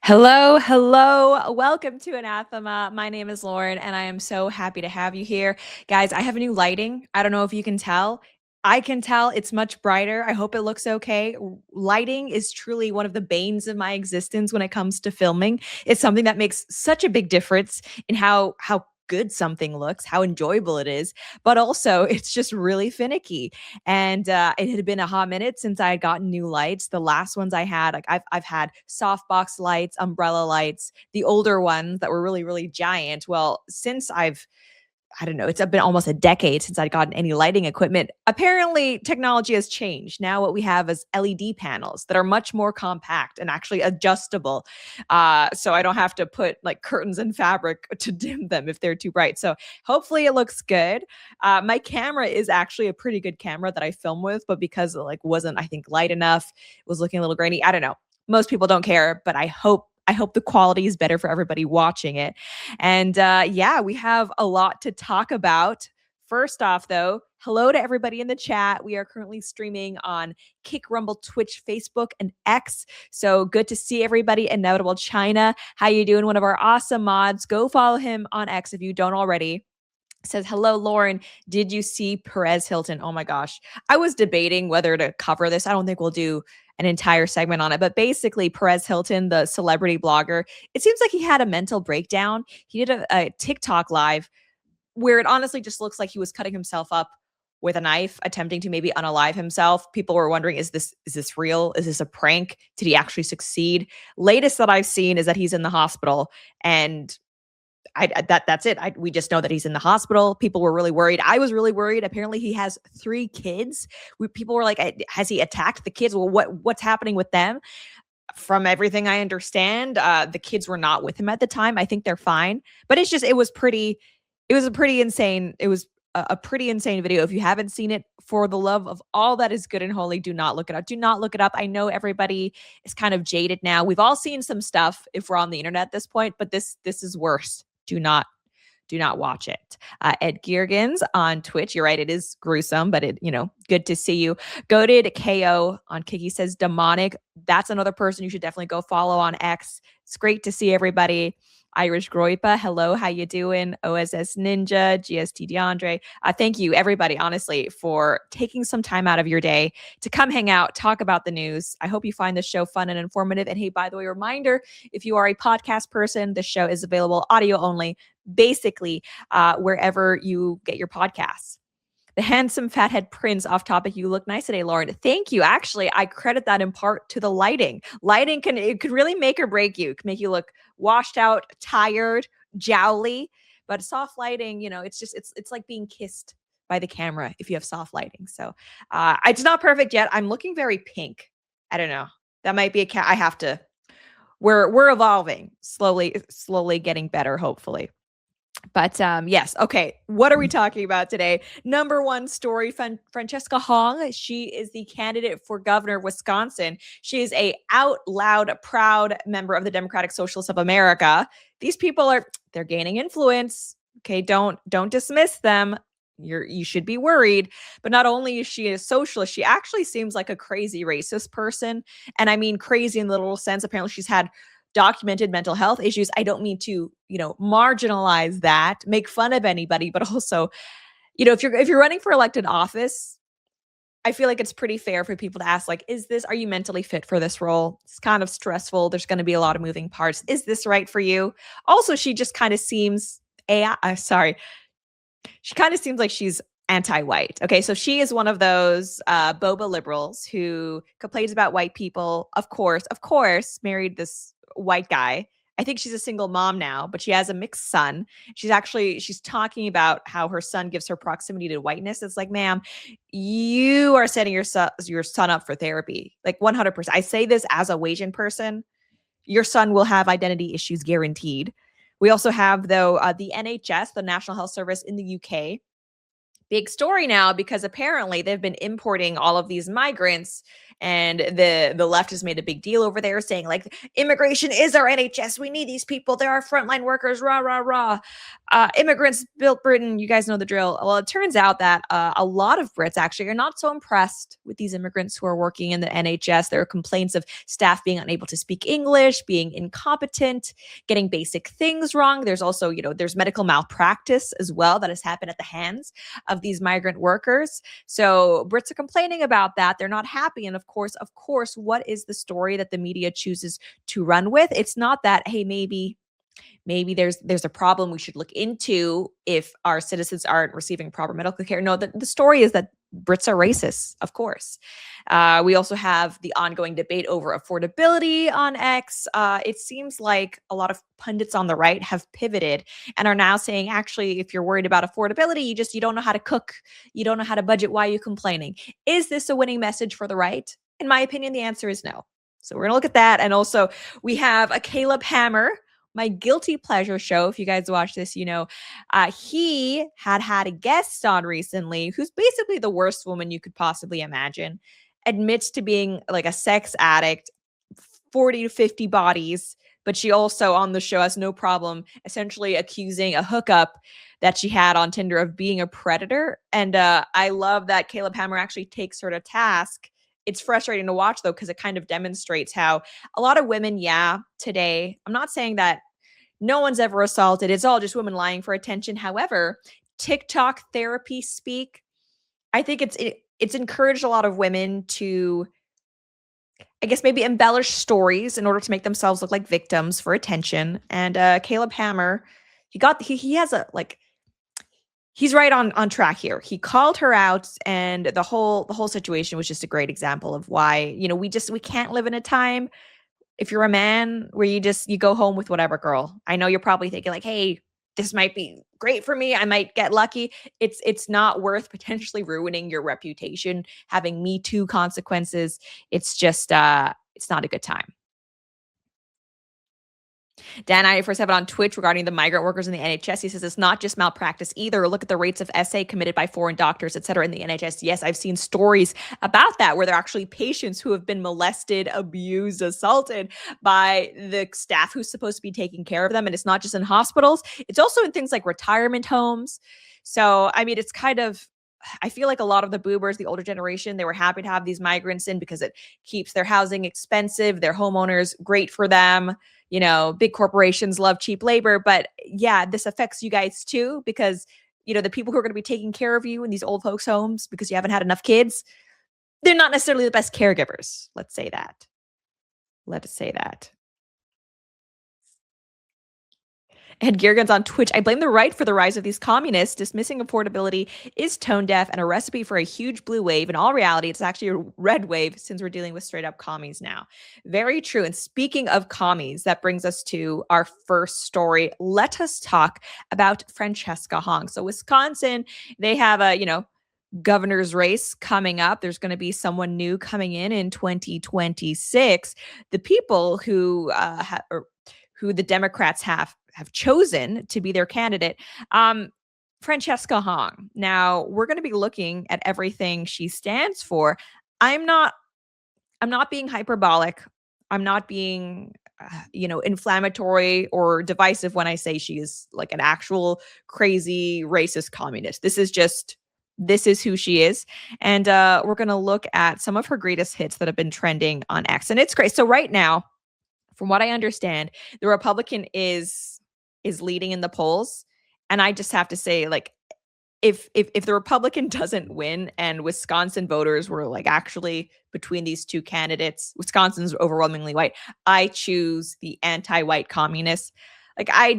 Hello, hello. Welcome to Anathema. My name is Lauren, and I am so happy to have you here. Guys, I have a new lighting. I don't know if you can tell. I can tell it's much brighter. I hope it looks okay. Lighting is truly one of the banes of my existence when it comes to filming. It's something that makes such a big difference in how good something looks, how enjoyable it is, but also it's just really finicky. And it had been a hot minute since I had gotten new lights. The last ones I had, like I've had softbox lights, umbrella lights, the older ones that were really, really giant. Well, since I don't know, it's been almost a decade since I'd gotten any lighting equipment. Apparently, technology has changed. Now, what we have is LED panels that are much more compact and actually adjustable. So I don't have to put like curtains and fabric to dim them if they're too bright. So hopefully it looks good. My camera is actually a pretty good camera that I film with, but because it like wasn't, I think, light enough, it was looking a little grainy. I don't know. Most people don't care, but I hope the quality is better for everybody watching it. And yeah, we have a lot to talk about. First off, though, hello to everybody in the chat. We are currently streaming on Kick, Rumble, Twitch, Facebook, and X. So good to see everybody. Inevitable China, how you doing? One of our awesome mods. Go follow him on X if you don't already. Says, hello, Lauren. Did you see Perez Hilton? Oh my gosh. I was debating whether to cover this. I don't think we'll do an entire segment on it, but basically, Perez Hilton, the celebrity blogger, it seems like he had a mental breakdown. He did a TikTok live where it honestly just looks like he was cutting himself up with a knife, attempting to maybe unalive himself. People were wondering, is this real? Is this a prank? Did he actually succeed? Latest that I've seen is that he's in the hospital, and that's it. We just know that he's in the hospital. People were really worried. I was really worried. Apparently, he has 3 kids. People were like, "Has he attacked the kids? Well, what's happening with them?" From everything I understand, the kids were not with him at the time. I think they're fine, but it's just it was pretty. It was a pretty insane. It was a pretty insane video. If you haven't seen it, for the love of all that is good and holy, do not look it up. Do not look it up. I know everybody is kind of jaded now. We've all seen some stuff if we're on the internet at this point, but this is worse. Do not watch it. Ed Geergens on Twitch. You're right. It is gruesome, but good to see you. Goated KO on Kiki says demonic. That's another person you should definitely go follow on X. It's great to see everybody. Irish Groipa, hello, how you doing? OSS Ninja, GST DeAndre. Thank you, everybody, honestly, for taking some time out of your day to come hang out, talk about the news. I hope you find this show fun and informative. And hey, by the way, reminder, if you are a podcast person, the show is available audio only, basically wherever you get your podcasts. The handsome fathead prince off topic. You look nice today, Lauren. Thank you. Actually, I credit that in part to the lighting. Lighting could really make or break you. It can make you look washed out, tired, jowly. But soft lighting, it's like being kissed by the camera if you have soft lighting. So it's not perfect yet. I'm looking very pink. I don't know. That might be I have to. We're evolving slowly getting better, hopefully. But yes, okay. What are we talking about today? Number one story, Francesca Hong. She is the candidate for governor of Wisconsin. She is a out loud, proud member of the Democratic Socialists of America. These people they're gaining influence. Okay, don't dismiss them. You should be worried. But not only is she a socialist, she actually seems like a crazy racist person. And I mean crazy in the literal sense. Apparently, she's had documented mental health issues. I don't mean to, marginalize that, make fun of anybody, but also, if you're running for elected office, I feel like it's pretty fair for people to ask, like, are you mentally fit for this role? It's kind of stressful. There's going to be a lot of moving parts. Is this right for you? Also, she just kind of seems she kind of seems like she's anti-white. Okay, so she is one of those boba liberals who complains about white people. Of course, married this white guy. I think she's a single mom now, but she has a mixed son. She's talking about how her son gives her proximity to whiteness. It's like, ma'am, you are setting your son up for therapy. Like 100%. I say this as a Asian person. Your son will have identity issues guaranteed. We also have, though, the NHS, the National Health Service in the UK. Big story now because apparently they've been importing all of these migrants, and the left has made a big deal over there saying like immigration is our NHS. We need these people. They're our frontline workers. Rah, rah, rah. immigrants built Britain. You guys know the drill. Well, it turns out that a lot of Brits actually are not so impressed with these immigrants who are working in the NHS. There are complaints of staff being unable to speak English, being incompetent, getting basic things wrong. There's also, there's medical malpractice as well that has happened at the hands of these migrant workers. So Brits are complaining about that. They're not happy. And of course, what is the story that the media chooses to run with? It's not that, hey, maybe there's a problem we should look into if our citizens aren't receiving proper medical care. No, the story is that Brits are racist, of course. We also have the ongoing debate over affordability on X. It seems like a lot of pundits on the right have pivoted and are now saying, actually, if you're worried about affordability, you don't know how to cook, you don't know how to budget, why are you complaining? Is this a winning message for the right? In my opinion, the answer is no. So we're going to look at that. And also, we have a Caleb Hammer, my guilty pleasure show. If you guys watch this, he had a guest on recently who's basically the worst woman you could possibly imagine, admits to being like a sex addict, 40 to 50 bodies, but she also on the show has no problem essentially accusing a hookup that she had on Tinder of being a predator. And I love that Caleb Hammer actually takes her to task. It's frustrating to watch, though, because it kind of demonstrates how a lot of women, today, I'm not saying that no one's ever assaulted. It's all just women lying for attention. However, TikTok therapy speak, I think it's encouraged a lot of women to, I guess, maybe embellish stories in order to make themselves look like victims for attention. And Caleb Hammer, he has a, like, he's right on track here. He called her out, and the whole situation was just a great example of why, we can't live in a time, if you're a man, where you go home with whatever girl. I know you're probably thinking like, hey, this might be great for me, I might get lucky. It's not worth potentially ruining your reputation, having Me Too consequences. It's just it's not a good time. Dan 947 on Twitch regarding the migrant workers in the NHS. He says it's not just malpractice either. Look at the rates of SA committed by foreign doctors, et cetera, in the NHS. Yes, I've seen stories about that where there are actually patients who have been molested, abused, assaulted by the staff who's supposed to be taking care of them. And it's not just in hospitals. It's also in things like retirement homes. So, I mean, it's kind of, I feel like a lot of the boomers, the older generation, they were happy to have these migrants in because it keeps their housing expensive, their homeowners, great for them. Big corporations love cheap labor. But yeah, this affects you guys too, because, the people who are going to be taking care of you in these old folks' homes because you haven't had enough kids, they're not necessarily the best caregivers. Let's say that. Let us say that. And Girgan's on Twitch. I blame the right for the rise of these communists. Dismissing affordability is tone deaf and a recipe for a huge blue wave. In all reality, it's actually a red wave since we're dealing with straight up commies now. Very true. And speaking of commies, that brings us to our first story. Let us talk about Francesca Hong. So Wisconsin, they have a, governor's race coming up. There's going to be someone new coming in 2026. The people who the Democrats have chosen to be their candidate, Francesca Hong. Now, we're going to be looking at everything she stands for. I'm not being hyperbolic. I'm not being inflammatory or divisive when I say she is like an actual crazy racist communist. This is who she is. And we're going to look at some of her greatest hits that have been trending on X. And it's great. So right now, from what I understand, the Republican is leading in the polls. And I just have to say, like, if the Republican doesn't win and Wisconsin voters were like actually between these two candidates, Wisconsin's overwhelmingly white, I choose the anti-white communists. Like, I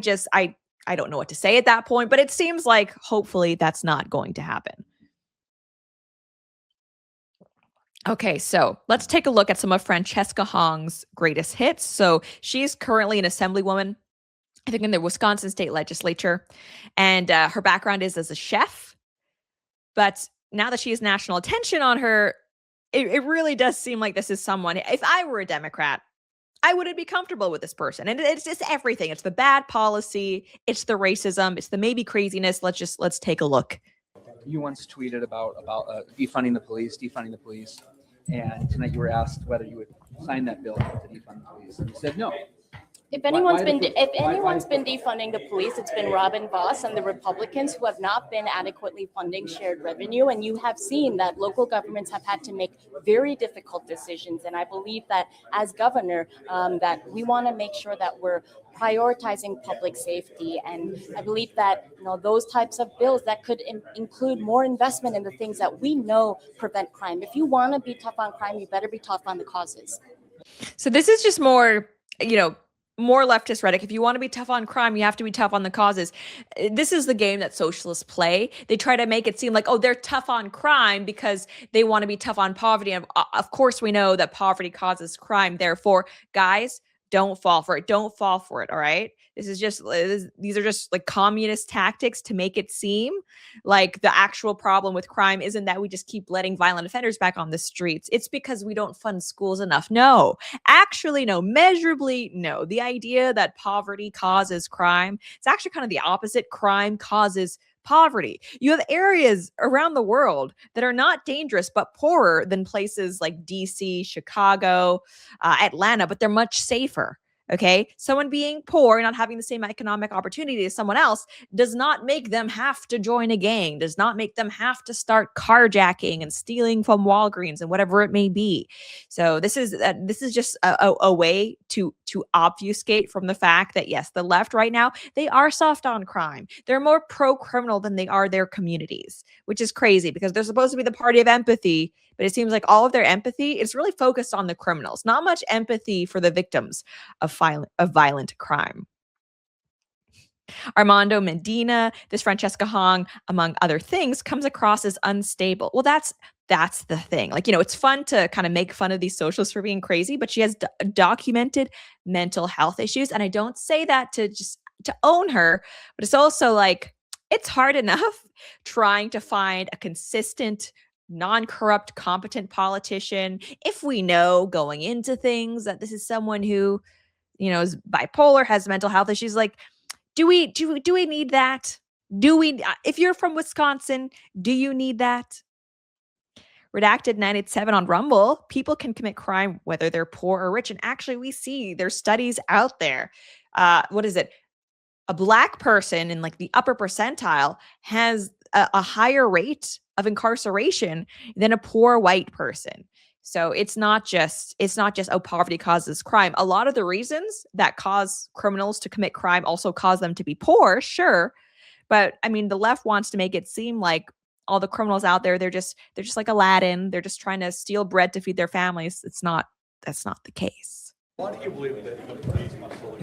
don't know what to say at that point, but it seems like hopefully that's not going to happen. Okay, so let's take a look at some of Francesca Hong's greatest hits. So she's currently an assemblywoman, I think, in the Wisconsin state legislature. And her background is as a chef. But now that she has national attention on her, it really does seem like this is someone, if I were a Democrat, I wouldn't be comfortable with this person. And it's just everything. It's the bad policy. It's the racism. It's the maybe craziness. Let's take a look. You once tweeted about defunding the police, and tonight you were asked whether you would sign that bill to defund the police, and you said no. If anyone's been defunding the police, it's been Robin Voss and the Republicans who have not been adequately funding shared revenue. And you have seen that local governments have had to make very difficult decisions. And I believe that as governor, that we want to make sure that we're prioritizing public safety. And I believe that those types of bills that could include more investment in the things that we know prevent crime. If you want to be tough on crime, you better be tough on the causes. So this is just more, more leftist rhetoric. If you want to be tough on crime, you have to be tough on the causes. This is the game that socialists play. They try to make it seem like, oh, they're tough on crime because they want to be tough on poverty. And of course, we know that poverty causes crime. Therefore, guys, don't fall for it. Don't fall for it. All right. These are just like communist tactics to make it seem like the actual problem with crime isn't that we just keep letting violent offenders back on the streets. It's because we don't fund schools enough. No, actually, no, measurably, no. The idea that poverty causes crime, it's actually kind of the opposite. Crime causes poverty. You have areas around the world that are not dangerous but poorer than places like DC, Chicago, Atlanta, but they're much safer. Okay. Someone being poor, not having the same economic opportunity as someone else does not make them have to join a gang, does not make them have to start carjacking and stealing from Walgreens and whatever it may be. So this is just a way to obfuscate from the fact that, yes, the left right now, they are soft on crime. They're more pro-criminal than they are their communities, which is crazy because they're supposed to be the party of empathy. But it seems like all of their empathy is really focused on the criminals, not much empathy for the victims of violent crime. Armando Medina, this Francesca Hong, among other things, comes across as unstable. Well, that's the thing. Like, it's fun to kind of make fun of these socialists for being crazy, but she has documented mental health issues. And I don't say that to own her, but it's also like, it's hard enough trying to find a consistent, non-corrupt, competent politician if we know going into things that this is someone who, is bipolar, has mental health issues. Like, do we need that? If you're from Wisconsin, do you need that? Redacted 987 on Rumble, people can commit crime whether they're poor or rich. And actually, we see there's studies out there. What is it? A Black person in like the upper percentile has a higher rate of incarceration than a poor white person. So it's not just poverty causes crime. A lot of the reasons that cause criminals to commit crime also cause them to be poor, sure. But I mean, the left wants to make it seem like all the criminals out there, they're just like Aladdin. They're just trying to steal bread to feed their families. That's not the case. Why do you believe that the police must still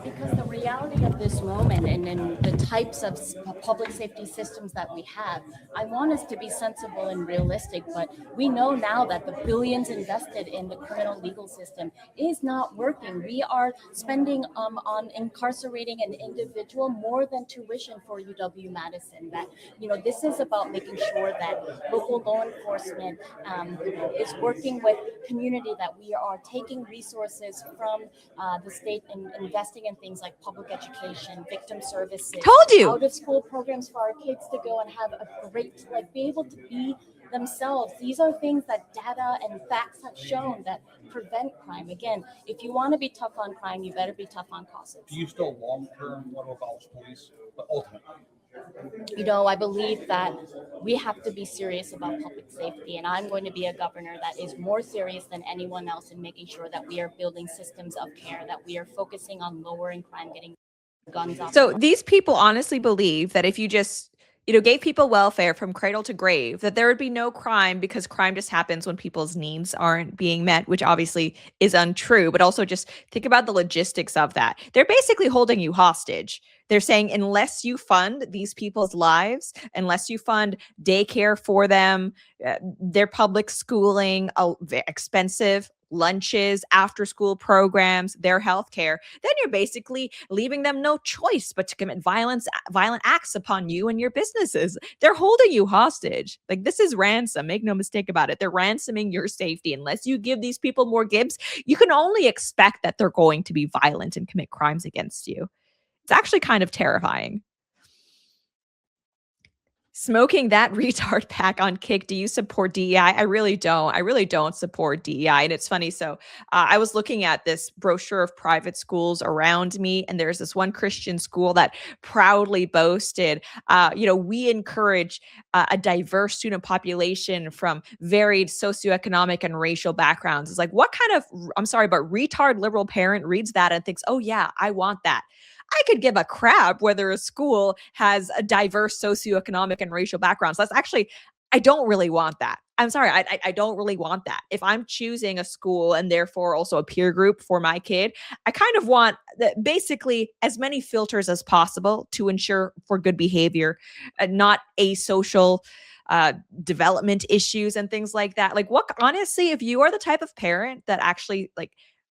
Because the reality of this moment and the types of public safety systems that we have, I want us to be sensible and realistic, but we know now that the billions invested in the criminal legal system is not working. We are spending on incarcerating an individual more than tuition for UW-Madison. That, this is about making sure that local law enforcement is working with community, that we are taking resources from the state and investing in things like public education, victim services, Told you, out of school programs for our kids to go and have a great, be able to be themselves. These are things that data and facts have shown that prevent crime. Again, if you want to be tough on crime, you better be tough on causes. Do you still long-term want to abolish police, but ultimately? I believe that we have to be serious about public safety, and I'm going to be a governor that is more serious than anyone else in making sure that we are building systems of care, that we are focusing on lowering crime, getting guns off. So these people honestly believe that if you just gave people welfare from cradle to grave, that there would be no crime because crime just happens when people's needs aren't being met, which obviously is untrue. But also just think about the logistics of that. They're basically holding you hostage. They're saying unless you fund these people's lives, unless you fund daycare for them, their public schooling, expensive lunches, after school programs, their healthcare, then you're basically leaving them no choice but to commit violent acts upon you and your businesses. They're holding you hostage. Like, this is ransom. Make no mistake about it. They're ransoming your safety. Unless you give these people more gibs, you can only expect that they're going to be violent and commit crimes against you. It's actually kind of terrifying. Smoking that retard pack on Kick. Do you support DEI? I really don't. I really don't support DEI. And it's funny. So I was looking at this brochure of private schools around me, and there's this one Christian school that proudly boasted, we encourage a diverse student population from varied socioeconomic and racial backgrounds. It's like, what kind of, I'm sorry, but retard liberal parent reads that and thinks, oh yeah, I want that. I could give a crap whether a school has a diverse socioeconomic and racial background. So that's actually, I don't really want that. I'm sorry, I don't really want that. If I'm choosing a school and therefore also a peer group for my kid, I kind of want basically as many filters as possible to ensure for good behavior, not asocial development issues and things like that. Like, what, honestly, if you are the type of parent that actually like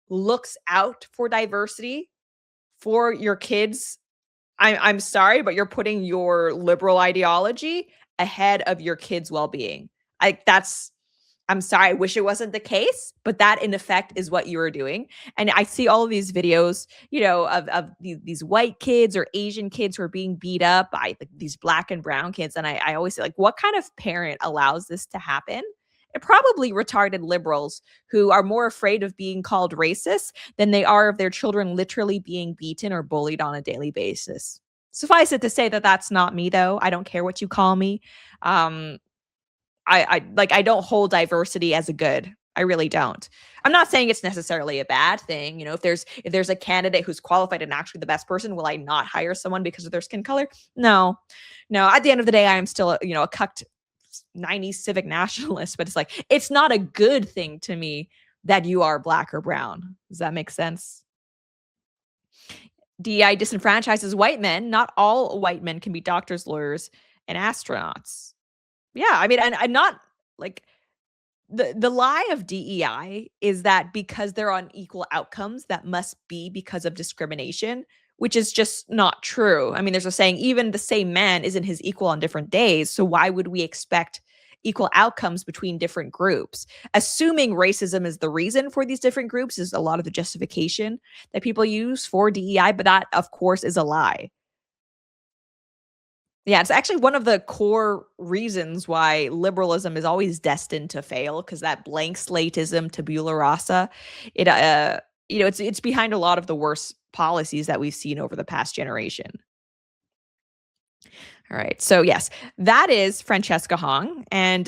looks out for diversity for your kids, I'm sorry, but you're putting your liberal ideology ahead of your kids' well-being. I'm sorry, I wish it wasn't the case, but that in effect is what you are doing. And I see all of these videos, of these white kids or Asian kids who are being beat up by these black and brown kids. And I always say, like, what kind of parent allows this to happen? And probably retarded liberals who are more afraid of being called racist than they are of their children literally being beaten or bullied on a daily basis. Suffice it to say that that's not me, though. I don't care what you call me. I don't hold diversity as a good. I really don't. I'm not saying it's necessarily a bad thing. If there's a candidate who's qualified and actually the best person, will I not hire someone because of their skin color? No. At the end of the day, I am still a cucked 90s civic nationalist, but it's not a good thing to me that you are black or brown. Does that make sense? DEI disenfranchises white men. Not all white men can be doctors, lawyers, and astronauts. Yeah, I mean, and I'm not like the lie of DEI is that because they're on equal outcomes, that must be because of discrimination, which is just not true. I mean, there's a saying, even the same man isn't his equal on different days. So why would we expect equal outcomes between different groups? Assuming racism is the reason for these different groups is a lot of the justification that people use for DEI, but that, of course, is a lie. Yeah, it's actually one of the core reasons why liberalism is always destined to fail, because that blank slateism, tabula rasa, it's behind a lot of the worst policies that we've seen over the past generation. All right. So yes, that is Francesca Hong. And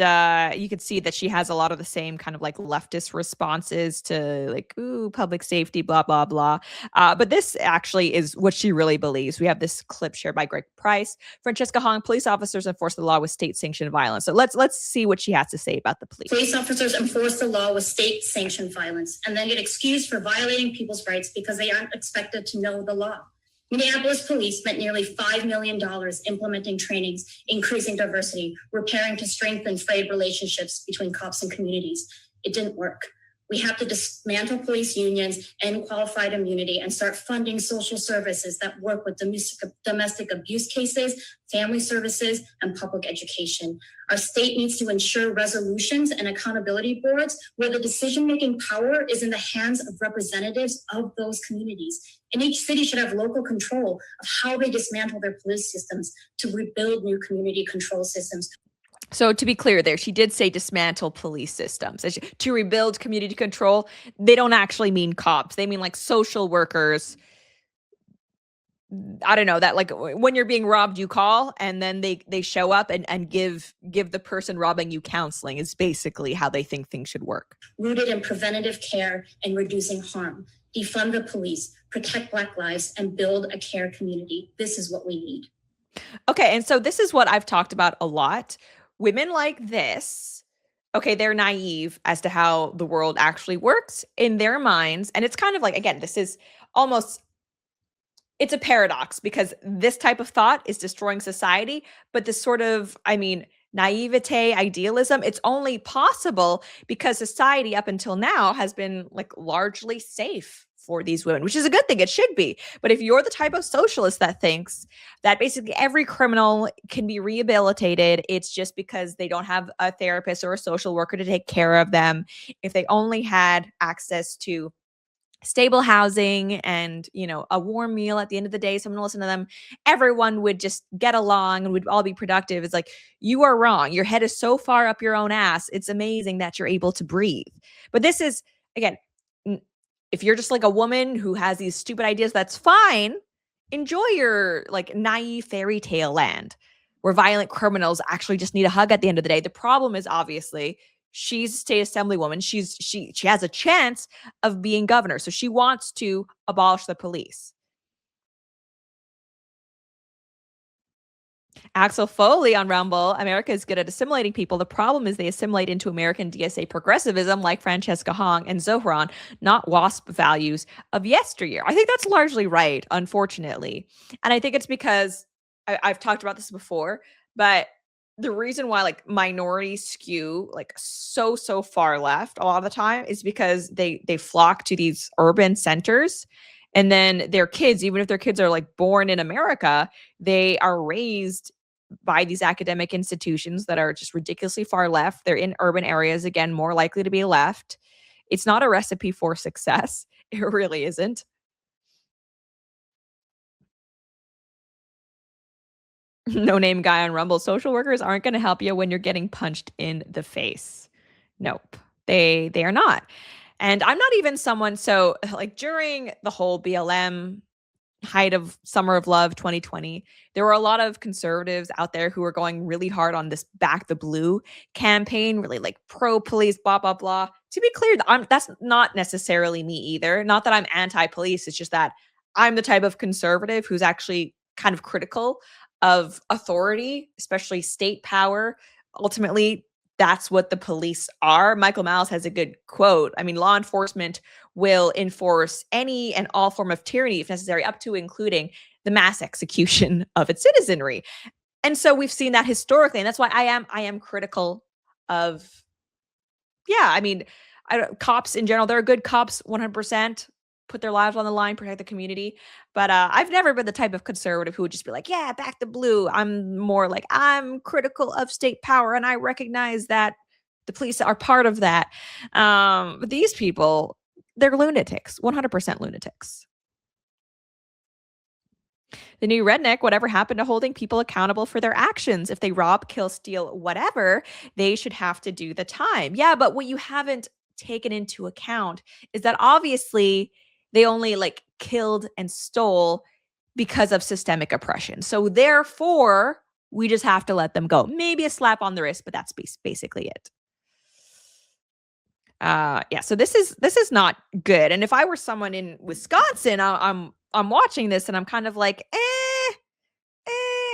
you can see that she has a lot of the same kind of like leftist responses to like, ooh, public safety, blah, blah, blah. But this actually is what she really believes. We have this clip shared by Greg Price. Francesca Hong, police officers enforce the law with state-sanctioned violence. So let's see what she has to say about the police. Police officers enforce the law with state-sanctioned violence and then get excused for violating people's rights because they aren't expected to know the law. Minneapolis police spent nearly $5 million implementing trainings, increasing diversity, repairing to strengthen frayed relationships between cops and communities. It didn't work. We have to dismantle police unions, end qualified immunity, and start funding social services that work with domestic abuse cases, family services, and public education. Our state needs to ensure resolutions and accountability boards where the decision-making power is in the hands of representatives of those communities. And each city should have local control of how they dismantle their police systems to rebuild new community control systems. So to be clear there, she did say dismantle police systems. To rebuild community control, they don't actually mean cops. They mean like social workers. I don't know, that like when you're being robbed, you call and then they show up and give the person robbing you counseling is basically how they think things should work. Rooted in preventative care and reducing harm. Defund the police, protect Black lives, and build a care community. This is what we need. Okay, and so this is what I've talked about a lot. Women like this, okay, they're naive as to how the world actually works in their minds. And it's kind of like, again, this is almost, it's a paradox because this type of thought is destroying society. But this sort of, naivete, idealism, it's only possible because society up until now has been like largely safe for these women, which is a good thing. It should be. But if you're the type of socialist that thinks that basically every criminal can be rehabilitated, it's just because they don't have a therapist or a social worker to take care of them. If they only had access to stable housing and, a warm meal at the end of the day, someone will listen to them, everyone would just get along and we'd all be productive. It's like, you are wrong. Your head is so far up your own ass. It's amazing that you're able to breathe. But this is, again, if you're just like a woman who has these stupid ideas, that's fine. Enjoy your like naive fairy tale land where violent criminals actually just need a hug at the end of the day. The problem is obviously she's a state assemblywoman. She has a chance of being governor. So she wants to abolish the police. Axel Foley on Rumble, America is good at assimilating people. The problem is they assimilate into American DSA progressivism like Francesca Hong and Zohran, not WASP values of yesteryear. I think that's largely right, unfortunately. And I think it's because I've talked about this before, but the reason why like minorities skew like so far left a lot of the time is because they flock to these urban centers, and then their kids, even if their kids are like born in America, they are raised by these academic institutions that are just ridiculously far left. They're in urban areas, again, more likely to be left. It's not a recipe for success. It really isn't. No name guy on Rumble. Social workers aren't going to help you when you're getting punched in the face. Nope. They are not. And I'm not even someone, so like during the whole BLM height of Summer of Love 2020, there were a lot of conservatives out there who were going really hard on this Back the Blue campaign, really like pro police, blah, blah, blah. To be clear, that's not necessarily me either. Not that I'm anti-police. It's just that I'm the type of conservative who's actually kind of critical of authority, especially state power. Ultimately, that's what the police are. Michael Malice has a good quote. I mean, law enforcement will enforce any and all form of tyranny if necessary, up to including the mass execution of its citizenry. And so we've seen that historically, and that's why I am critical of, yeah, I mean, cops in general. There are good cops, 100%, put their lives on the line, protect the community. But I've never been the type of conservative who would just be like, yeah, back the blue. I'm more like, I'm critical of state power, and I recognize that the police are part of that. But these people, they're lunatics, 100% lunatics. The new redneck, whatever happened to holding people accountable for their actions? If they rob, kill, steal, whatever, they should have to do the time. Yeah, but what you haven't taken into account is that obviously they only like killed and stole because of systemic oppression. So therefore, we just have to let them go. Maybe a slap on the wrist, but that's basically it. Yeah, so this is not good. And if I were someone in Wisconsin, I'm watching this and I'm kind of like,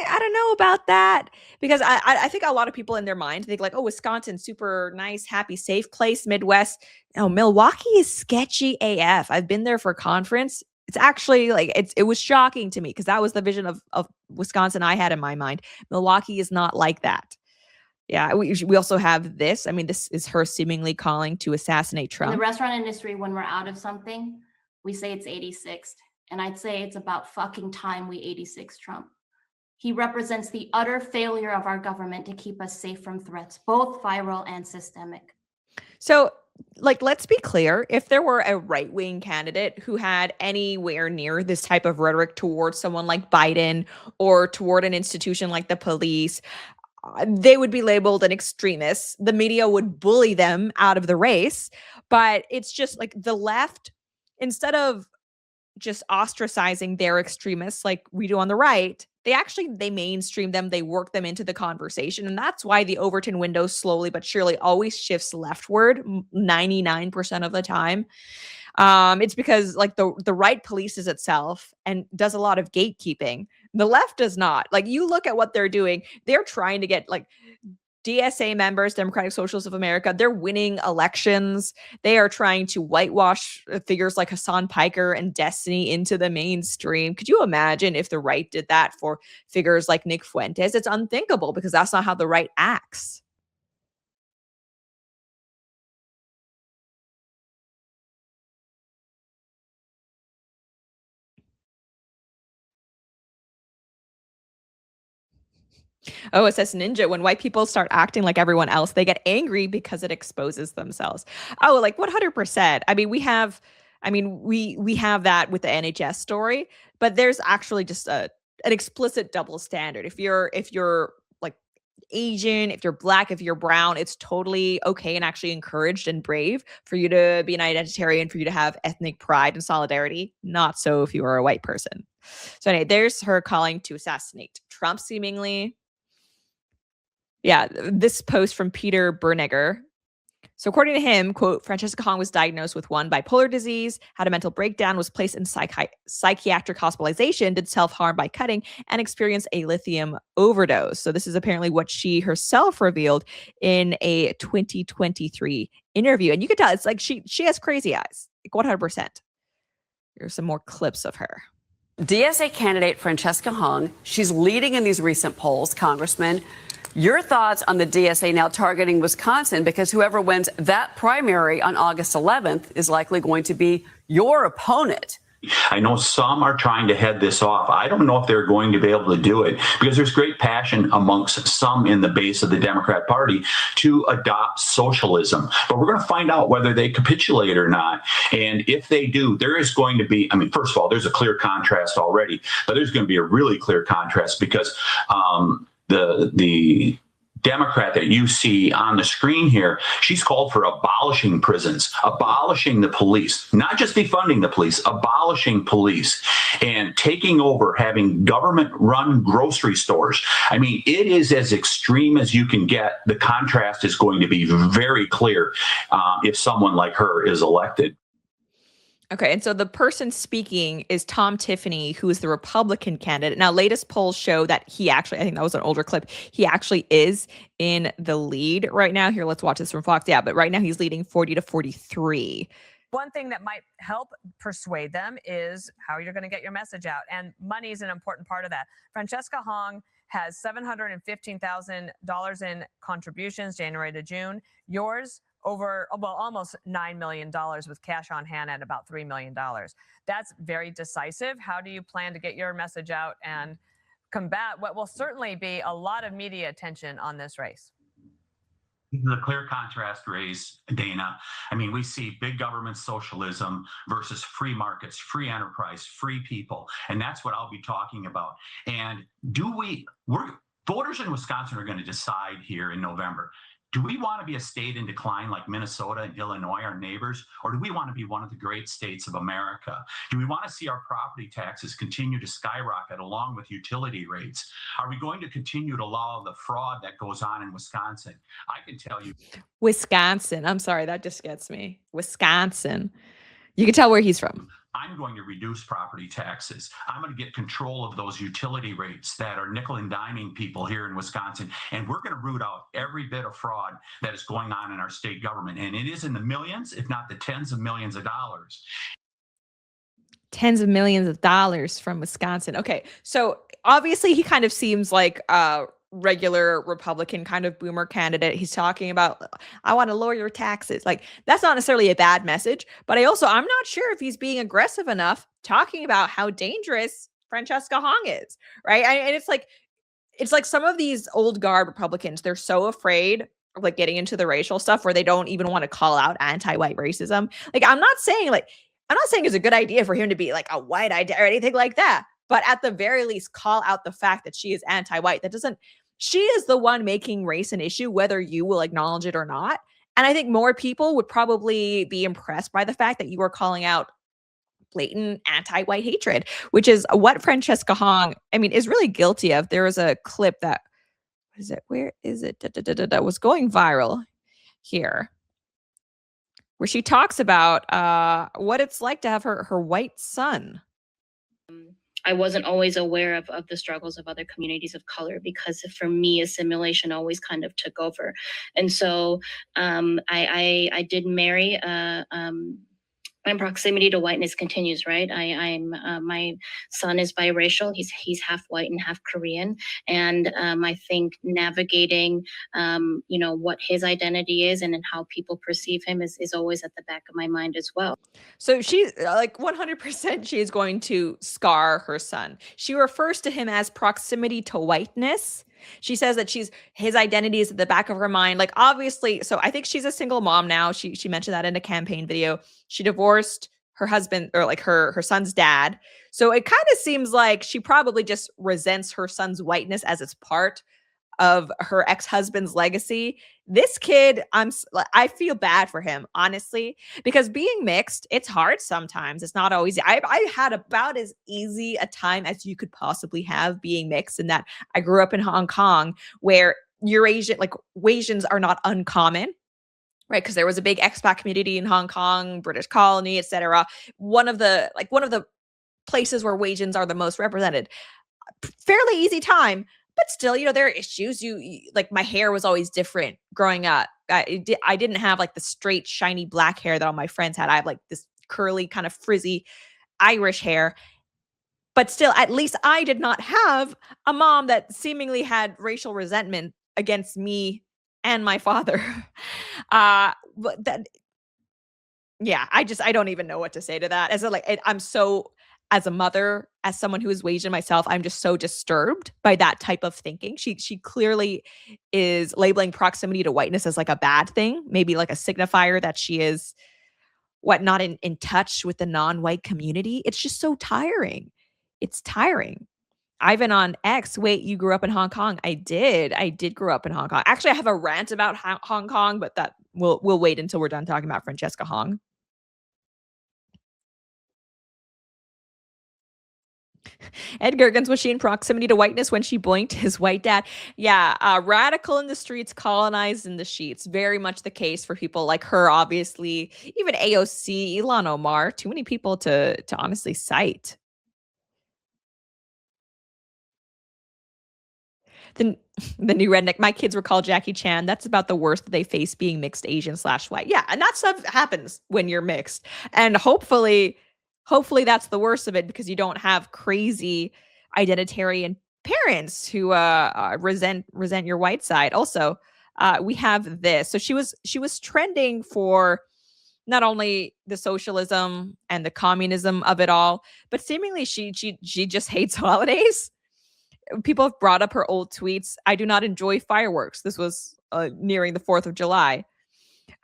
I don't know about that, because I think a lot of people in their mind think like, oh, Wisconsin, super nice, happy, safe place, Midwest. Oh, Milwaukee is sketchy AF. I've been there for a conference. It's actually like it was shocking to me because that was the vision of Wisconsin I had in my mind. Milwaukee is not like that. Yeah, we also have this. I mean, this is her seemingly calling to assassinate Trump. In the restaurant industry, when we're out of something, we say it's 86th. And I'd say it's about fucking time we 86 Trump. He represents the utter failure of our government to keep us safe from threats, both viral and systemic. So, like, let's be clear. If there were a right-wing candidate who had anywhere near this type of rhetoric towards someone like Biden or toward an institution like the police, they would be labeled an extremist. The media would bully them out of the race. But it's just like the left, instead of just ostracizing their extremists like we do on the right, they mainstream them, they work them into the conversation. And that's why the Overton window slowly but surely always shifts leftward 99% of the time. It's because like the right polices itself and does a lot of gatekeeping. The left does not. Like, you look at what they're doing, they're trying to get like DSA members, Democratic Socialists of America, they're winning elections. They are trying to whitewash figures like Hassan Piker and Destiny into the mainstream. Could you imagine if the right did that for figures like Nick Fuentes? It's unthinkable because that's not how the right acts. Oh, it says Ninja. When white people start acting like everyone else, they get angry because it exposes themselves. Oh, like 100%. I mean, we have I mean, we have that with the NHS story, but there's actually just an explicit double standard. If you're like Asian, if you're Black, if you're brown, it's totally okay and actually encouraged and brave for you to be an identitarian, for you to have ethnic pride and solidarity. Not so if you are a white person. So anyway, there's her calling to assassinate Trump, seemingly. Yeah, this post from Peter Bernegger. So according to him, quote, Francesca Hong was diagnosed with one, bipolar disease, had a mental breakdown, was placed in psychiatric hospitalization, did self-harm by cutting, and experienced a lithium overdose. So this is apparently what she herself revealed in a 2023 interview. And you can tell it's like she has crazy eyes, like 100%. Here's some more clips of her. DSA candidate Francesca Hong, she's leading in these recent polls, Congressman. Your thoughts on the DSA now targeting Wisconsin, because whoever wins that primary on August 11th is likely going to be your opponent. I know some are trying to head this off. I don't know if they're going to be able to do it because there's great passion amongst some in the base of the Democrat Party to adopt socialism. But we're going to find out whether they capitulate or not. And if they do, there is going to be, I mean, first of all, there's a clear contrast already, but there's going to be a really clear contrast because the Democrat that you see on the screen here, she's called for abolishing prisons, abolishing the police, not just defunding the police, abolishing police and taking over, having government-run grocery stores. I mean, it is as extreme as you can get. The contrast is going to be very clear if someone like her is elected. Okay, and so the person speaking is Tom Tiffany, who is the Republican candidate. Now, latest polls show that he actually, I think that was an older clip, he actually is in the lead right now. Here, let's watch this from Fox. Yeah, but right now he's leading 40-43. One thing that might help persuade them is how you're going to get your message out. And money is an important part of that. Francesca Hong has $715,000 in contributions January to June. Yours over, well, almost $9 million with cash on hand at about $3 million. That's very decisive. How do you plan to get your message out and combat what will certainly be a lot of media attention on this race? This is a clear contrast race, Dana. I mean, we see big government socialism versus free markets, free enterprise, free people. And that's what I'll be talking about. And voters in Wisconsin are going to decide here in November. Do we want to be a state in decline like Minnesota and Illinois, our neighbors, or do we want to be one of the great states of America? Do we want to see our property taxes continue to skyrocket along with utility rates? Are we going to continue to allow the fraud that goes on in Wisconsin? I can tell you. Wisconsin. I'm sorry, that just gets me. Wisconsin. You can tell where he's from. I'm going to reduce property taxes. I'm going to get control of those utility rates that are nickel and diming people here in Wisconsin. And we're going to root out every bit of fraud that is going on in our state government. And it is in the millions, if not the tens of millions of dollars. Tens of millions of dollars from Wisconsin. Okay, so obviously he kind of seems like a regular Republican kind of boomer candidate. He's talking about, I want to lower your taxes. Like, that's not necessarily a bad message, but I'm not sure if he's being aggressive enough talking about how dangerous Francesca Hong is, right? And it's like some of these old guard Republicans, they're so afraid of like getting into the racial stuff where they don't even want to call out anti-white racism. Like, I'm not saying it's a good idea for him to be like a white idea or anything like that, but at the very least call out the fact that she is anti-white. She is the one making race an issue, whether you will acknowledge it or not. And I think more people would probably be impressed by the fact that you are calling out blatant anti-white hatred, which is what Francesca Hong, is really guilty of. There was a clip that, where is it? That was going viral here, where she talks about what it's like to have her white son. I wasn't always aware of the struggles of other communities of color because for me, assimilation always kind of took over. And so I did marry my proximity to whiteness continues, right? My son is biracial. He's half white and half Korean. And I think navigating, what his identity is and how people perceive him is always at the back of my mind as well. So she's like 100% she is going to scar her son. She refers to him as proximity to whiteness. She says that his identity is at the back of her mind. Like, obviously, so I think she's a single mom now. She mentioned that in a campaign video. She divorced her husband, or like her son's dad. So it kind of seems like she probably just resents her son's whiteness as it's part of her ex-husband's legacy. This kid, I feel bad for him, honestly, because being mixed, it's hard sometimes. It's not always. I had about as easy a time as you could possibly have being mixed, in that I grew up in Hong Kong, where Eurasian, like Asians, are not uncommon, right? Because there was a big expat community in Hong Kong, British colony, etc. One of the places where Asians are the most represented. Fairly easy time, but still, there are issues. Like, my hair was always different growing up. I didn't have like the straight, shiny black hair that all my friends had. I have like this curly, kind of frizzy Irish hair. But still, at least I did not have a mom that seemingly had racial resentment against me and my father. But that, yeah, I don't even know what to say to that. As a mother, as someone who is Asian myself, I'm just so disturbed by that type of thinking. She clearly is labeling proximity to whiteness as like a bad thing, maybe like a signifier that she is not in touch with the non-white community. It's just so tiring. It's tiring. Ivan on X, wait, you grew up in Hong Kong? I did grow up in Hong Kong. Actually, I have a rant about Hong Kong, but that we'll wait until we're done talking about Francesca Hong. Ed Gergens, was she in proximity to whiteness when she boinked his white dad? Yeah, radical in the streets, colonized in the sheets. Very much the case for people like her, obviously. Even AOC, Ilhan Omar, too many people to honestly cite. The new redneck, my kids were called Jackie Chan. That's about the worst that they face, being mixed Asian/white. Yeah, and that stuff happens when you're mixed. And hopefully that's the worst of it, because you don't have crazy identitarian parents who resent your white side. Also, we have this. So she was trending for not only the socialism and the communism of it all, but seemingly she just hates holidays. People have brought up her old tweets. I do not enjoy fireworks. This was nearing the 4th of July.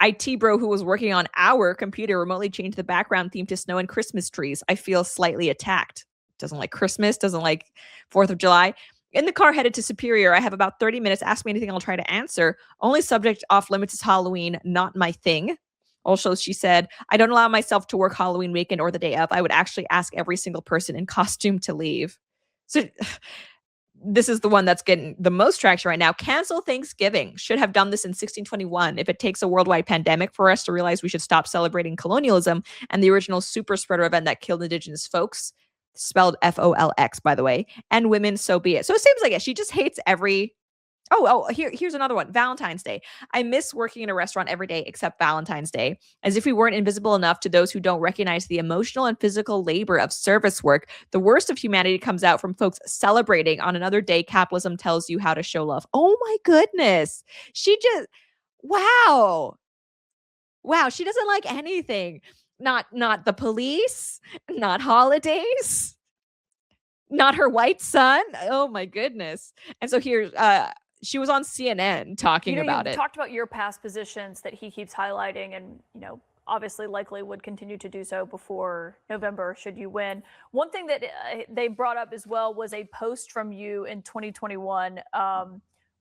IT bro who was working on our computer remotely changed the background theme to snow and Christmas trees. I feel slightly attacked. Doesn't like Christmas, doesn't like 4th of July. In the car headed to Superior, I have about 30 minutes. Ask me anything, I'll try to answer. Only subject off limits is Halloween, not my thing. Also, she said, I don't allow myself to work Halloween weekend or the day of. I would actually ask every single person in costume to leave. So this is the one that's getting the most traction right now. Cancel Thanksgiving. Should have done this in 1621. If it takes a worldwide pandemic for us to realize we should stop celebrating colonialism and the original super spreader event that killed indigenous folks, spelled FOLX, by the way, and women, so be it. So it seems like she just hates every... Here's another one. Valentine's Day. I miss working in a restaurant every day except Valentine's Day, as if we weren't invisible enough to those who don't recognize the emotional and physical labor of service work. The worst of humanity comes out from folks celebrating on another day capitalism tells you how to show love. Oh my goodness. She just, wow. She doesn't like anything. Not the police, not holidays, not her white son. Oh my goodness. And so here, she was on CNN talking about it. Talked about your past positions that he keeps highlighting, and obviously likely would continue to do so before November should you win. One thing that they brought up as well was a post from you in 2021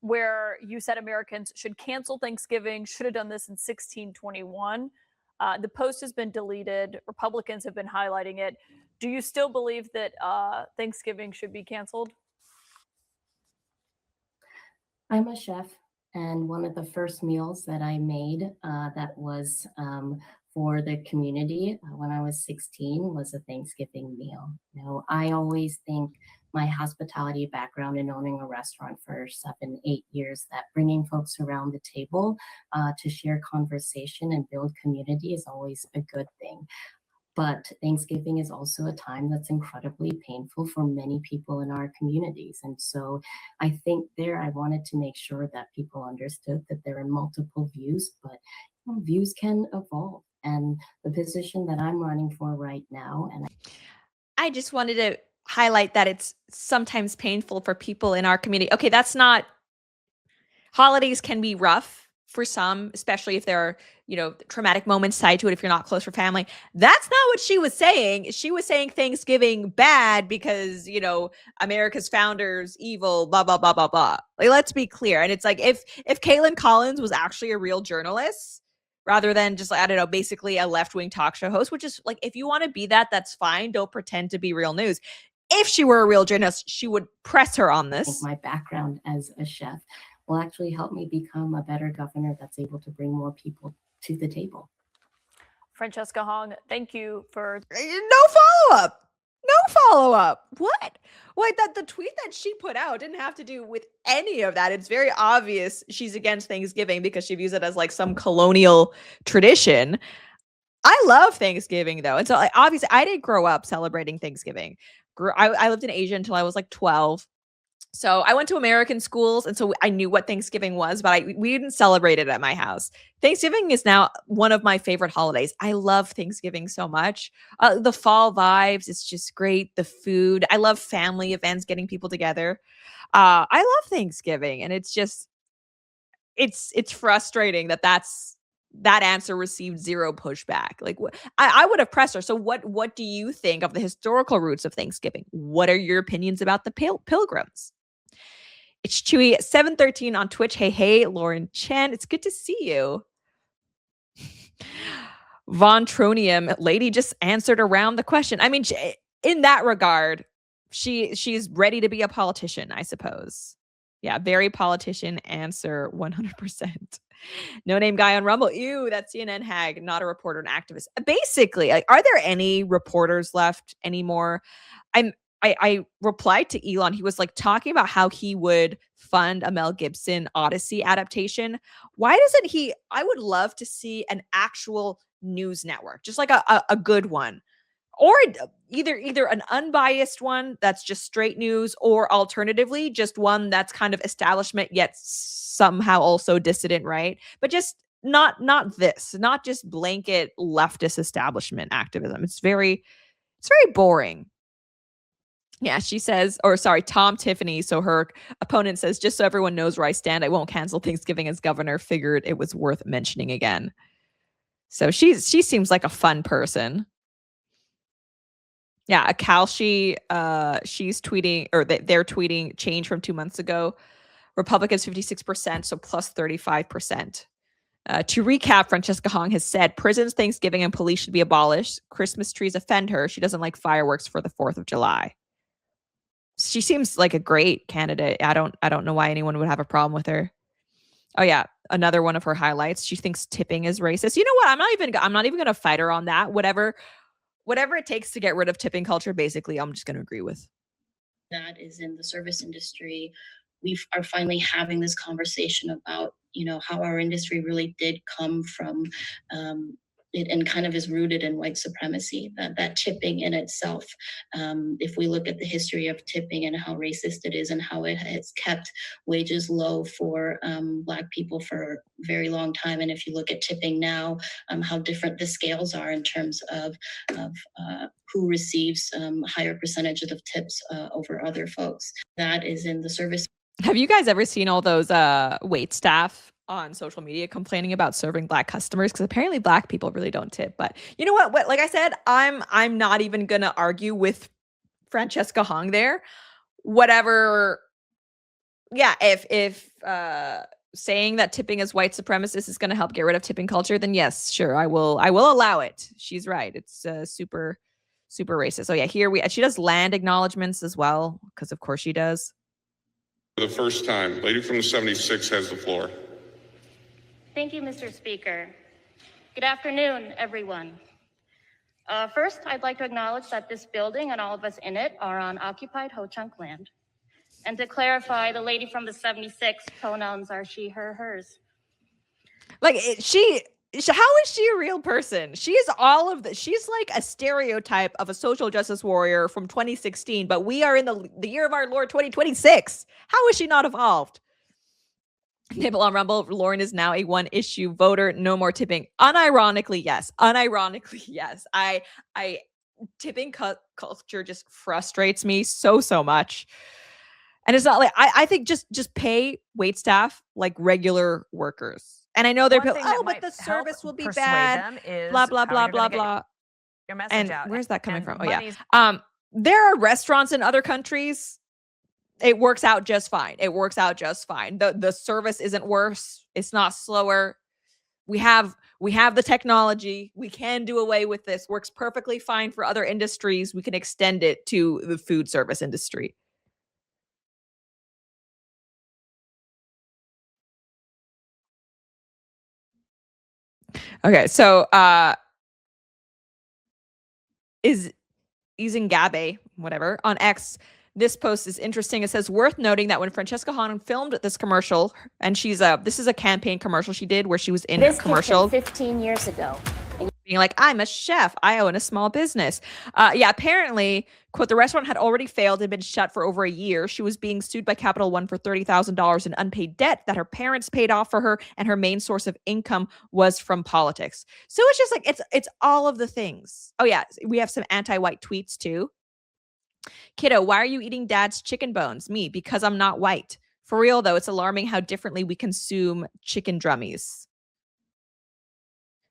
where you said Americans should cancel Thanksgiving, should have done this in 1621. The post has been deleted. Republicans have been highlighting it. Do you still believe that Thanksgiving should be canceled? I'm a chef, and one of the first meals that I made that was for the community when I was 16 was a Thanksgiving meal. I always think my hospitality background in owning a restaurant for 7-8 years, that bringing folks around the table to share conversation and build community is always a good thing. But Thanksgiving is also a time that's incredibly painful for many people in our communities. And so I think I wanted to make sure that people understood that there are multiple views, but views can evolve. And the position that I'm running for right now, and I just wanted to highlight that it's sometimes painful for people in our community. Okay, that's not... Holidays can be rough for some, especially if they're traumatic moments tied to it if you're not close for family. That's not what she was saying. She was saying Thanksgiving bad because, America's founders evil, blah, blah, blah, blah, blah. Like, let's be clear. And it's like, if Caitlin Collins was actually a real journalist rather than just, I don't know, basically a left-wing talk show host, which is like, if you want to be that, that's fine. Don't pretend to be real news. If she were a real journalist, she would press her on this. My background as a chef will actually help me become a better governor that's able to bring more people to the table. Francesca Hong, thank you for no follow-up. What? Wait, the tweet that she put out didn't have to do with any of that. It's very obvious she's against Thanksgiving because she views it as like some colonial tradition. I love Thanksgiving though. And so obviously I didn't grow up celebrating Thanksgiving. I lived in Asia until I was like 12. So I went to American schools, and so I knew what Thanksgiving was, but we didn't celebrate it at my house. Thanksgiving is now one of my favorite holidays. I love Thanksgiving so much. The fall vibes, it's just great. The food. I love family events, getting people together. I love Thanksgiving, and it's just, it's frustrating that that answer received zero pushback. Like, I would have pressed her. So what do you think of the historical roots of Thanksgiving? What are your opinions about the pilgrims? It's Chewy 713 on Twitch. Hey, Lauren Chen. It's good to see you. Von Tronium lady just answered around the question. I mean, in that regard, she's ready to be a politician, I suppose. Yeah, very politician answer 100%. No name guy on Rumble. Ew, that CNN hag, not a reporter, an activist. Basically, like, are there any reporters left anymore? I replied to Elon. He was like talking about how he would fund a Mel Gibson Odyssey adaptation. Why doesn't he? I would love to see an actual news network, just like a good one, or either an unbiased one that's just straight news, or alternatively just one that's kind of establishment yet somehow also dissident, right? But just not just blanket leftist establishment activism. It's very boring. Yeah, she says, or sorry, Tom Tiffany. So her opponent says, just so everyone knows where I stand, I won't cancel Thanksgiving as governor. Figured it was worth mentioning again. So she seems like a fun person. Yeah, Akalshi, she's tweeting, or they're tweeting change from 2 months ago. Republicans 56%, so plus 35%. To recap, Francesca Hong has said prisons, Thanksgiving, and police should be abolished. Christmas trees offend her. She doesn't like fireworks for the 4th of July. She seems like a great candidate. I don't know why anyone would have a problem with her. Oh yeah, another one of her highlights. She thinks tipping is racist. You know what? I'm not even going to fight her on that. Whatever it takes to get rid of tipping culture, basically, I'm just going to agree with. That is in the service industry. We are finally having this conversation about, how our industry really did come from it, and kind of is rooted in white supremacy, that tipping in itself. If we look at the history of tipping and how racist it is and how it has kept wages low for Black people for a very long time. And if you look at tipping now, how different the scales are in terms of who receives higher percentages of tips over other folks. That is in the service. Have you guys ever seen all those wait staff on social media complaining about serving Black customers? Because apparently Black people really don't tip. But you know what? Like I said, I'm not even gonna argue with Francesca Hong there. Whatever. Yeah, if saying that tipping is white supremacist is going to help get rid of tipping culture, then yes, sure, I will allow it. She's right. It's super racist. Oh yeah, she does land acknowledgements as well, because of course she does. For the first time, lady from the 76 has the floor. Thank you, Mr. Speaker. Good afternoon, everyone. First, I'd like to acknowledge that this building and all of us in it are on occupied Ho-Chunk land. And to clarify, the lady from the 76 pronouns are she, her, hers. Like how is she a real person? She is all of this. She's like a stereotype of a social justice warrior from 2016, but we are in the year of our Lord 2026. How is she not evolved? Nibble on Rumble, Lauren is now a one-issue voter. No more tipping. Unironically, yes. I tipping culture just frustrates me so much. And it's not like I think just pay wait staff like regular workers. And I know they're One people, thing that oh, but might the help service will be persuade bad. them is Blah, blah, how blah, you're blah, gonna get blah. your message And out. where's that coming And from? Oh, yeah. money's There are restaurants in other countries. It works out just fine. It works out just fine. The service isn't worse. It's not slower. We have the technology. We can do away with this. Works perfectly fine for other industries. We can extend it to the food service industry. Okay, so is using Gabe, whatever, on X. This post is interesting. It says, worth noting that when Francesca Hong filmed this commercial, and this is a campaign commercial she did where she was in a commercial 15 years ago. being like, I'm a chef. I own a small business. Apparently, quote, the restaurant had already failed and been shut for over a year. She was being sued by Capital One for $30,000 in unpaid debt that her parents paid off for her, and her main source of income was from politics. So it's just like, it's all of the things. Oh yeah, we have some anti-white tweets too. Kiddo, why are you eating dad's chicken bones? Me, because I'm not white. For real though, it's alarming how differently we consume chicken drummies.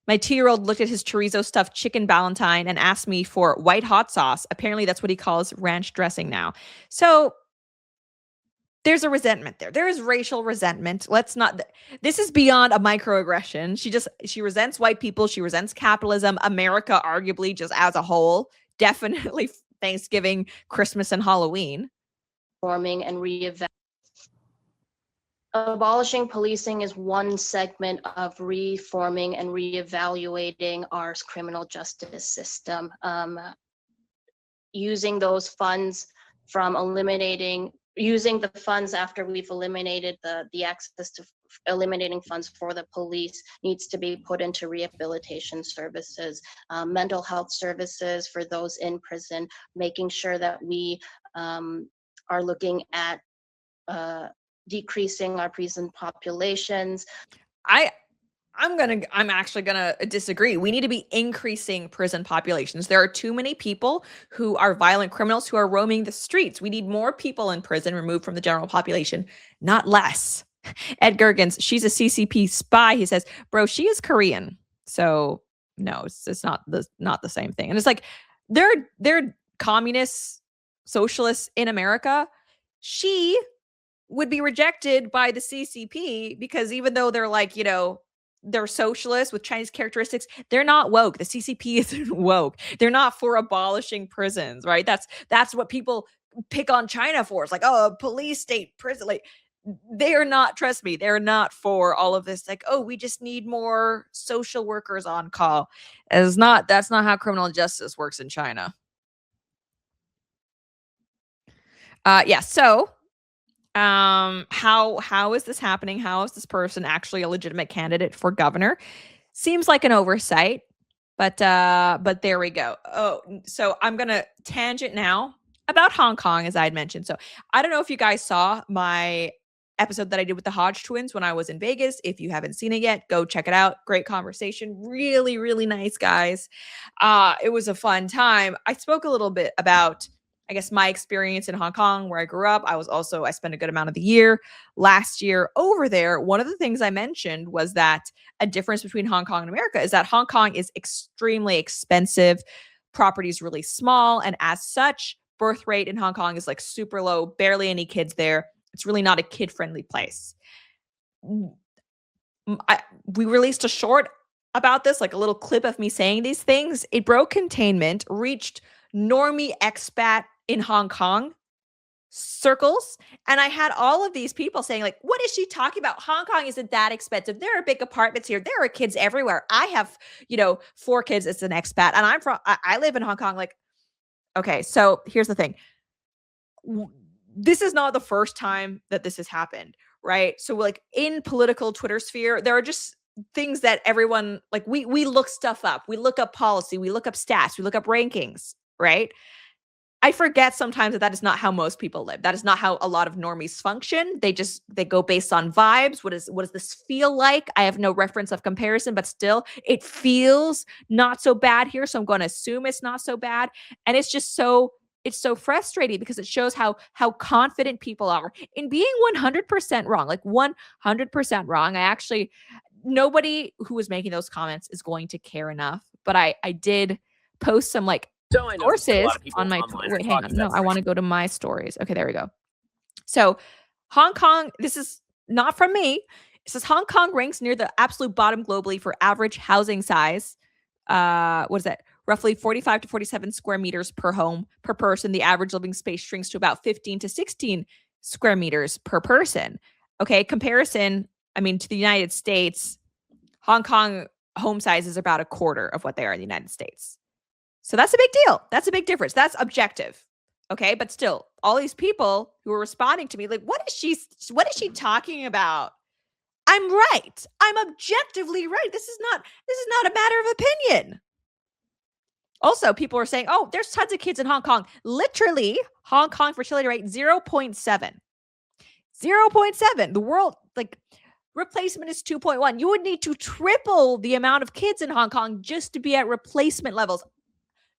My 2-year-old looked at his chorizo stuffed chicken Valentine and asked me for white hot sauce. Apparently that's what he calls ranch dressing now. So there's a resentment there. There is racial resentment. This is beyond a microaggression. She resents white people. She resents capitalism, America, arguably just as a whole, definitely Thanksgiving, Christmas, and Halloween. Forming and reevaluating. Abolishing policing is one segment of reforming and reevaluating our criminal justice system. Using those funds using the funds after we've eliminated the access to eliminating funds for the police needs to be put into rehabilitation services, mental health services for those in prison, making sure that we are looking at decreasing our prison populations. I'm actually gonna disagree. We need to be increasing prison populations. There are too many people who are violent criminals who are roaming the streets. We need more people in prison removed from the general population, not less. Ed Gergens, she's a CCP spy. He says, bro, she is Korean. So no, it's not the same thing. And it's like they're communists, socialists in America. She would be rejected by the CCP because even though they're like, they're socialists with Chinese characteristics, they're not woke. The CCP isn't woke. They're not for abolishing prisons, right? That's what people pick on China for. It's like, oh, police state prison. Like, they are not, trust me, they're not for all of this. Like, oh, we just need more social workers on call. That's not how justice works in China. So how is this happening? How is this person actually a legitimate candidate for governor? Seems like an oversight, but there we go. Oh, so I'm gonna tangent now about Hong Kong, as I had mentioned. So I don't know if you guys saw my episode that I did with the Hodge twins when I was in Vegas. If you haven't seen it yet, go check it out. Great conversation. Really, really nice guys. It was a fun time. I spoke a little bit about, I guess, my experience in Hong Kong, where I grew up. I spent a good amount of the year last year over there. One of the things I mentioned was that a difference between Hong Kong and America is that Hong Kong is extremely expensive. Property is really small. And as such, birth rate in Hong Kong is like super low, barely any kids there. It's really not a kid-friendly place. We released a short about this, like a little clip of me saying these things. It broke containment, reached normie expat in Hong Kong circles, and I had all of these people saying, like, what is she talking about? Hong Kong isn't that expensive. There are big apartments here. There are kids everywhere. I have 4 kids as an expat, and I live in Hong Kong. Like, okay, so here's the thing. This is not the first time that this has happened, right? So like in political Twitter sphere, there are just things that everyone, like, we look stuff up. We look up policy. We look up stats. We look up rankings, right? I forget sometimes that is not how most people live. That is not how a lot of normies function. They go based on vibes. What does this feel like? I have no reference of comparison, but still it feels not so bad here. So I'm going to assume it's not so bad. And it's just it's so frustrating because it shows how confident people are in being 100% wrong, like 100% wrong. nobody who was making those comments is going to care enough. But I did post some like sources on my, wait, hang on. No, I want to go to my stories. Okay, there we go. So Hong Kong, this is not from me. It says Hong Kong ranks near the absolute bottom globally for average housing size. What is that? Roughly 45 to 47 square meters per home per person. The average living space shrinks to about 15 to 16 square meters per person. Okay, comparison, I mean, to the United States, Hong Kong home size is about a quarter of what they are in the United States. So that's a big deal. That's a big difference. That's objective. Okay, but still, all these people who are responding to me like, what is she talking about? I'm right. I'm objectively right. This is not a matter of opinion. Also, people are saying, oh, there's tons of kids in Hong Kong. Literally, Hong Kong fertility rate 0.7. 0.7. The world, like, replacement is 2.1. You would need to triple the amount of kids in Hong Kong just to be at replacement levels.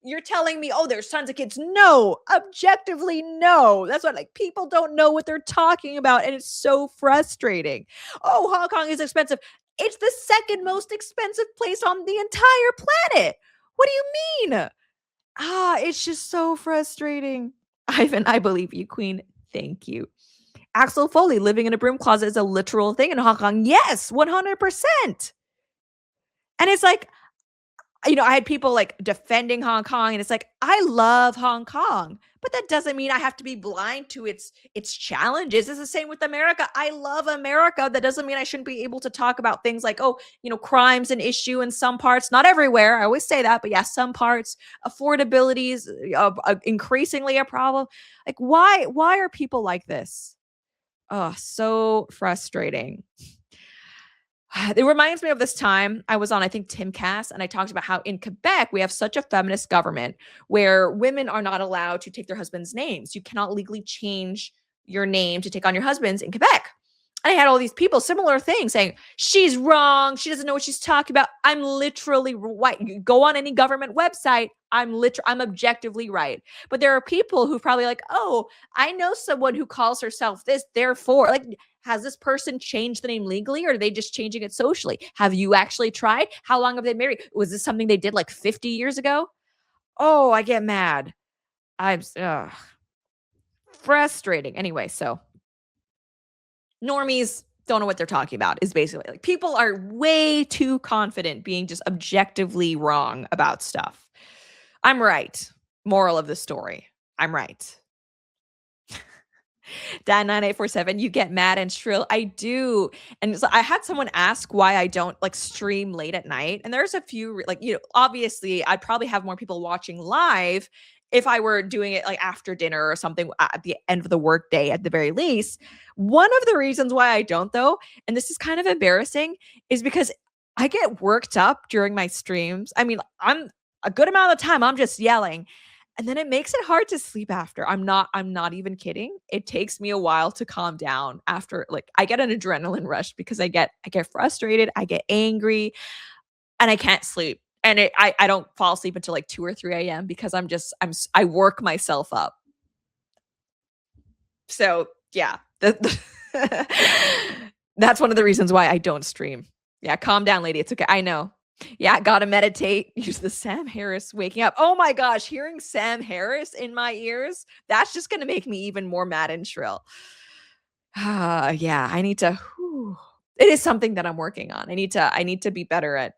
You're telling me, oh, there's tons of kids. No, objectively, no. That's what, like, people don't know what they're talking about, and it's so frustrating. Oh, Hong Kong is expensive. It's the second most expensive place on the entire planet. What do you mean? It's just so frustrating. Ivan, I believe you, Queen. Thank you. Axel Foley, living in a broom closet is a literal thing in Hong Kong. Yes, 100%. And it's like, you know, I had people like defending Hong Kong, and it's like, I love Hong Kong, but that doesn't mean I have to be blind to its challenges. It's the same with America. I love America. That doesn't mean I shouldn't be able to talk about things like, oh, you know, crime's an issue in some parts, not everywhere. I always say that, but yeah, some parts. Affordability is increasingly a problem. Like, why are people like this? Oh, so frustrating. It reminds me of this time I was on, I think, Timcast, and I talked about how in Quebec, we have such a feminist government where women are not allowed to take their husbands' names. You cannot legally change your name to take on your husband's in Quebec. And I had all these people, similar things, saying, she's wrong. She doesn't know what she's talking about. I'm literally right. You go on any government website. I'm objectively right. But there are people who probably like, oh, I know someone who calls herself this, therefore, like, has this person changed the name legally, or are they just changing it socially? Have you actually tried? How long have they married? Was this something they did like 50 years ago? Oh, I get mad. I'm frustrating. Anyway, so normies don't know what they're talking about is basically like, people are way too confident being just objectively wrong about stuff. I'm right. Moral of the story. I'm right. Dan9847, you get mad and shrill. I do. And so I had someone ask why I don't like stream late at night. And there's a few, like, you know, obviously I'd probably have more people watching live if I were doing it like after dinner or something at the end of the workday at the very least. One of the reasons why I don't, though, and this is kind of embarrassing, is because I get worked up during my streams. I mean, I'm a good amount of the time I'm just yelling. And then it makes it hard to sleep after. I'm not even kidding. It takes me a while to calm down after, like, I get an adrenaline rush because I get frustrated, I get angry, and I can't sleep. And I don't fall asleep until like 2 or 3 a.m. because I work myself up. So yeah, that's one of the reasons why I don't stream. Yeah, calm down, lady. It's okay. I know. Yeah, gotta meditate. Use the Sam Harris waking up. Oh my gosh, hearing Sam Harris in my ears, that's just gonna make me even more mad and shrill. Yeah, I need to. It is something that I'm working on. I need to be better at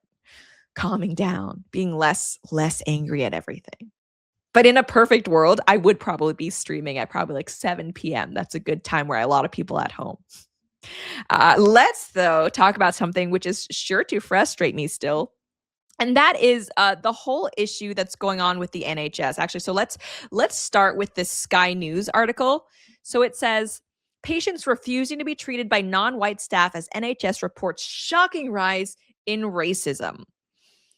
calming down, being less angry at everything. But in a perfect world, I would probably be streaming at probably like 7 p.m. That's a good time where a lot of people at home. Let's, though, talk about something which is sure to frustrate me still. And that is the whole issue that's going on with the NHS, actually. So let's start with this Sky News article. So it says, patients refusing to be treated by non-white staff as NHS reports shocking rise in racism.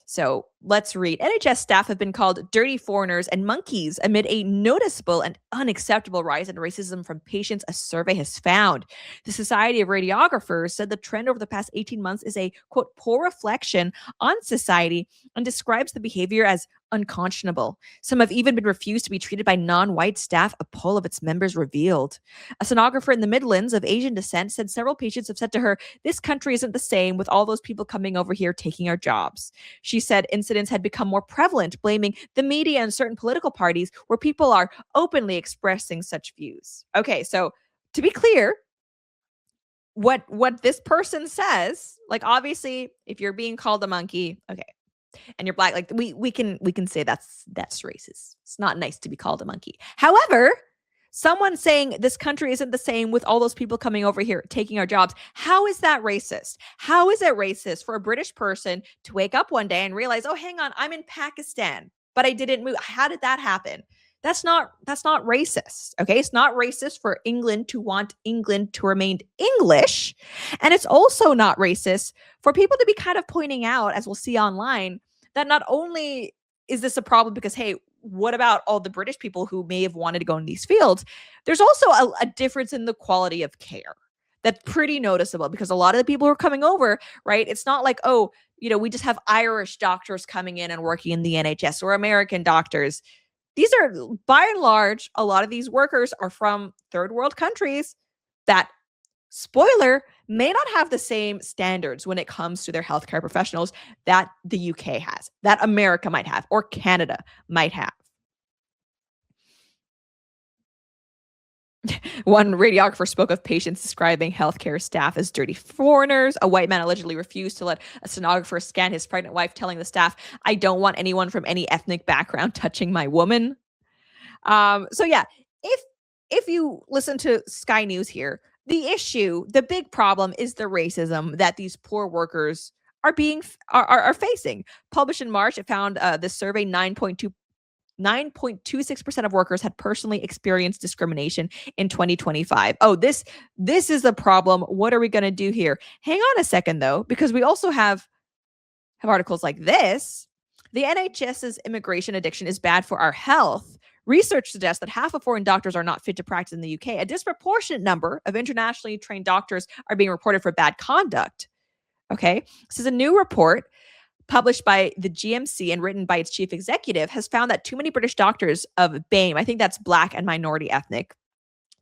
So let's read. NHS staff have been called dirty foreigners and monkeys amid a noticeable and unacceptable rise in racism from patients, a survey has found. The Society of Radiographers said the trend over the past 18 months is a, quote, poor reflection on society and describes the behavior as unconscionable. Some have even been refused to be treated by non-white staff, a poll of its members revealed. A sonographer in the Midlands of Asian descent said several patients have said to her, "This country isn't the same with all those people coming over here taking our jobs." She said incidents had become more prevalent, blaming the media and certain political parties where people are openly expressing such views. Okay, so to be clear, what this person says, like, obviously, if you're being called a monkey, okay, and you're black, like, we can say that's racist. It's not nice to be called a monkey. However, someone saying this country isn't the same with all those people coming over here taking our jobs, how is that racist? How is it racist for a British person to wake up one day and realize, oh, hang on, I'm in Pakistan, but I didn't move? How did that happen? That's not racist. Okay, it's not racist for England to want England to remain English, and it's also not racist for people to be kind of pointing out, as we'll see online, that not only is this a problem because, hey, what about all the British people who may have wanted to go in these fields? There's also a difference in the quality of care that's pretty noticeable, because a lot of the people who are coming over, right? It's not like, oh, we just have Irish doctors coming in and working in the NHS, or American doctors. These are, by and large, a lot of these workers are from third world countries that, spoiler, may not have the same standards when it comes to their healthcare professionals that the UK has, that America might have, or Canada might have. One radiographer spoke of patients describing healthcare staff as dirty foreigners. A white man allegedly refused to let a sonographer scan his pregnant wife, telling the staff, "I don't want anyone from any ethnic background touching my woman." So yeah, if you listen to Sky News here, the big problem is the racism that these poor workers are facing. Published in March, it found this survey 9.26% of workers had personally experienced discrimination in 2025. Oh, this is a problem. What are we going to do here? Hang on a second, though, because we also have articles like this. The NHS's immigration addiction is bad for our health. Research suggests that half of foreign doctors are not fit to practice in the UK. A disproportionate number of internationally trained doctors are being reported for bad conduct. Okay, this is a new report published by the GMC and written by its chief executive, has found that too many British doctors of BAME, I think that's Black and Minority Ethnic,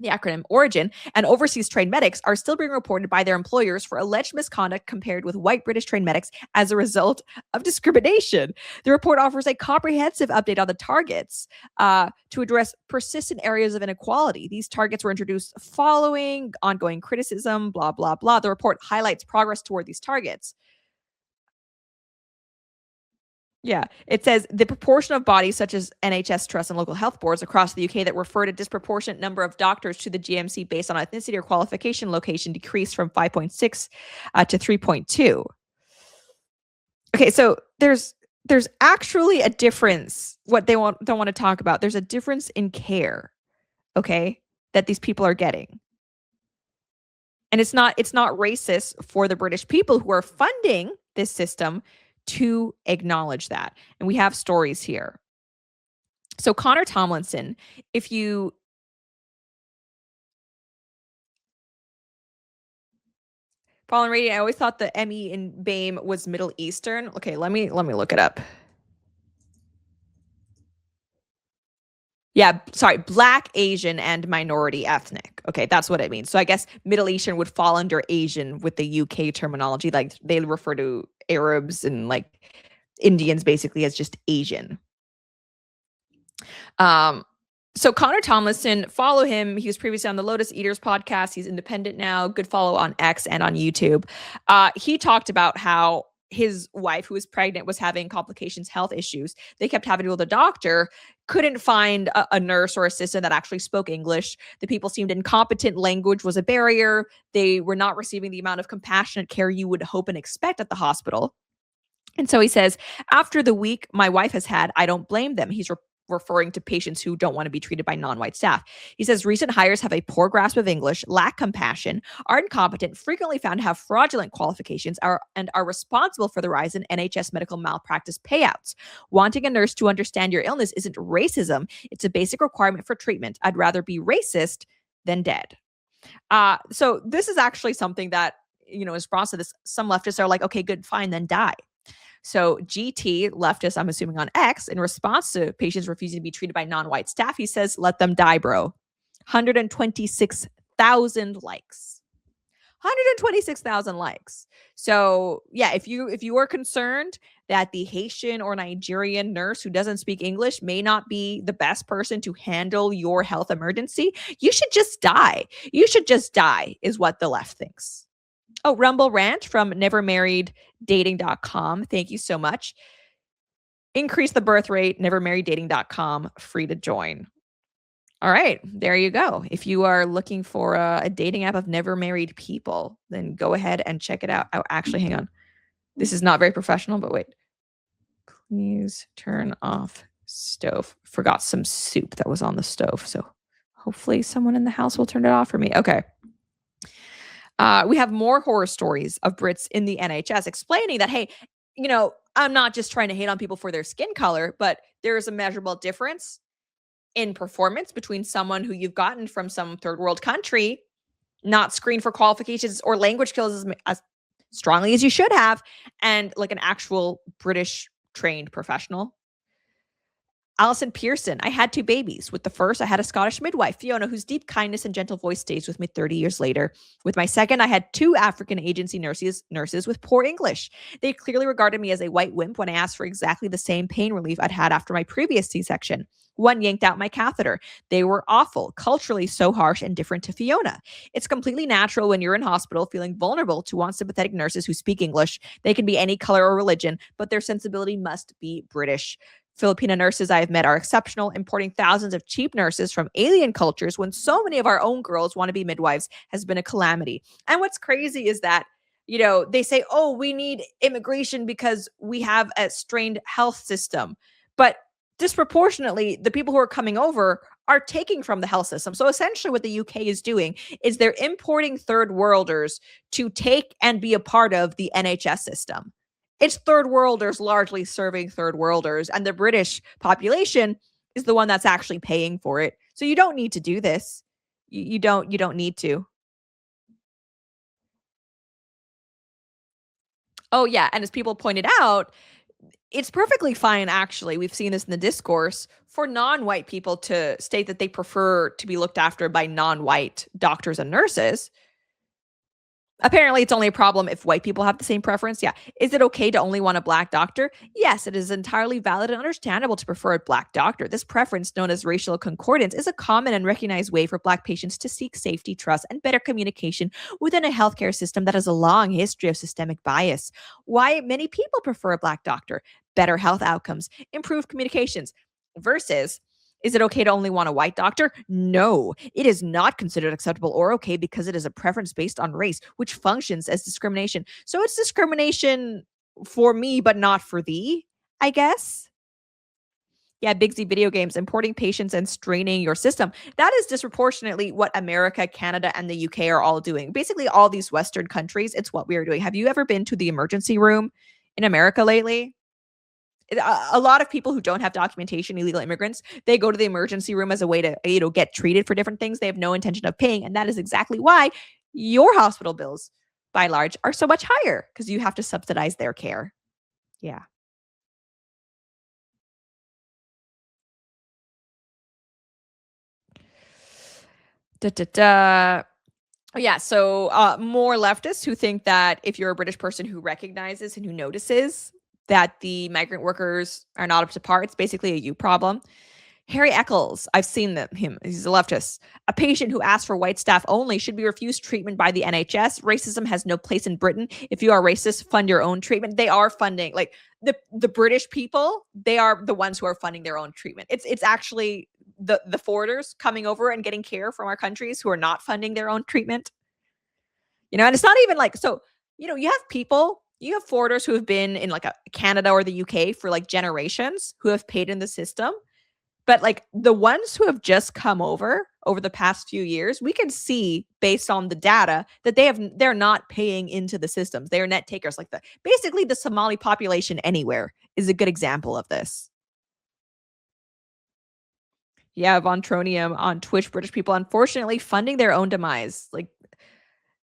the acronym origin, and overseas trained medics are still being reported by their employers for alleged misconduct compared with white British trained medics as a result of discrimination. The report offers a comprehensive update on the targets to address persistent areas of inequality. These targets were introduced following ongoing criticism, blah, blah, blah. The report highlights progress toward these targets. Yeah, it says the proportion of bodies such as NHS trusts and local health boards across the UK that referred a disproportionate number of doctors to the GMC based on ethnicity or qualification location decreased from 5.6 to 3.2. Okay, so there's actually a difference. What they don't want to talk about. There's a difference in care, okay, that these people are getting. And it's not racist for the British people who are funding this system to acknowledge that. And we have stories here. So Connor Tomlinson, if you Fallen Radiant, I always thought the ME in BAME was Middle Eastern. Okay, let me look it up. Yeah, sorry, Black, Asian, and minority ethnic. Okay, that's what it means. So I guess Middle Eastern would fall under Asian with the UK terminology. Like they refer to Arabs and like Indians basically as just Asian. So Connor Tomlinson, follow him. He was previously on the Lotus Eaters podcast. He's independent now. Good follow on X and on YouTube. He talked about how his wife, who was pregnant, was having complications, health issues. They kept having to go to the doctor, couldn't find a nurse or assistant that actually spoke English. The people seemed incompetent. Language was a barrier. They were not receiving the amount of compassionate care you would hope and expect at the hospital. And so he says, after the week my wife has had, I don't blame them. He's referring to patients who don't want to be treated by non-white staff. He says recent hires have a poor grasp of English, lack compassion, are incompetent, frequently found to have fraudulent qualifications, and are responsible for the rise in NHS medical malpractice payouts. Wanting a nurse to understand your illness isn't racism. It's a basic requirement for treatment. I'd rather be racist than dead. So this is actually something that, in response to this, some leftists are like, okay, good, fine, then die. So GT, leftist, I'm assuming on X, in response to patients refusing to be treated by non-white staff, he says, let them die, bro. 126,000 likes. 126,000 likes. So yeah, if you are concerned that the Haitian or Nigerian nurse who doesn't speak English may not be the best person to handle your health emergency, you should just die. You should just die, is what the left thinks. Oh, Rumble Rant from nevermarrieddating.com. Thank you so much. Increase the birth rate, nevermarrieddating.com, free to join. All right, there you go. If you are looking for a dating app of never married people, then go ahead and check it out. Oh, actually, hang on. This is not very professional, but wait. Please turn off stove. Forgot some soup that was on the stove. So hopefully someone in the house will turn it off for me. Okay. We have more horror stories of Brits in the NHS explaining that, hey, I'm not just trying to hate on people for their skin color, but there is a measurable difference in performance between someone who you've gotten from some third world country, not screened for qualifications or language skills as strongly as you should have, and like an actual British trained professional. Alison Pearson, I had 2 babies. With the first, I had a Scottish midwife, Fiona, whose deep kindness and gentle voice stays with me 30 years later. With my second, I had 2 African agency nurses with poor English. They clearly regarded me as a white wimp when I asked for exactly the same pain relief I'd had after my previous C-section. One yanked out my catheter. They were awful, culturally so harsh and different to Fiona. It's completely natural when you're in hospital feeling vulnerable to unsympathetic nurses who speak English. They can be any color or religion, but their sensibility must be British. Filipino nurses I have met are exceptional, importing thousands of cheap nurses from alien cultures when so many of our own girls want to be midwives has been a calamity. And what's crazy is that, they say, oh, we need immigration because we have a strained health system. But disproportionately, the people who are coming over are taking from the health system. So essentially what the UK is doing is they're importing third worlders to take and be a part of the NHS system. It's third worlders largely serving third worlders, and the British population is the one that's actually paying for it. So you don't need to do this. You don't need to. Oh yeah, and as people pointed out, it's perfectly fine, actually. We've seen this in the discourse for non-white people to state that they prefer to be looked after by non-white doctors and nurses. Apparently, it's only a problem if white people have the same preference. Yeah. Is it okay to only want a black doctor? Yes, it is entirely valid and understandable to prefer a black doctor. This preference, known as racial concordance, is a common and recognized way for black patients to seek safety, trust, and better communication within a healthcare system that has a long history of systemic bias. Why many people prefer a black doctor? Better health outcomes, improved communications, versus, is it okay to only want a white doctor? No, it is not considered acceptable or okay because it is a preference based on race, which functions as discrimination. So it's discrimination for me, but not for thee, I guess. Yeah, Big Z video games, importing patients and straining your system. That is disproportionately what America, Canada, and the UK are all doing. Basically, all these Western countries, it's what we are doing. Have you ever been to the emergency room in America lately? A lot of people who don't have documentation, illegal immigrants, they go to the emergency room as a way to, get treated for different things they have no intention of paying. And that is exactly why your hospital bills, by and large, are so much higher, because you have to subsidize their care. Yeah. Yeah, so more leftists who think that if you're a British person who recognizes and who notices that the migrant workers are not up to par, it's basically a you problem. Harry Eccles, I've seen him. He's a leftist. A patient who asks for white staff only should be refused treatment by the NHS. Racism has no place in Britain. If you are racist, fund your own treatment. They are funding, like the British people, they are the ones who are funding their own treatment. It's actually the foreigners coming over and getting care from our countries who are not funding their own treatment. And it's not even like, so, you have foreigners who have been in like Canada or the UK for like generations who have paid in the system. But like the ones who have just come over the past few years, we can see based on the data that they're not paying into the systems. They are net takers. Like basically the Somali population anywhere is a good example of this. Yeah, Von Tronium on Twitch, British people unfortunately funding their own demise. Like,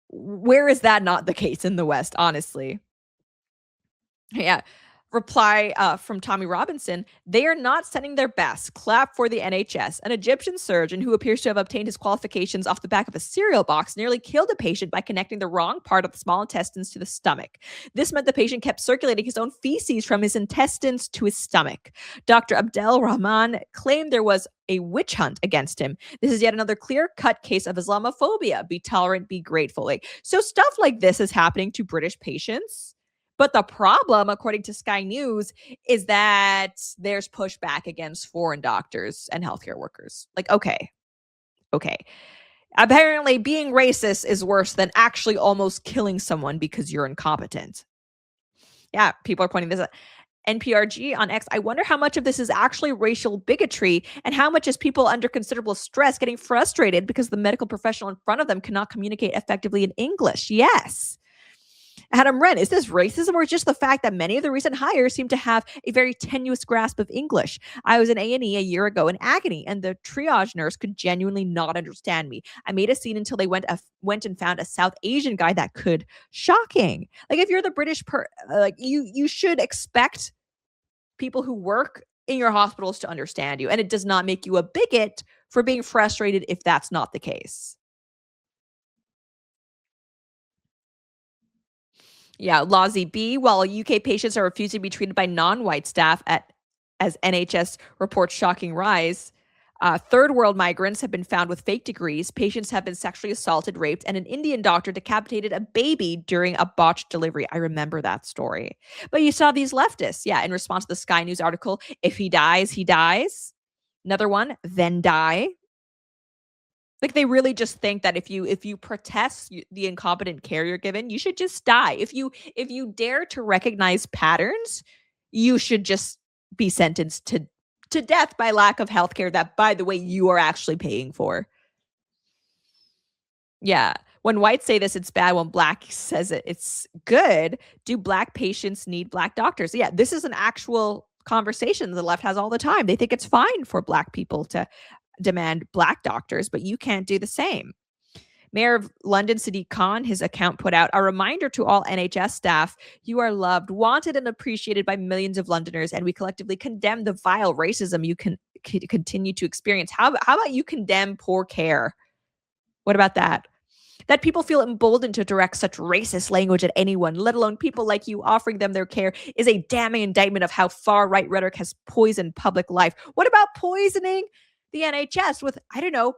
where is that not the case in the West, honestly? Yeah. Reply from Tommy Robinson, they are not sending their best. Clap for the NHS. An Egyptian surgeon who appears to have obtained his qualifications off the back of a cereal box nearly killed a patient by connecting the wrong part of the small intestines to the stomach. This meant the patient kept circulating his own feces from his intestines to his stomach. Dr. Abdel Rahman claimed there was a witch hunt against him. This is yet another clear-cut case of Islamophobia. Be tolerant, be grateful. So stuff like this is happening to British patients. But the problem, according to Sky News, is that there's pushback against foreign doctors and healthcare workers. Okay. Apparently, being racist is worse than actually almost killing someone because you're incompetent. Yeah, people are pointing this out. NPRG on X, I wonder how much of this is actually racial bigotry and how much is people under considerable stress getting frustrated because the medical professional in front of them cannot communicate effectively in English. Yes. Adam Wren, is this racism or just the fact that many of the recent hires seem to have a very tenuous grasp of English? I was in A&E a year ago in agony, and the triage nurse could genuinely not understand me. I made a scene until they went and found a South Asian guy that could. Shocking. If you're the British, you should expect people who work in your hospitals to understand you, and it does not make you a bigot for being frustrated if that's not the case. Yeah, Lawsy B, while UK patients are refusing to be treated by non-white staff as NHS reports shocking rise. Third world migrants have been found with fake degrees. Patients have been sexually assaulted, raped, and an Indian doctor decapitated a baby during a botched delivery. I remember that story. But you saw these leftists. Yeah, in response to the Sky News article, if he dies, he dies. Another one, then die. They really just think that if you protest the incompetent care you're given, you should just die. If you dare to recognize patterns, you should just be sentenced to death by lack of healthcare that, by the way, you are actually paying for. Yeah. When whites say this, it's bad. When black says it, it's good. Do black patients need black doctors? Yeah, this is an actual conversation the left has all the time. They think it's fine for black people to demand black doctors, but you can't do the same. Mayor of London, Sadiq Khan, his account put out a reminder to all NHS staff, you are loved, wanted, and appreciated by millions of Londoners, and we collectively condemn the vile racism you can continue to experience. How about you condemn poor care? What about that? That people feel emboldened to direct such racist language at anyone, let alone people like you offering them their care, is a damning indictment of how far-right rhetoric has poisoned public life. What about poisoning the NHS with, I don't know,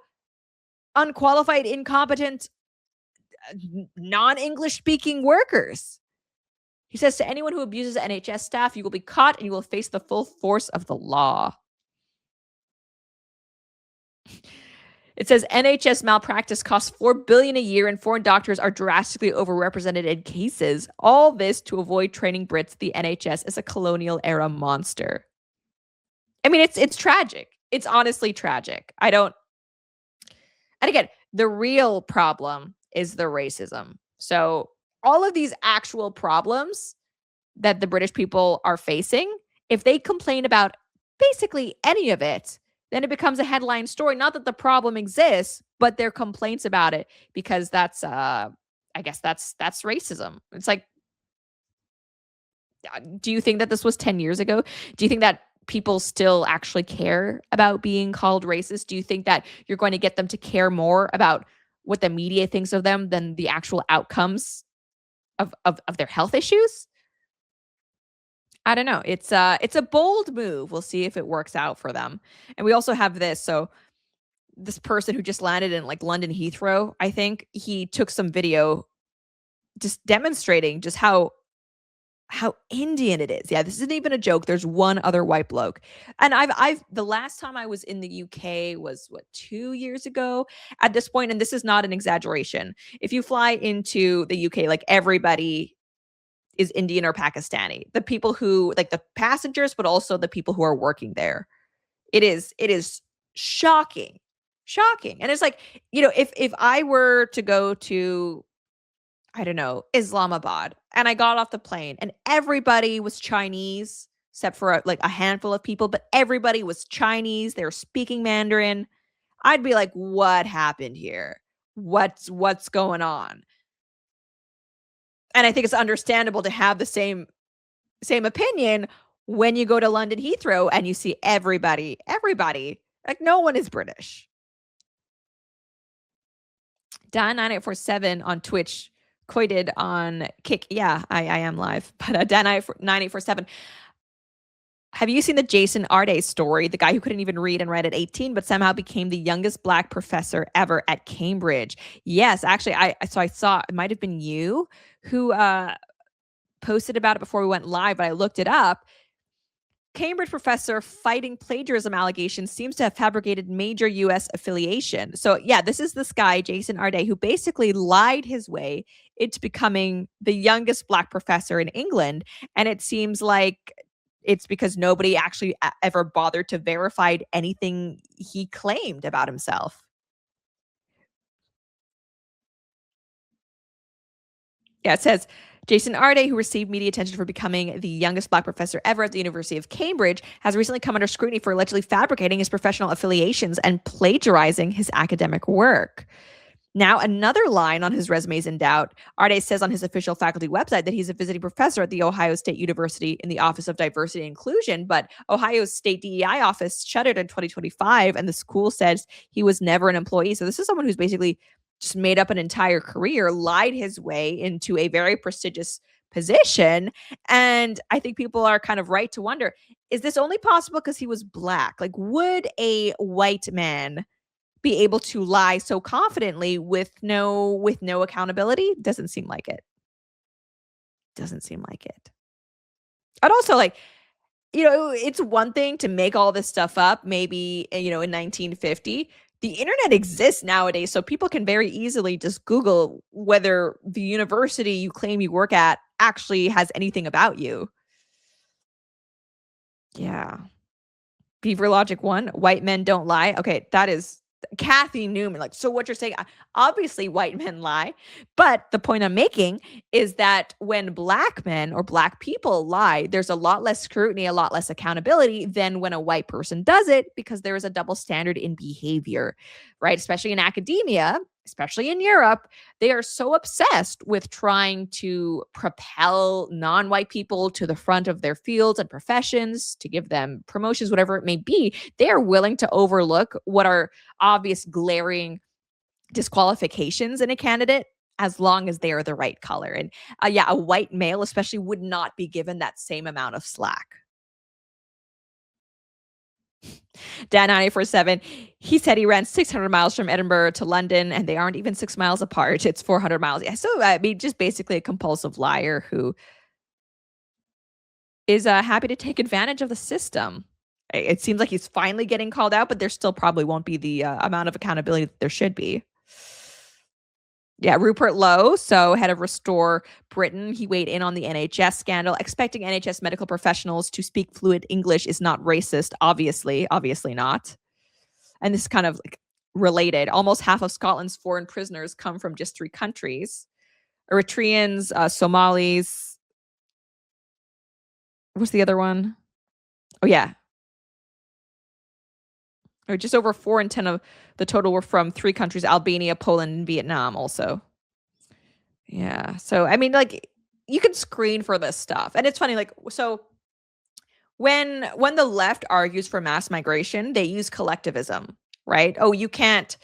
unqualified, incompetent, non-English speaking workers? He says to anyone who abuses NHS staff, you will be caught and you will face the full force of the law. It says NHS malpractice costs $4 billion a year and foreign doctors are drastically overrepresented in cases. All this to avoid training Brits. The NHS is a colonial era monster. I mean, it's tragic. It's honestly tragic. And again, the real problem is the racism. So all of these actual problems that the British people are facing, if they complain about basically any of it, then it becomes a headline story. Not that the problem exists, but their complaints about it, because that's, I guess that's racism. It's like, do you think that this was 10 years ago? Do you think that people still actually care about being called racist? Do you think that you're going to get them to care more about what the media thinks of them than the actual outcomes of their health issues? I don't know. It's a bold move. We'll see if it works out for them. And we also have this. So this person who just landed in London Heathrow, I think he took some video just demonstrating just how Indian it is. Yeah, this isn't even a joke. There's one other white bloke. And I've the last time I was in the UK was 2 years ago at this point, and this is not an exaggeration. If you fly into the UK, everybody is Indian or Pakistani. The people who, the passengers, but also the people who are working there. It is shocking. Shocking. And it's if I were to go to, I don't know, Islamabad, and I got off the plane and everybody was Chinese, except for a handful of people, but everybody was Chinese. They were speaking Mandarin. I'd be like, what happened here? What's going on? And I think it's understandable to have the same same opinion when you go to London Heathrow and you see everybody, like no one is British. Dan9847 on Twitch quoted on Kick. Yeah, I am live. But Dan9847, have you seen the Jason Arde story? The guy who couldn't even read and write at 18, but somehow became the youngest Black professor ever at Cambridge. Yes, actually, I saw, it might have been you who posted about it before we went live, but I looked it up. Cambridge professor fighting plagiarism allegations seems to have fabricated major U.S. affiliation. So yeah, this is this guy, Jason Arde, who basically lied his way into becoming the youngest Black professor in England. And it seems like it's because nobody actually ever bothered to verify anything he claimed about himself. Yeah, it says, Jason Arde, who received media attention for becoming the youngest Black professor ever at the University of Cambridge, has recently come under scrutiny for allegedly fabricating his professional affiliations and plagiarizing his academic work. Now, another line on his resume is in doubt. Arde says on his official faculty website that he's a visiting professor at the Ohio State University in the Office of Diversity and Inclusion, but Ohio State DEI office shuttered in 2025, and the school says he was never an employee. So this is someone who's basically just made up an entire career, lied his way into a very prestigious position. And I think people are kind of right to wonder, is this only possible because he was Black? Like, would a white man be able to lie so confidently with no accountability? Doesn't seem like it. Doesn't seem like it. I'd also like, it's one thing to make all this stuff up, maybe, in 1950. The internet exists nowadays, so people can very easily just Google whether the university you claim you work at actually has anything about you. Yeah. Beaver Logic 1, white men don't lie. Okay, that is Kathy Newman. Like, so what you're saying, obviously white men lie, but the point I'm making is that when Black men or Black people lie, there's a lot less scrutiny, a lot less accountability than when a white person does it, because there is a double standard in behavior, right? Especially in academia, especially in Europe, they are so obsessed with trying to propel non-white people to the front of their fields and professions, to give them promotions, whatever it may be. They are willing to overlook what are obvious glaring disqualifications in a candidate as long as they are the right color. And a white male especially would not be given that same amount of slack. Dan947, he said he ran 600 miles from Edinburgh to London, and they aren't even 6 miles apart. It's 400 miles. Yeah, so just basically a compulsive liar who is happy to take advantage of the system. It seems like he's finally getting called out, but there still probably won't be the amount of accountability that there should be. Yeah, Rupert Lowe, so head of Restore Britain, he weighed in on the NHS scandal. Expecting NHS medical professionals to speak fluent English is not racist, obviously not. And this is kind of like related. Almost half of Scotland's foreign prisoners come from just 3 countries. Eritreans, Somalis. What's the other one? Oh, yeah. Or just over 4 in 10 of the total were from 3 countries, Albania, Poland, and Vietnam also. Yeah. So, I mean, like, you can screen for this stuff. And it's funny, like, so when the left argues for mass migration, they use collectivism, right? Oh, you can't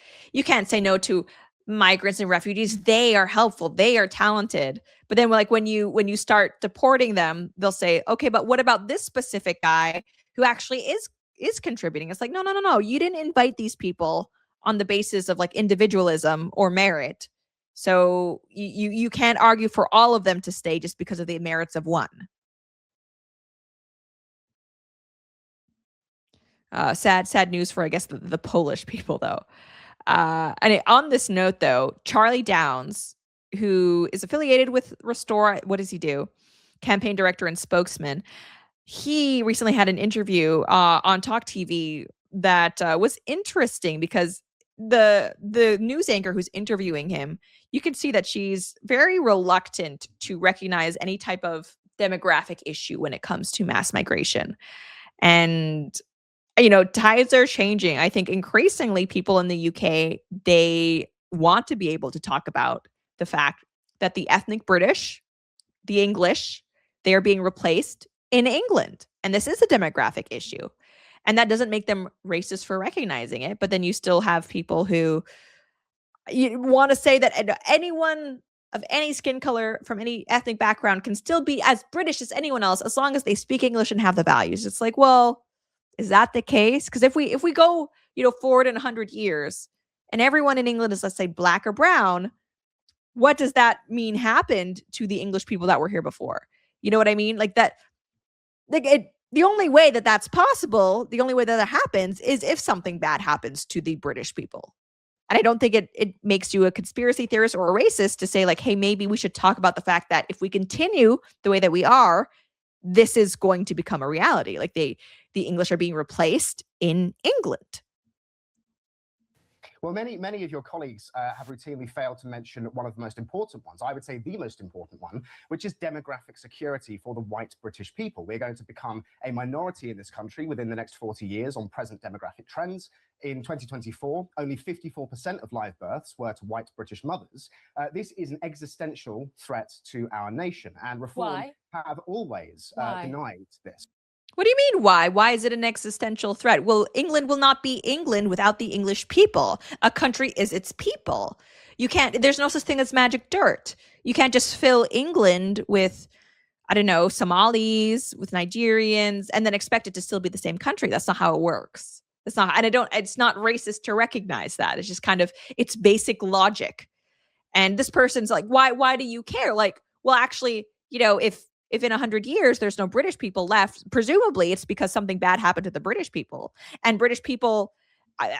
say no to migrants and refugees. They are helpful. They are talented. But then, like, when you start deporting them, they'll say, okay, but what about this specific guy who actually is contributing? It's like, no. You didn't invite these people on the basis of like individualism or merit. So you can't argue for all of them to stay just because of the merits of one. Sad news for, I guess, the Polish people, though. And on this note, though, Charlie Downs, who is affiliated with Restore, what does he do? Campaign director and spokesman. He recently had an interview on Talk TV that was interesting because the news anchor who's interviewing him, you can see that she's very reluctant to recognize any type of demographic issue when it comes to mass migration. And tides are changing. I think increasingly people in the UK, they want to be able to talk about the fact that the ethnic British, the English, they are being replaced in England. And this is a demographic issue. And that doesn't make them racist for recognizing it. But then you still have people who you want to say that anyone of any skin color from any ethnic background can still be as British as anyone else as long as they speak English and have the values. It's like, well, is that the case? Because if we go, forward in 100 years and everyone in England is, let's say, black or brown, what does that mean happened to the English people that were here before? You know what I mean? Like that, the only way that that's possible, the only way that happens is if something bad happens to the British people. And I don't think it makes you a conspiracy theorist or a racist to say like, hey, maybe we should talk about the fact that if we continue the way that we are, this is going to become a reality. Like the English are being replaced in England. Well, many of your colleagues have routinely failed to mention one of the most important ones. I would say the most important one, which is demographic security for the white British people. We're going to become a minority in this country within the next 40 years on present demographic trends. In 2024, only 54% of live births were to white British mothers. This is an existential threat to our nation, and Reform have always denied this. What do you mean, why? Why is it an existential threat? Well, England will not be England without the English people. A country is its people. There's no such thing as magic dirt. You can't just fill England with, I don't know, Somalis, with Nigerians, and then expect it to still be the same country. That's not how it works. It's not racist to recognize that. It's just kind of, it's basic logic. And this person's like, why do you care? Like, well, actually, if in 100 years there's no British people left, presumably it's because something bad happened to the British people. And British people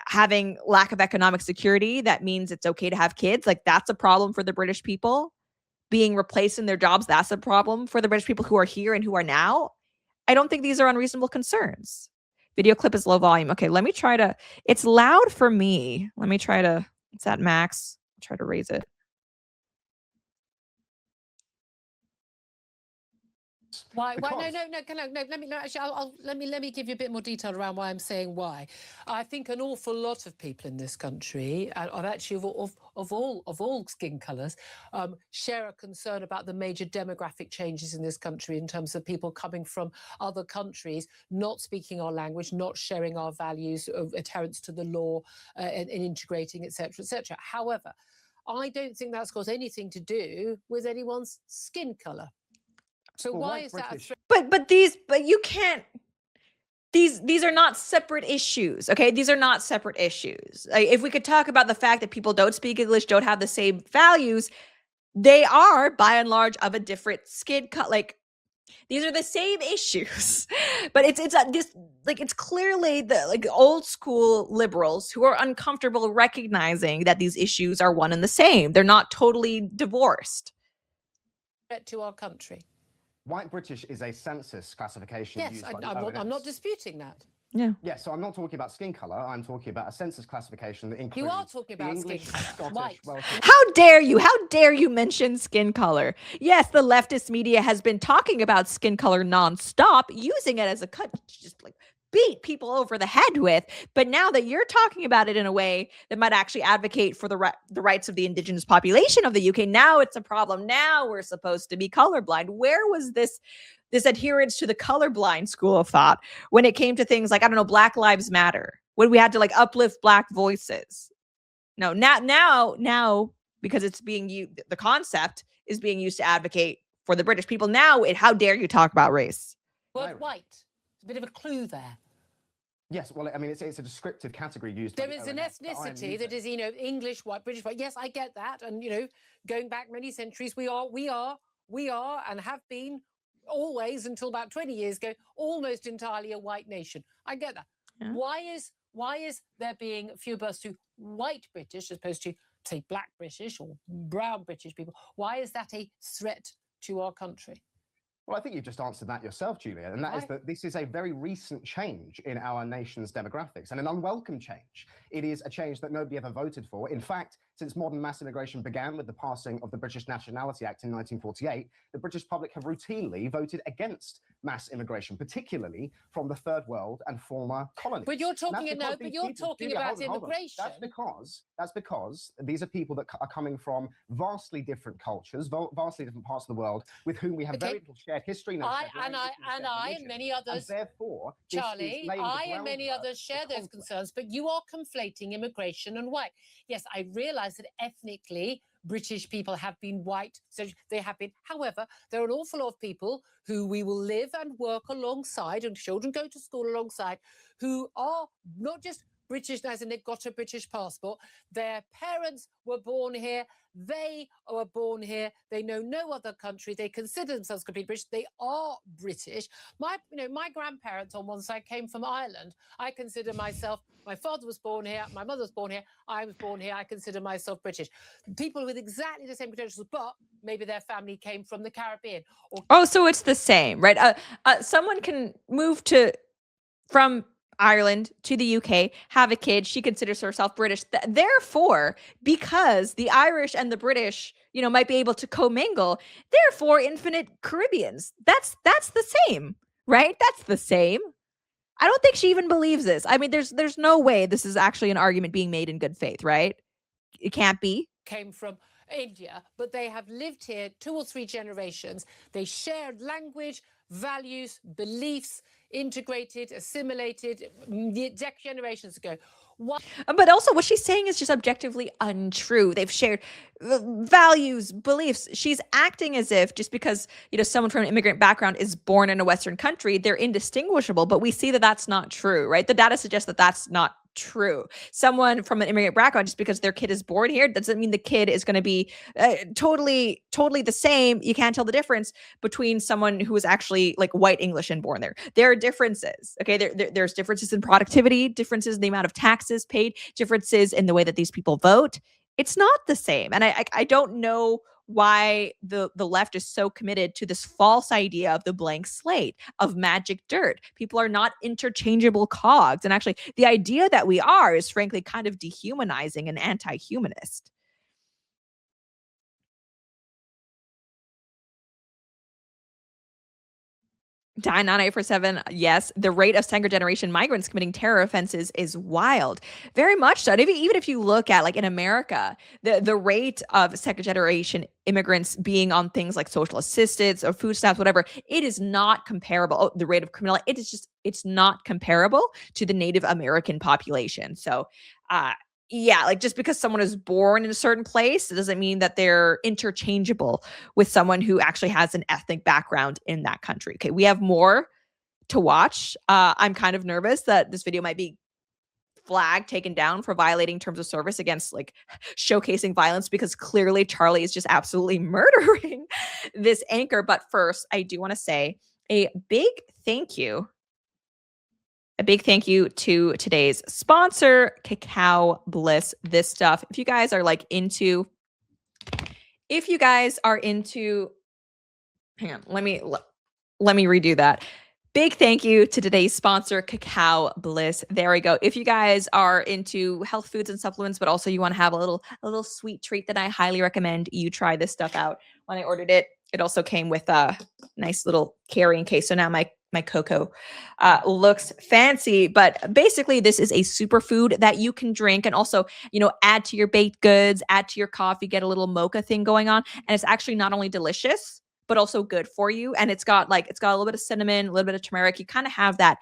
having lack of economic security, that means it's okay to have kids. Like, that's a problem for the British people. Being replaced in their jobs, that's a problem for the British people who are here and who are now. I don't think these are unreasonable concerns. Video clip is low volume. Okay, let me try to, it's loud for me. Let me try to, it's at max. Try to raise it. Why? No. Let me give you a bit more detail around why I'm saying why. I think an awful lot of people in this country, and actually of all skin colours, share a concern about the major demographic changes in this country in terms of people coming from other countries, not speaking our language, not sharing our values of adherence to the law, and integrating, etc., etc. However, I don't think that's got anything to do with anyone's skin colour. So why is that? But you can't. These are not separate issues. Okay, these are not separate issues. Like, if we could talk about the fact that people don't speak English, don't have the same values, they are by and large of a different skin color. Like, these are the same issues, but it's clearly the old school liberals who are uncomfortable recognizing that these issues are one and the same. They're not totally divorced. To our country. White British is a census classification. Yes, I'm not disputing that. Yeah. Yeah, so I'm not talking about skin color. I'm talking about a census classification that includes. You are talking about skin color. White. How dare you? How dare you mention skin color? Yes, the leftist media has been talking about skin color nonstop, using it as a cut, just like beat people over the head with. But now that you're talking about it in a way that might actually advocate for the rights of the indigenous population of the UK, now it's a problem. Now we're supposed to be colorblind. Where was this adherence to the colorblind school of thought when it came to things like, I don't know, Black Lives Matter, when we had to like uplift Black voices? No, now because it's being used, the concept is being used to advocate for the British people. Now, how dare you talk about race? Word white. A bit of a clue there. Yes, well, I mean, it's a descriptive category used. There is an ethnicity that is, English, white, British, white. Yes, I get that. And, going back many centuries, we are, and have been always until about 20 years ago, almost entirely a white nation. I get that. Yeah. Why is there being fewer births to white British as opposed to, say, Black British or brown British people? Why is that a threat to our country? Well, I think you've just answered that yourself, Julia, and that is that this is a very recent change in our nation's demographics, and an unwelcome change. It is a change that nobody ever voted for. In fact, since modern mass immigration began with the passing of the British Nationality Act in 1948, the British public have routinely voted against mass immigration, particularly from the Third World and former colonies. But you're talking about immigration. That's because these are people that are coming from vastly different cultures, vastly different parts of the world, with whom we have very little shared shared history, no shared language, no shared religion. And many others, and therefore, this Charlie, is laying the I and many groundwork others share for those conflict. concerns, but you are conflating immigration and white. Yes, I realize that ethnically British people have been white, so they have been. However, there are an awful lot of people who we will live and work alongside, and children go to school alongside, who are not just British as in they've got a British passport. Their parents were born here. They were born here. They know no other country. They consider themselves completely British. They are British. My grandparents on one side came from Ireland. I consider myself, my father was born here. My mother was born here. I was born here. I consider myself British. People with exactly the same credentials, but maybe their family came from the Caribbean. Oh, so it's the same, right? Someone can move from Ireland to the UK, have a kid. She considers herself British. Therefore, because the Irish and the British, might be able to commingle, therefore, infinite Caribbeans. That's the same, right? That's the same. I don't think she even believes this. I mean, there's no way this is actually an argument being made in good faith, right? It can't be. Came from India, but they have lived here 2 or 3 generations. They shared language, values, beliefs, integrated, assimilated generations ago. But also what she's saying is just objectively untrue. They've shared values, beliefs. She's acting as if just because, someone from an immigrant background is born in a Western country, they're indistinguishable. But we see that that's not true, right? The data suggests that that's not true. Someone from an immigrant background, just because their kid is born here, doesn't mean the kid is going to be totally the same. You can't tell the difference between someone who is actually like white English and born there. There are differences. Okay, there's differences in productivity, differences in the amount of taxes paid, differences in the way that these people vote. It's not the same. And I don't know why the left is so committed to this false idea of the blank slate, of magic dirt. People are not interchangeable cogs. And actually, the idea that we are is frankly kind of dehumanizing and anti-humanist. Diane 9847, yes, the rate of second generation migrants committing terror offenses is wild. Very much so. And even if you look at, like, in America, the rate of second generation immigrants being on things like social assistance or food stamps, whatever, it is not comparable. Oh, the rate of criminality, it's not comparable to the Native American population. So, yeah, like just because someone is born in a certain place, it doesn't mean that they're interchangeable with someone who actually has an ethnic background in that country. Okay, we have more to watch. I'm kind of nervous that this video might be taken down for violating terms of service against like showcasing violence, because clearly Charlie is just absolutely murdering this anchor. But first, I do want to say a big thank you to today's sponsor, Cacao Bliss. This stuff, if you guys are into, hang on, let me redo that. Big thank you to today's sponsor, Cacao Bliss. There we go. If you guys are into health foods and supplements, but also you want to have a little sweet treat, then I highly recommend you try this stuff out. When I ordered it, it also came with a nice little carrying case. So now my cocoa looks fancy, but basically this is a superfood that you can drink and also, add to your baked goods, add to your coffee, get a little mocha thing going on. And it's actually not only delicious, but also good for you. And it's got a little bit of cinnamon, a little bit of turmeric. You kind of have that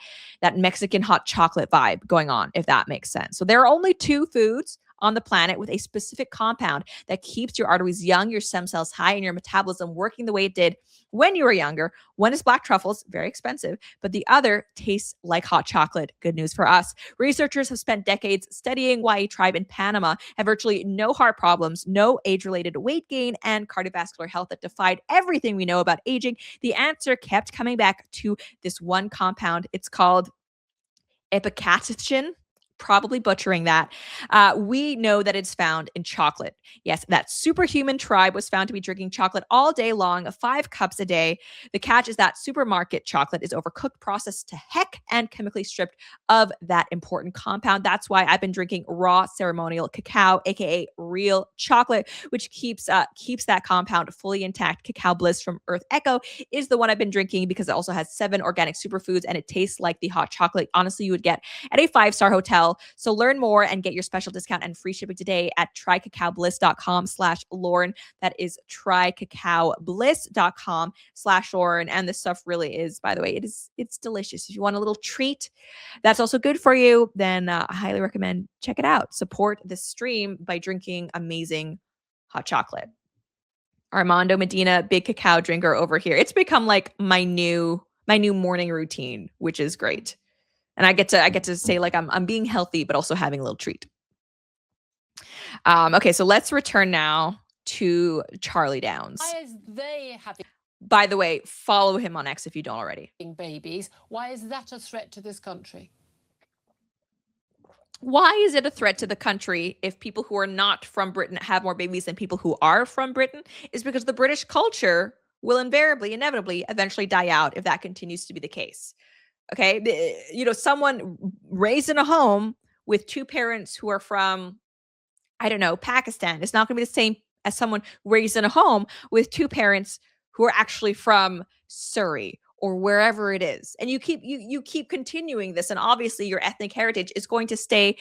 Mexican hot chocolate vibe going on, if that makes sense. So there are only 2 foods on the planet with a specific compound that keeps your arteries young, your stem cells high, and your metabolism working the way it did when you were younger. One is black truffles, very expensive, but the other tastes like hot chocolate. Good news for us. Researchers have spent decades studying why a tribe in Panama had virtually no heart problems, no age-related weight gain, and cardiovascular health that defied everything we know about aging. The answer kept coming back to this one compound. It's called epicatechin. Probably butchering that. We know that it's found in chocolate. Yes, that superhuman tribe was found to be drinking chocolate all day long, 5 cups a day. The catch is that supermarket chocolate is overcooked, processed to heck, and chemically stripped of that important compound. That's why I've been drinking raw ceremonial cacao, aka real chocolate, which keeps that compound fully intact. Cacao Bliss from Earth Echo is the one I've been drinking because it also has 7 organic superfoods and it tastes like the hot chocolate honestly you would get at a 5-star hotel well. So learn more and get your special discount and free shipping today at trycacaobliss.com/Lauren. That is trycacaobliss.com/Lauren. And this stuff really is, by the way, it's delicious. If you want a little treat that's also good for you, then I highly recommend check it out. Support this stream by drinking amazing hot chocolate. Armando Medina, big cacao drinker over here. It's become like my new morning routine, which is great. And I get to say like I'm being healthy, but also having a little treat. Okay, so let's return now to Charlie Downs. Why is they having By the way, follow him on X if you don't already. babies? Why is that a threat to this country? Why is it a threat to the country if people who are not from Britain have more babies than people who are from Britain? Is because the British culture will inevitably, eventually die out if that continues to be the case. Okay, someone raised in a home with two parents who are from, I don't know, Pakistan, it's not going to be the same as someone raised in a home with two parents who are actually from Surrey or wherever it is. And you keep continuing this, and obviously your ethnic heritage is going to stay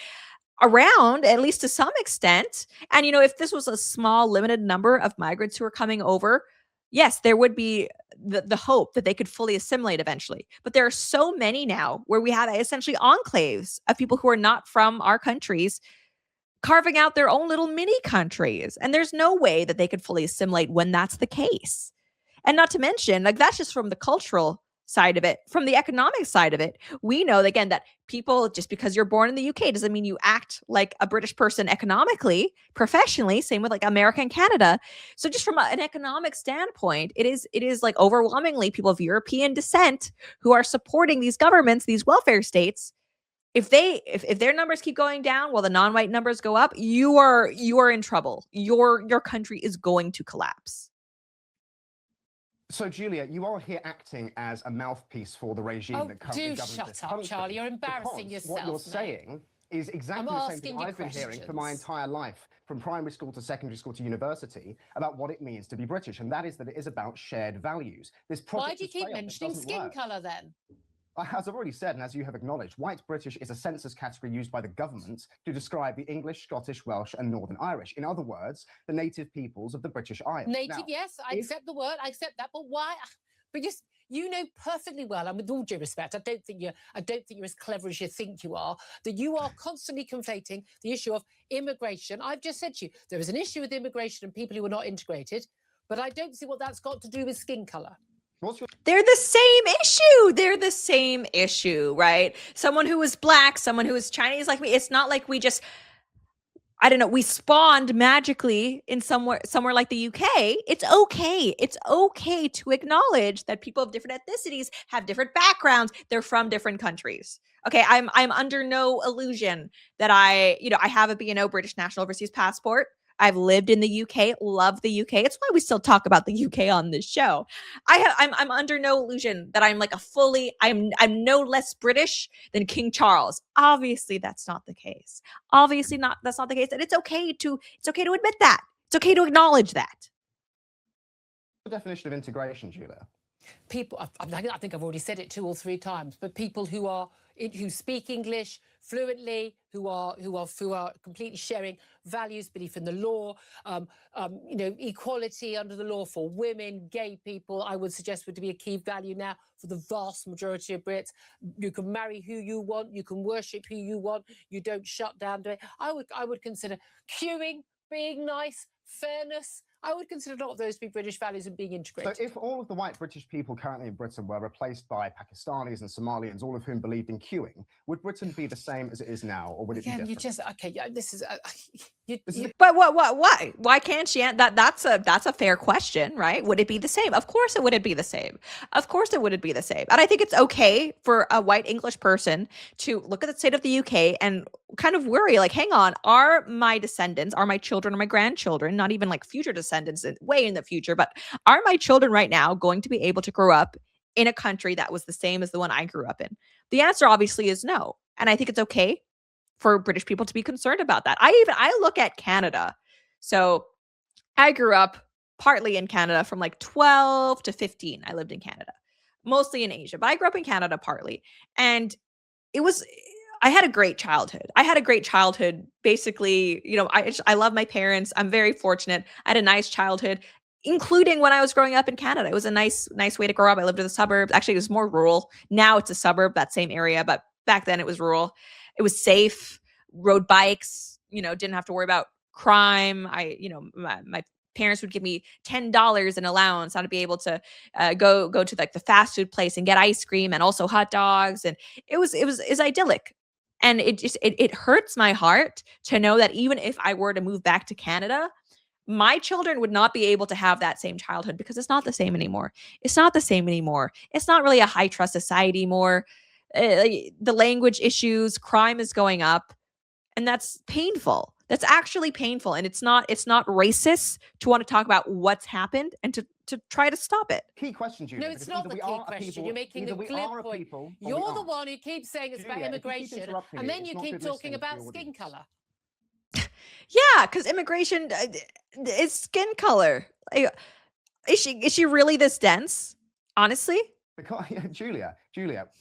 around, at least to some extent. And if this was a small limited number of migrants who are coming over, yes, there would be the hope that they could fully assimilate eventually. But there are so many now where we have essentially enclaves of people who are not from our countries carving out their own little mini countries. And there's no way that they could fully assimilate when that's the case. And not to mention, like, that's just from the cultural side of it. From the economic side of it, we know, again, that people, just because you're born in the UK doesn't mean you act like a British person economically, professionally. Same with like America and Canada. So just from an economic standpoint, it is like overwhelmingly people of European descent who are supporting these governments, these welfare states. If their numbers keep going down while the non-white numbers go up, you are in trouble. Your country is going to collapse. So, Julia, you are here acting as a mouthpiece for the regime that currently governs this country. Shut up, Charlie. You're embarrassing yourself. What you're saying is exactly the same thing I've been hearing for my entire life, from primary school to secondary school to university, about what it means to be British, and that is that it is about shared values. Why do you keep mentioning skin colour then? As I've already said, and as you have acknowledged, white British is a census category used by the government to describe the English, Scottish, Welsh, and Northern Irish. In other words, the native peoples of the British Isles. Native, yes, I accept the word, I accept that, but why? But just, you know perfectly well, and with all due respect, I don't think you're as clever as you think you are, that you are constantly conflating the issue of immigration. I've just said to you, there is an issue with immigration and people who are not integrated, but I don't see what that's got to do with skin colour. They're the same issue. They're the same issue, right? Someone who is black, someone who is Chinese like me. It's not like we just, I don't know, we spawned magically in somewhere like the UK. It's okay. It's okay to acknowledge that people of different ethnicities have different backgrounds. They're from different countries. Okay, I'm under no illusion that I have a B&O, British National Overseas Passport. I've lived in the UK, love the UK. It's why we still talk about the UK on this show. I'm under no illusion that I'm like I'm no less British than King Charles. Obviously, that's not the case. That's not the case. And it's okay to admit that. It's okay to acknowledge that. The definition of integration, Julia. People, I think I've already said it 2 or 3 times, but people who speak English fluently, who are completely sharing values, belief in the law, equality under the law for women, gay people, I would suggest would be a key value now for the vast majority of Brits. You can marry who you want, you can worship who you want, you don't shut down. I would consider queuing, being nice, fairness. I would consider a lot of those to be British values and being integrated. So if all of the white British people currently in Britain were replaced by Pakistanis and Somalians, all of whom believed in queuing, would Britain be the same as it is now, or would it be different? This is... But why can't she? That's a fair question, right? Would it be the same? Of course it wouldn't be the same. Of course it wouldn't be the same. And I think it's okay for a white English person to look at the state of the UK and kind of worry, like, hang on, are my descendants, are my children, or my grandchildren, not even like future descendants way in the future, but are my children right now going to be able to grow up in a country that was the same as the one I grew up in? The answer obviously is no. And I think it's okay for British people to be concerned about that. I look at Canada. So I grew up partly in Canada from like 12 to 15. I lived in Canada, mostly in Asia, but I grew up in Canada partly. And I had a great childhood. Basically, I love my parents. I'm very fortunate. I had a nice childhood, including when I was growing up in Canada. It was a nice way to grow up. I lived in the suburbs. Actually, it was more rural. Now it's a suburb, that same area, but back then it was rural. It was safe. Rode bikes. Didn't have to worry about crime. My parents would give me $10 in allowance. I'd be able to go to like the fast food place and get ice cream and also hot dogs, and it was idyllic. And it hurts my heart to know that even if I were to move back to Canada, my children would not be able to have that same childhood because it's not the same anymore. It's not really a high trust society more. The language issues, crime is going up, and that's painful. That's actually painful, and it's not racist to want to talk about what's happened and to try to stop it. Key question, Julia. No, it's not the key question. You're making a glib point. You're the one who keeps saying it's about immigration, and then you keep talking about skin color. Yeah, because immigration is skin color. Is she really this dense? Honestly? Because, Julia,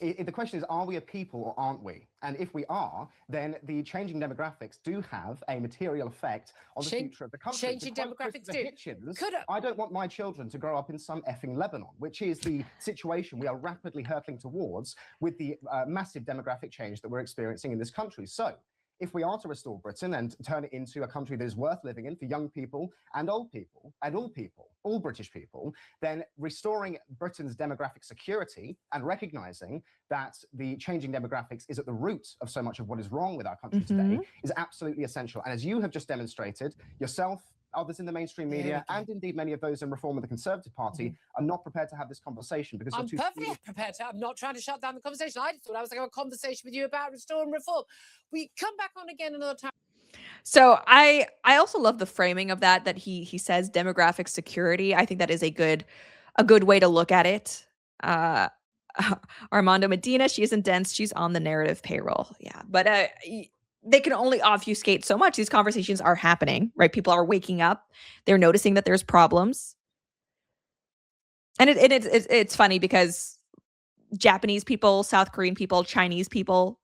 the question is, are we a people or aren't we? And if we are, then the changing demographics do have a material effect on the future of the country. Changing demographics do. I don't want my children to grow up in some effing Lebanon, which is the situation we are rapidly hurtling towards with the massive demographic change that we're experiencing in this country. So, if we are to restore Britain and turn it into a country that is worth living in for young people and old people and all British people, then restoring Britain's demographic security and recognizing that the changing demographics is at the root of so much of what is wrong with our country today is absolutely essential. And as you have just demonstrated, yourself, others in the mainstream media, and indeed many of those in Reform of the Conservative Party are not prepared to have this conversation because I'm perfectly prepared to. I'm not trying to shut down the conversation. I thought I was having a conversation with you about restore and reform. We come back on again another time. So I also love the framing of that he says demographic security. I think that is a good way to look at it. Armando Medina, she isn't dense. She's on the narrative payroll. Yeah, but they can only obfuscate so much. These conversations are happening, right? People are waking up. They're noticing that there's problems. And it's funny because Japanese people, South Korean people, Chinese people,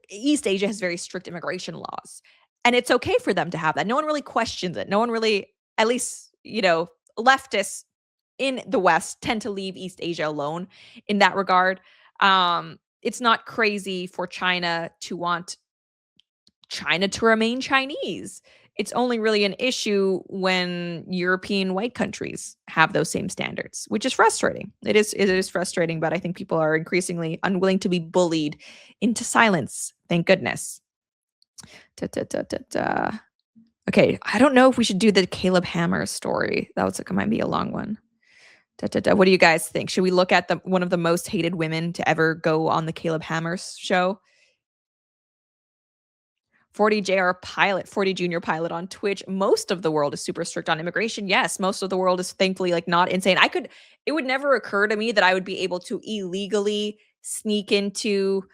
East Asia has very strict immigration laws. And it's okay for them to have that. No one really questions it. No one really, at least, leftists in the West tend to leave East Asia alone in that regard. It's not crazy for China to want China to remain Chinese. It's only really an issue when European white countries have those same standards, which is frustrating. It is frustrating, but I think people are increasingly unwilling to be bullied into silence. Thank goodness. Okay, I don't know if we should do the Caleb Hammer story. That might be a long one. What do you guys think? Should we look at one of the most hated women to ever go on the Caleb Hammer show? 40 Junior Pilot on Twitch. Most of the world is super strict on immigration. Yes, most of the world is thankfully not insane. It would never occur to me that I would be able to illegally sneak into,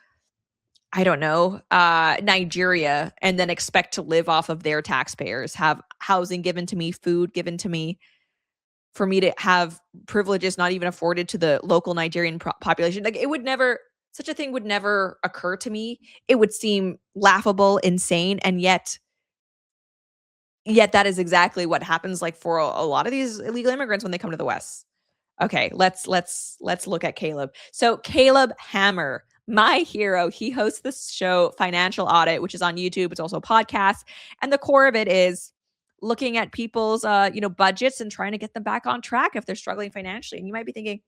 I don't know, Nigeria and then expect to live off of their taxpayers, have housing given to me, food given to me, for me to have privileges not even afforded to the local Nigerian population. Such a thing would never occur to me. It would seem laughable, insane, and yet that is exactly what happens for a lot of these illegal immigrants when they come to the West. Okay, let's look at Caleb. So Caleb Hammer, my hero, he hosts this show Financial Audit, which is on YouTube. It's also a podcast, and the core of it is looking at people's budgets and trying to get them back on track if they're struggling financially. And you might be thinking,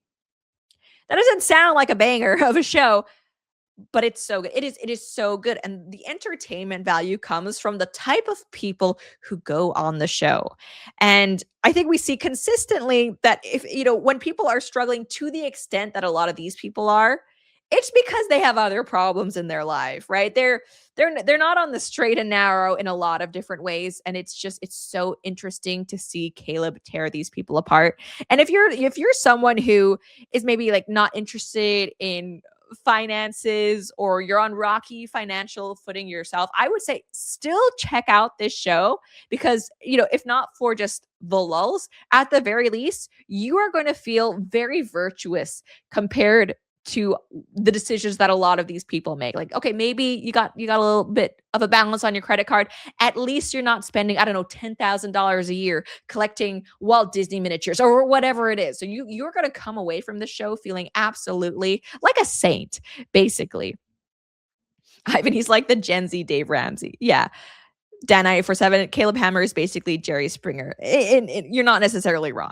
that doesn't sound like a banger of a show, but it's so good. It is so good. And the entertainment value comes from the type of people who go on the show. And I think we see consistently that when people are struggling to the extent that a lot of these people are, it's because they have other problems in their life, right? They're not on the straight and narrow in a lot of different ways. And it's so interesting to see Caleb tear these people apart. And if you're someone who is maybe not interested in finances, or you're on rocky financial footing yourself, I would say still check out this show, because if not for just the lulls, at the very least, you are going to feel very virtuous compared to the decisions that a lot of these people make. Like, okay, maybe you got a little bit of a balance on your credit card. At least you're not spending, I don't know, $10,000 a year collecting Walt Disney miniatures or whatever it is. So you're going to come away from the show feeling absolutely like a saint, basically. Ivan, he's like the Gen Z Dave Ramsey. Yeah. Dan 947, Caleb Hammer is basically Jerry Springer. You're not necessarily wrong.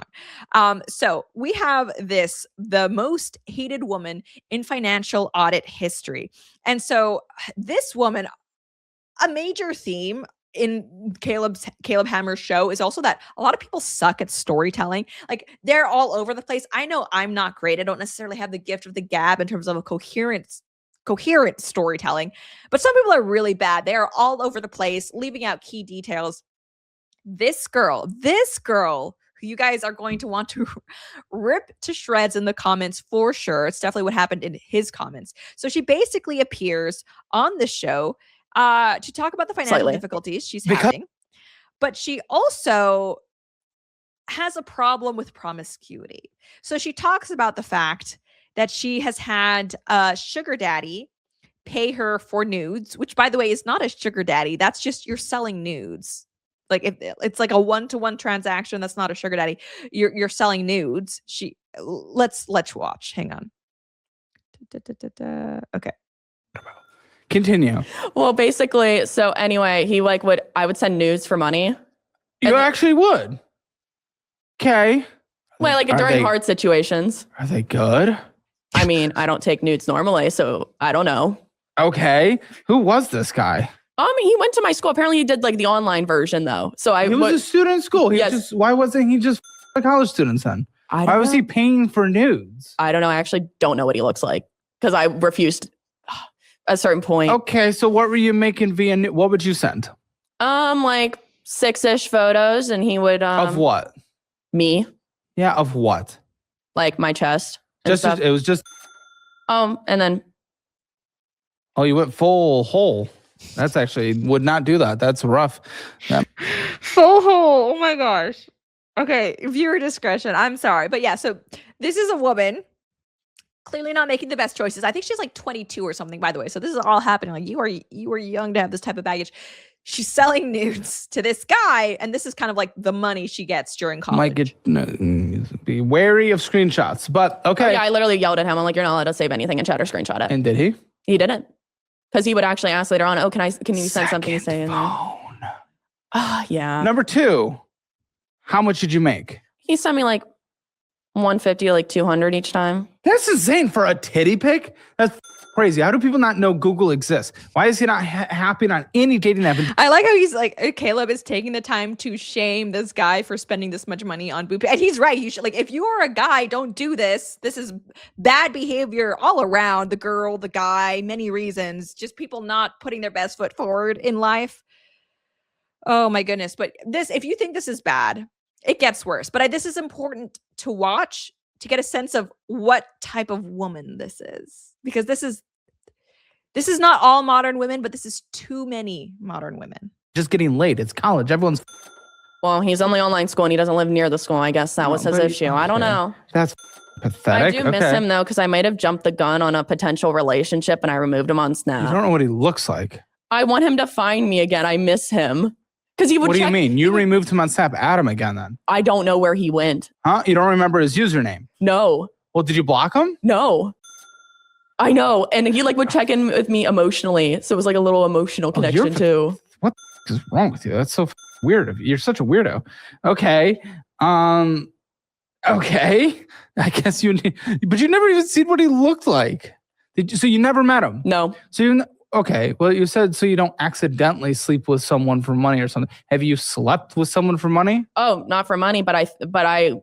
So we have the most hated woman in financial audit history. And so this woman, a major theme in Caleb Hammer's show is also that a lot of people suck at storytelling. Like, they're all over the place. I know I'm not great. I don't necessarily have the gift of the gab in terms of a coherent storytelling, but some people are really bad. They are all over the place, leaving out key details. This girl who you guys are going to want to rip to shreds in the comments for sure. It's definitely what happened in his comments. So she basically appears on the show to talk about the financial difficulties she's having, but she also has a problem with promiscuity. So she talks about the fact that she has had a sugar daddy pay her for nudes, which, by the way, is not a sugar daddy. That's just, you're selling nudes. Like, if it's like a one-to-one transaction, that's not a sugar daddy. You're selling nudes. Let's watch. Hang on. Okay. Continue. Well, basically, so anyway, I would send nudes for money. You actually would. Okay. Well, like during hard situations. Are they good? I mean, I don't take nudes normally, so I don't know. Okay. Who was this guy? He went to my school. Apparently he did like the online version though. So he was a student in school. Why wasn't he just a college student then? Why was he paying for nudes? I don't know. I actually don't know what he looks like because I refused at a certain point. Okay. So what were you making via, what would you send? Like 6-ish photos, and he would of what? Me. Yeah, of what? Like my chest. It was just and then you went full hole. That's actually would not do that. That's rough. Full hole. Oh my gosh. Okay, viewer discretion. I'm sorry. But yeah, so this is a woman clearly not making the best choices. I think she's like 22 or something, by the way. So this is all happening. Like, you are young to have this type of baggage. She's selling nudes to this guy, and this is kind of like the money she gets during college. Be wary of screenshots, but okay. Oh, yeah, I literally yelled at him. I'm like, you're not allowed to save anything in chat or screenshot it. And did he? He didn't, because he would actually ask later on. Oh, can you send something to say in there? Yeah. Number 2, how much did you make? He sent me like 150, like 200 each time. That's insane for a titty pic. That's crazy. How do people not know Google exists? Why is he not happy on any dating app? I like how he's like, Caleb is taking the time to shame this guy for spending this much money on boob. And he's right. You should, like, if you are a guy, don't do this. This is bad behavior all around. The girl, the guy, many reasons. Just people not putting their best foot forward in life. Oh my goodness. But this, if you think this is bad, it gets worse. But this is important to watch to get a sense of what type of woman this is. Because this is not all modern women, but this is too many modern women. Just getting late. It's college. Everyone's. Well, he's only online school and he doesn't live near the school. I guess that was his issue. Okay. I don't know. That's pathetic. I do miss him though, because I might have jumped the gun on a potential relationship and I removed him on Snap. You don't know what he looks like. I want him to find me again. I miss him. Because he would. What do you mean? You removed him on Snap. Add him again then. I don't know where he went. Huh? You don't remember his username? No. Well, did you block him? No. I know. And he would check in with me emotionally. So it was like a little emotional connection too. What is wrong with you? That's so weird of you. You're such a weirdo. Okay. Okay. I guess but you never even seen what he looked like. So you never met him? No. So okay. Well, you said so you don't accidentally sleep with someone for money or something. Have you slept with someone for money? Oh, not for money, but I.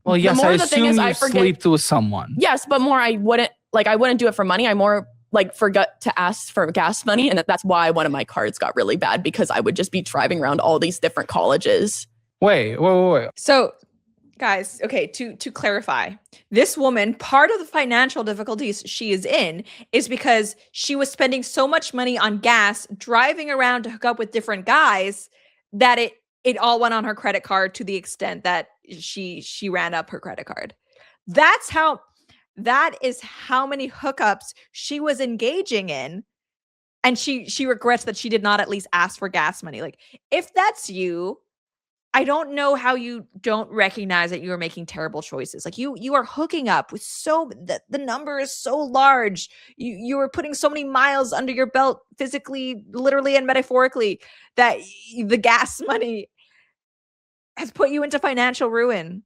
Well, yes, I assume you slept with someone. Yes, but more I wouldn't do it for money. I more forgot to ask for gas money. And that's why one of my cards got really bad, because I would just be driving around all these different colleges. Wait. So guys, okay, to clarify, this woman, part of the financial difficulties she is in is because she was spending so much money on gas, driving around to hook up with different guys, that it all went on her credit card to the extent that she ran up her credit card. That's how That is how many hookups she was engaging in. And she regrets that she did not at least ask for gas money. Like, if that's you, I don't know how you don't recognize that you are making terrible choices. Like you are hooking up with the number is so large. You are putting so many miles under your belt physically, literally, and metaphorically that the gas money has put you into financial ruin.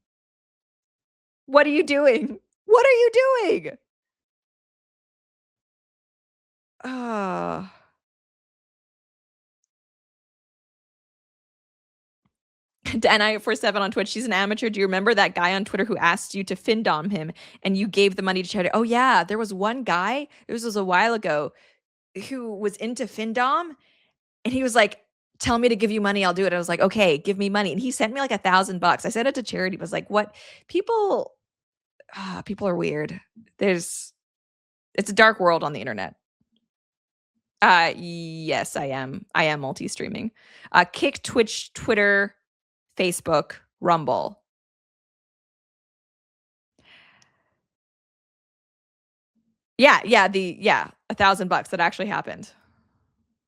What are you doing? What are you doing? And I for 7 on Twitch, she's an amateur. Do you remember that guy on Twitter who asked you to findom him and you gave the money to charity? Oh yeah, there was one guy, this was a while ago, who was into findom and he was like, tell me to give you money, I'll do it. I was like, okay, give me money. And he sent me like $1,000. I sent it to charity. I was like, what? People are weird. It's a dark world on the internet. Yes, I am. I am multi-streaming. Kick, Twitch, Twitter, Facebook, Rumble. Yeah, $1,000 that actually happened.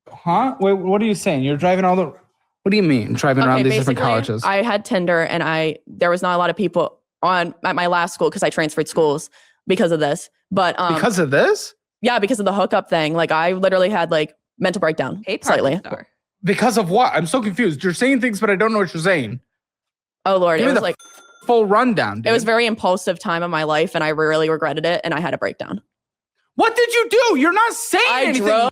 Huh? Wait, what are you saying? You're driving all the. What do you mean driving around these different colleges? I had Tinder, and there was not a lot of people at my last school because I transferred schools because of this. But because of this? Yeah, because of the hookup thing. Like I literally had like mental breakdown slightly. Because of what? I'm so confused. You're saying things, but I don't know what you're saying. Oh Lord, Give it me was the like full rundown. Dude. It was a very impulsive time of my life, and I really regretted it, and I had a breakdown. What did you do? You're not saying anything.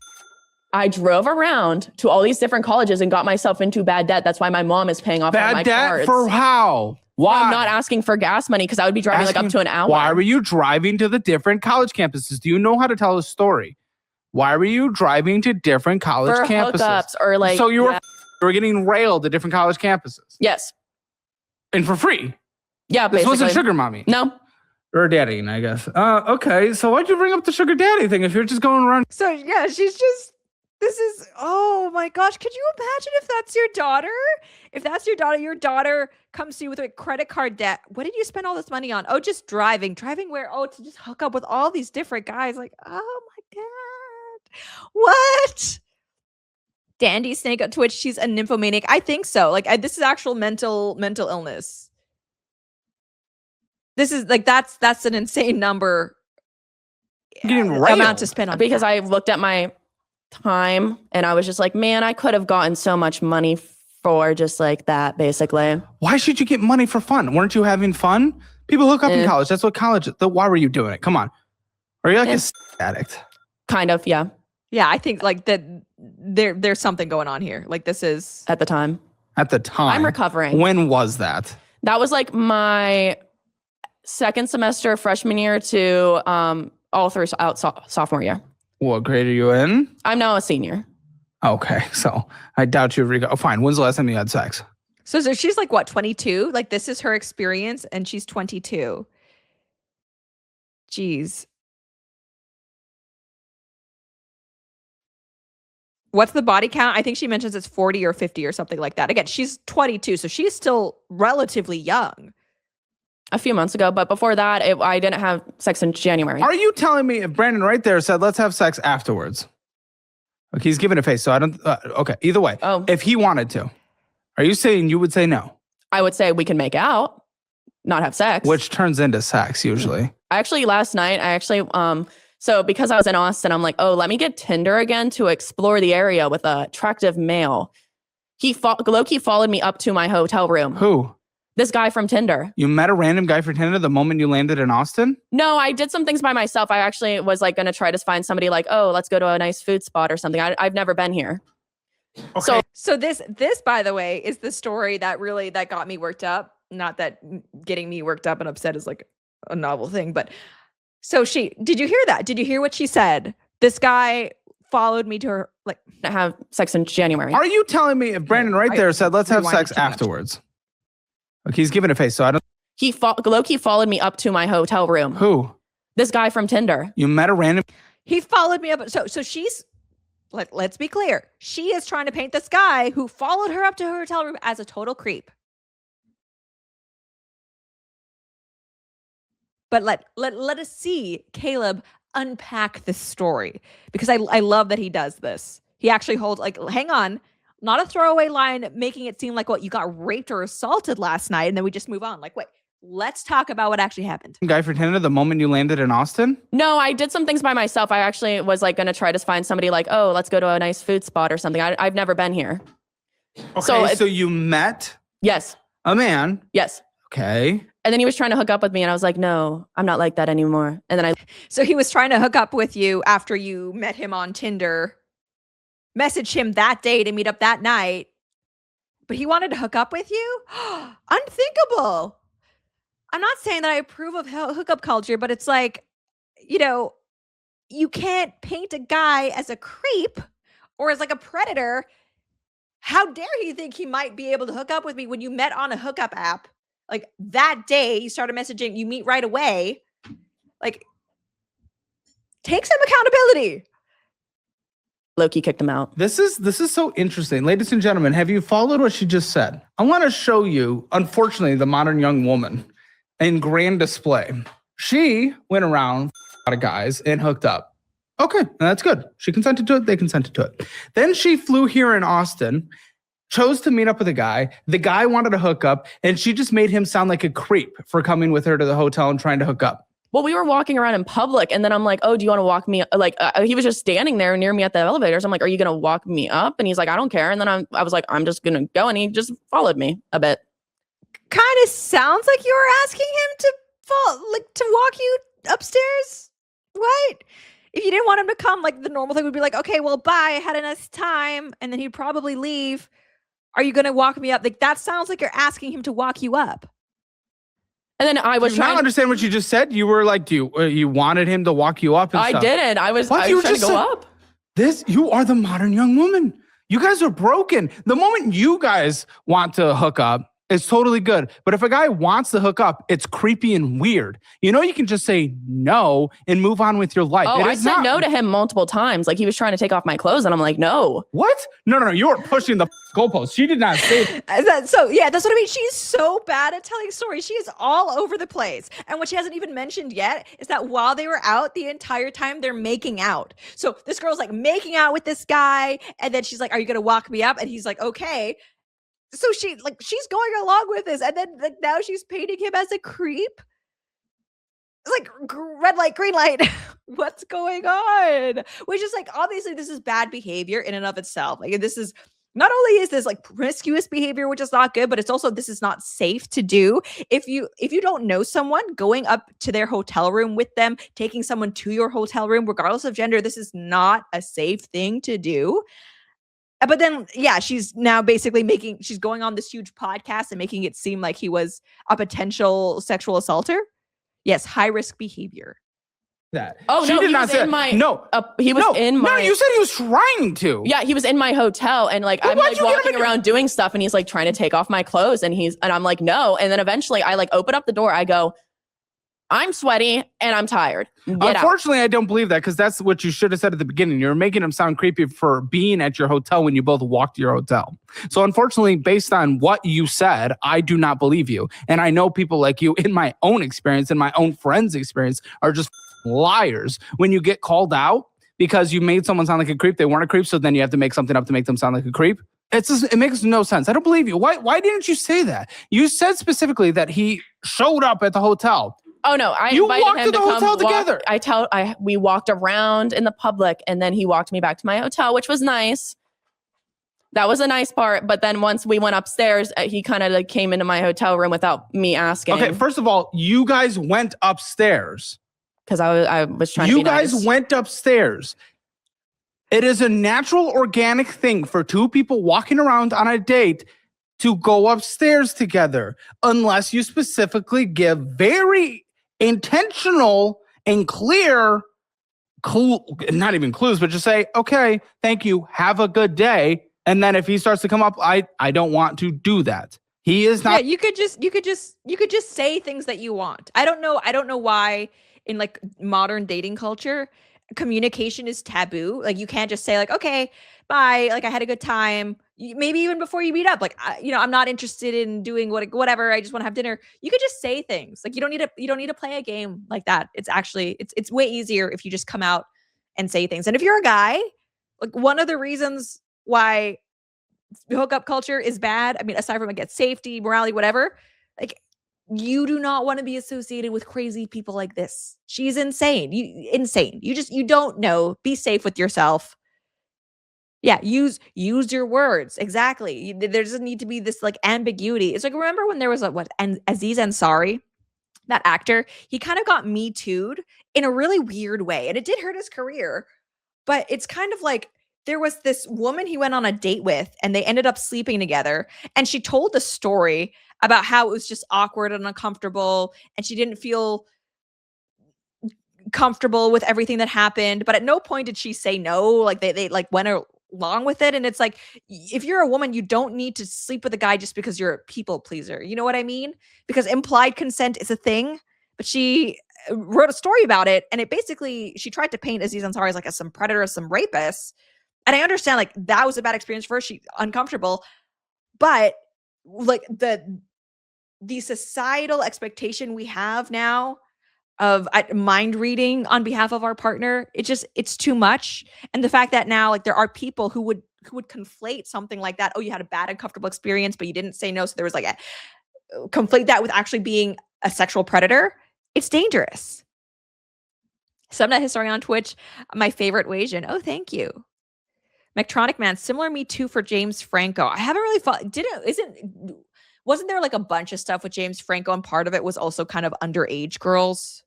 I drove around to all these different colleges and got myself into bad debt. That's why my mom is paying off all my cards. Bad debt for how? Why? I'm not asking for gas money because I would be driving like up to an hour. Why were you driving to the different college campuses? Do you know how to tell a story? Why were you driving to different college for campuses? Hookups or like, so you were getting railed to different college campuses? Yes. And for free? Yeah, This basically. wasn't sugar mommy? No. Or daddy, I guess. Okay, so why'd you bring up the sugar daddy thing if you're just going around? So yeah, she's just, oh my gosh, could you imagine if that's your daughter? If that's your daughter comes to you with a credit card debt. What did you spend all this money on? Oh, just driving. Driving where? Oh, to just hook up with all these different guys. Like, oh my God. What? Dandy Snake on Twitch, she's a nymphomaniac. I think so. Like, this is actual mental illness. This is like, that's an insane number. Amount to spend on because I looked at my time and I was just like, man, I could have gotten so much money for just like that, basically. Why should you get money for fun? Weren't you having fun? People hook up in college. That's what college is. Why were you doing it? Come on. Are you like a addict? Kind of, yeah. Yeah, I think like that there's something going on here. Like this is at the time. At the time. I'm recovering. When was that? That was like my second semester freshman year to all through sophomore year. What grade are you in? I'm now a senior. Okay, so I doubt you. Oh, fine. When's the last time you had sex? So she's like what, 22? Like this is her experience, and she's 22. Jeez. What's the body count? I think she mentions it's 40 or 50 or something like that. Again, she's 22, so she's still relatively young. A few months ago, but before that, I didn't have sex in January. Are you telling me if Brandon right there said, let's have sex afterwards? Okay, he's giving a face, so I don't, okay, either way. Oh. If he wanted to, are you saying you would say no? I would say we can make out, not have sex. Which turns into sex, usually. Actually, last night, so because I was in Austin, I'm like, oh, let me get Tinder again to explore the area with an attractive male. Low-key followed me up to my hotel room. Who? This guy from Tinder. You met a random guy from Tinder the moment you landed in Austin? No, I did some things by myself. I actually was like going to try to find somebody like, oh, let's go to a nice food spot or something. I've never been here. Okay. So this, by the way, is the story that got me worked up. Not that getting me worked up and upset is like a novel thing, but so did you hear that? Did you hear what she said? This guy followed me to her, like, have sex in January. Are you telling me if Brandon right there said, let's have sex afterwards? Okay, he's giving a face, so I don't. Low-key followed me up to my hotel room. Who? This guy from Tinder. You met a random. He followed me up. So she's, let's be clear. She is trying to paint this guy who followed her up to her hotel room as a total creep. But let us see Caleb unpack this story, because I love that he does this. He actually holds, like, hang on, not a throwaway line making it seem like, what, you got raped or assaulted last night, and then we just move on. Like, wait, let's talk about what actually happened. Guy for Tinder the moment you landed in Austin? No, I did some things by myself. I actually was like going to try to find somebody like, oh, let's go to a nice food spot or something. I've never been here. Okay, so you met Yes. a man. Yes. Okay. And then he was trying to hook up with me and I was like, no, I'm not like that anymore. And then So he was trying to hook up with you after you met him on Tinder, messaged him that day to meet up that night, but he wanted to hook up with you? Unthinkable. I'm not saying that I approve of hookup culture, but it's like, you can't paint a guy as a creep or as like a predator. How dare he think he might be able to hook up with me when you met on a hookup app? Like, that day you started messaging, you meet right away. Like, take some accountability. Loki kicked him out. This is so interesting. Ladies and gentlemen, have you followed what she just said? I want to show you, unfortunately, the modern young woman in grand display. She went around a lot of guys and hooked up. Okay, that's good. She consented to it. They consented to it. Then she flew here in Austin, chose to meet up with a guy. The guy wanted to hook up, and she just made him sound like a creep for coming with her to the hotel and trying to hook up. Well, we were walking around in public, and then I'm like, oh, do you want to walk me? Like, he was just standing there near me at the elevators. I'm like, are you going to walk me up? And he's like, I don't care. And then I was like, I'm just going to go. And he just followed me a bit. Kind of sounds like you were asking him to walk you upstairs. What? If you didn't want him to come, like, the normal thing would be like, okay, well, bye. I had a nice time. And then he'd probably leave. Are you going to walk me up? Like, that sounds like you're asking him to walk you up. And then I was trying to understand what you just said. You were like, you wanted him to walk you up and I stuff. didn't. I was trying to go up. You are the modern young woman. You guys are broken. The moment you guys want to hook up, it's totally good. But if a guy wants to hook up, it's creepy and weird. You can just say no and move on with your life. Oh, I said no to him multiple times. Like, he was trying to take off my clothes and I'm like, no. What? No. You were pushing the goalpost. She did not say that. So yeah, that's what I mean. She's so bad at telling stories. She is all over the place. And what she hasn't even mentioned yet is that while they were out, the entire time they're making out. So this girl's like making out with this guy. And then she's like, are you going to walk me up? And he's like, okay. So she's going along with this, and then now she's painting him as a creep. It's like red light, green light. What's going on? Which is like, obviously this is bad behavior in and of itself. Like, this is not only is this like promiscuous behavior, which is not good, but it's also, this is not safe to do. If you don't know someone, going up to their hotel room with them, taking someone to your hotel room, regardless of gender, this is not a safe thing to do. But then, yeah, she's now basically she's going on this huge podcast and making it seem like he was a potential sexual assaulter. Yes, high risk behavior. That. Oh, she no, did he not was say in my. No, he was in my. No, you said he was trying to. Yeah, he was in my hotel, and like, I'm like walking around doing stuff, and he's like trying to take off my clothes, and I'm like, no. And then eventually, I like open up the door. I go, I'm sweaty and I'm tired. Unfortunately, I don't believe that, because that's what you should have said at the beginning. You're making him sound creepy for being at your hotel when you both walked to your hotel. So unfortunately, based on what you said, I do not believe you. And I know people like you, in my own experience and my own friends' experience, are just liars. When you get called out because you made someone sound like a creep, they weren't a creep, so then you have to make something up to make them sound like a creep. It makes no sense. I don't believe you. Why didn't you say that? You said specifically that he showed up at the hotel. Oh no! You walked to the hotel together. We walked around in the public, and then he walked me back to my hotel, which was nice. That was a nice part. But then once we went upstairs, he kind of like came into my hotel room without me asking. Okay, first of all, you guys went upstairs because I was trying. You guys went upstairs. It is a natural, organic thing for two people walking around on a date to go upstairs together, unless you specifically give very intentional and clear not even clues, but just say, okay, thank you, have a good day. And then if he starts to come up, I don't want to do that. He is not. Yeah, you could just say things that you want. I don't know why in like modern dating culture, communication is taboo. Like you can't just say like, okay, bye. Like I had a good time. Maybe even before you meet up, like, I'm not interested in doing whatever. I just want to have dinner. You could just say things like you don't need to play a game like that. It's actually, it's way easier if you just come out and say things. And if you're a guy, like one of the reasons why hookup culture is bad, I mean, aside from like safety, morality, whatever, like you do not want to be associated with crazy people like this. She's insane. You don't know. Be safe with yourself. Yeah, use your words. Exactly. There doesn't need to be this like ambiguity. It's like, remember when there was Aziz Ansari, that actor, he kind of got Me Too'd in a really weird way. And it did hurt his career. But it's kind of like there was this woman he went on a date with and they ended up sleeping together. And she told the story about how it was just awkward and uncomfortable. And she didn't feel comfortable with everything that happened. But at no point did she say no. Like they like went along with it. And it's like, if you're a woman, you don't need to sleep with a guy just because you're a people pleaser. You know what I mean? Because implied consent is a thing. But she wrote a story about it. And it basically, she tried to paint Aziz Ansari as like some predator, some rapist. And I understand like that was a bad experience for her. She's uncomfortable. But like the societal expectation we have now of mind reading on behalf of our partner, it's too much. And the fact that now like there are people who would conflate something like that. Oh, you had a bad, uncomfortable experience, but you didn't say no. So there was like conflate that with actually being a sexual predator. It's dangerous. Subnet historian on Twitch, my favorite Wasian. Oh, thank you. Mectronic Man, similar Me Too for James Franco. I haven't really wasn't there like a bunch of stuff with James Franco and part of it was also kind of underage girls?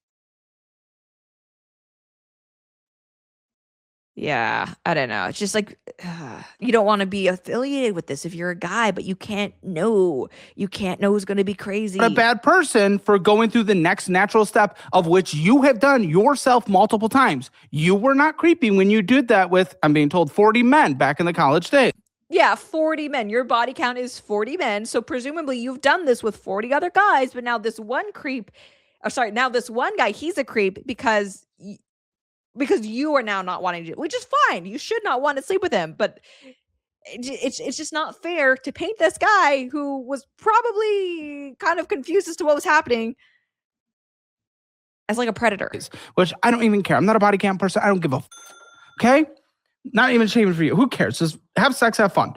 Yeah, I don't know. It's just like you don't want to be affiliated with this if you're a guy, but you can't know. You can't know who's going to be crazy. A bad person for going through the next natural step of which you have done yourself multiple times. You were not creepy when you did that with, I'm being told, 40 men back in the college days. Yeah, 40 men. Your body count is 40 men. So presumably you've done this with 40 other guys, but now this one now this one guy, he's a creep because you are now not wanting to, which is fine. You should not want to sleep with him, but it's just not fair to paint this guy who was probably kind of confused as to what was happening as like a predator. Which I don't even care. I'm not a body count person. I don't give a okay? Not even shaming for you. Who cares? Just have sex, have fun.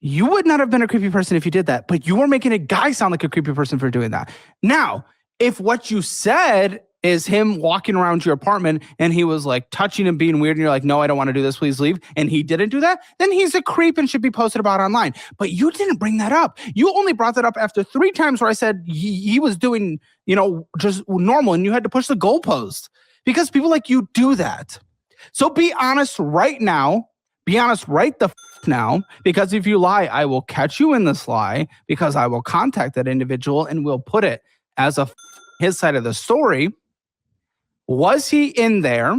You would not have been a creepy person if you did that, but you were making a guy sound like a creepy person for doing that. Now, if what you said is him walking around your apartment and he was like touching and being weird and you're like, no, I don't want to do this, please leave, and he didn't do that, then he's a creep and should be posted about online. But you didn't bring that up. You only brought that up after 3 times where I said he was doing, just normal, and you had to push the goalpost because people like you do that. So be honest right now. Be honest right the now, because if you lie, I will catch you in this lie, because I will contact that individual and we'll put it as his side of the story. Was he in there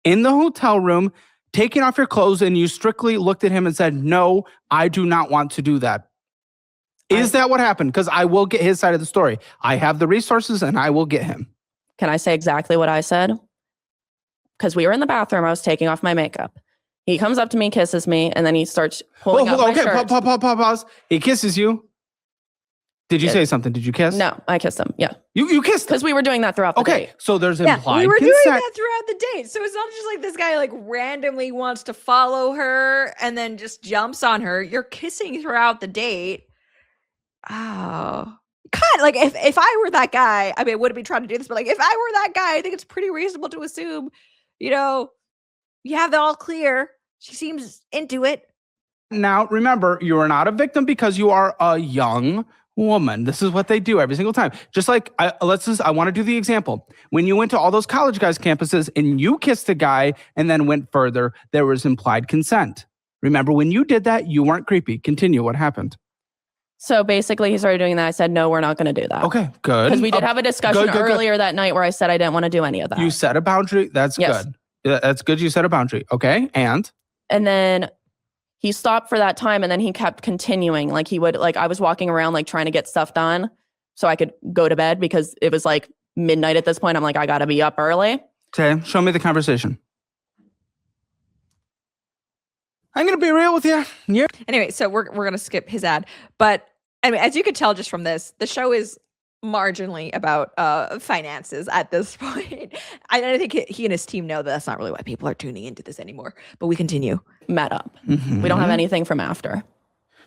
in the hotel room taking off your clothes and you strictly looked at him and said, no, I do not want to do that? Is that what happened? Because I will get his side of the story. I have the resources and I will get him. Can I say exactly what I said? Because we were in the bathroom. I was taking off my makeup. He comes up to me, kisses me, and then he starts pulling up my shirt. Pause. He kisses you. Did you say something? Did you kiss? No, I kissed him. Yeah. You kissed? Because we were doing that throughout the date. Okay, so there's implied we were consent. doing that throughout the date. So it's not just like this guy like randomly wants to follow her and then just jumps on her. You're kissing throughout the date. Oh. God, like if I were that guy, I mean, I wouldn't be trying to do this, but like if I were that guy, I think it's pretty reasonable to assume, you have it all clear. She seems into it. Now, remember, you are not a victim because you are a young woman. This is what they do every single time. Just like, I want to do the example. When you went to all those college guys' campuses and you kissed a guy and then went further, there was implied consent. Remember, when you did that, you weren't creepy. Continue. What happened? So basically, he started doing that. I said, no, we're not going to do that. Okay, good. Because we did have a discussion earlier that night where I said I didn't want to do any of that. You set a boundary. That's good. That's good. You set a boundary. Okay. And then he stopped for that time, and then he kept continuing. Like he would, like I was walking around like trying to get stuff done so I could go to bed because it was like midnight at this point. I'm like, I got to be up early. Okay, show me the conversation. I'm gonna be real with you. Yeah. Anyway, so we're gonna skip his ad, but anyway, as you could tell just from this, the show is marginally about finances at this point. I think he and his team know that that's not really why people are tuning into this anymore. But we continue. Met up. Mm-hmm. We don't have anything from after.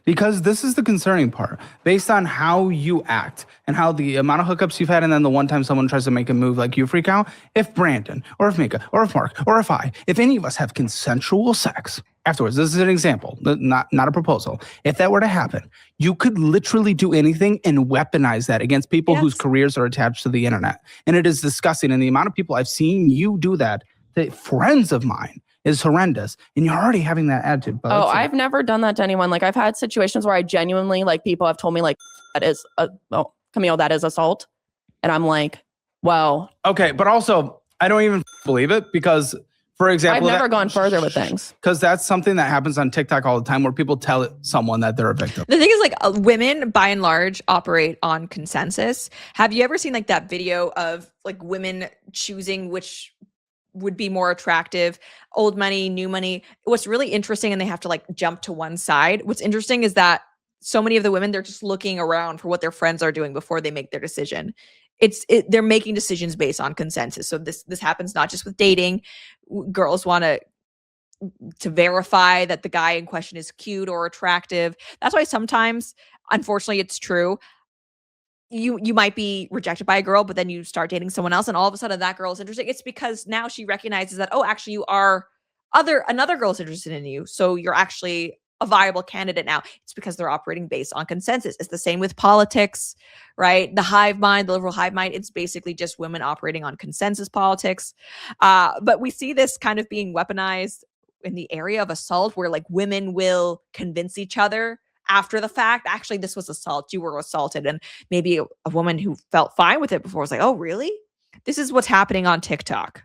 Because this is the concerning part. Based on how you act and how the amount of hookups you've had, and then the one time someone tries to make a move, like you freak out. If Brandon, or if Mika, or if Mark, or if any of us have consensual sex afterwards, this is an example, not a proposal. If that were to happen, you could literally do anything and weaponize that against people whose careers are attached to the internet. And it is disgusting. And the amount of people I've seen you do that, friends of mine, is horrendous. And you're already having that attitude. But I've never done that to anyone. Like, I've had situations where I genuinely, like, people have told me, like, Camille, that is assault. And I'm like, well. Okay, but also, I don't even believe it because, for example, I've never gone further with things. Because that's something that happens on TikTok all the time where people tell someone that they're a victim. The thing is, like, women by and large operate on consensus. Have you ever seen like that video of like women choosing which would be more attractive, old money, new money? What's really interesting, and they have to like jump to one side. What's interesting is that so many of the women, they're just looking around for what their friends are doing before they make their decision. They're making decisions based on consensus. So this happens not just with dating. Girls want to verify that the guy in question is cute or attractive. That's why sometimes, unfortunately, it's true. You might be rejected by a girl, but then you start dating someone else, and all of a sudden that girl is interesting. It's because now she recognizes that, oh, actually you are another girl is interested in you. So you're actually a viable candidate now. It's because they're operating based on consensus. It's the same with politics, right? The hive mind, the liberal hive mind, it's basically just women operating on consensus politics. But we see this kind of being weaponized in the area of assault, where like women will convince each other after the fact, actually, this was assault. You were assaulted. And maybe a woman who felt fine with it before was like, oh, really? This is what's happening on TikTok.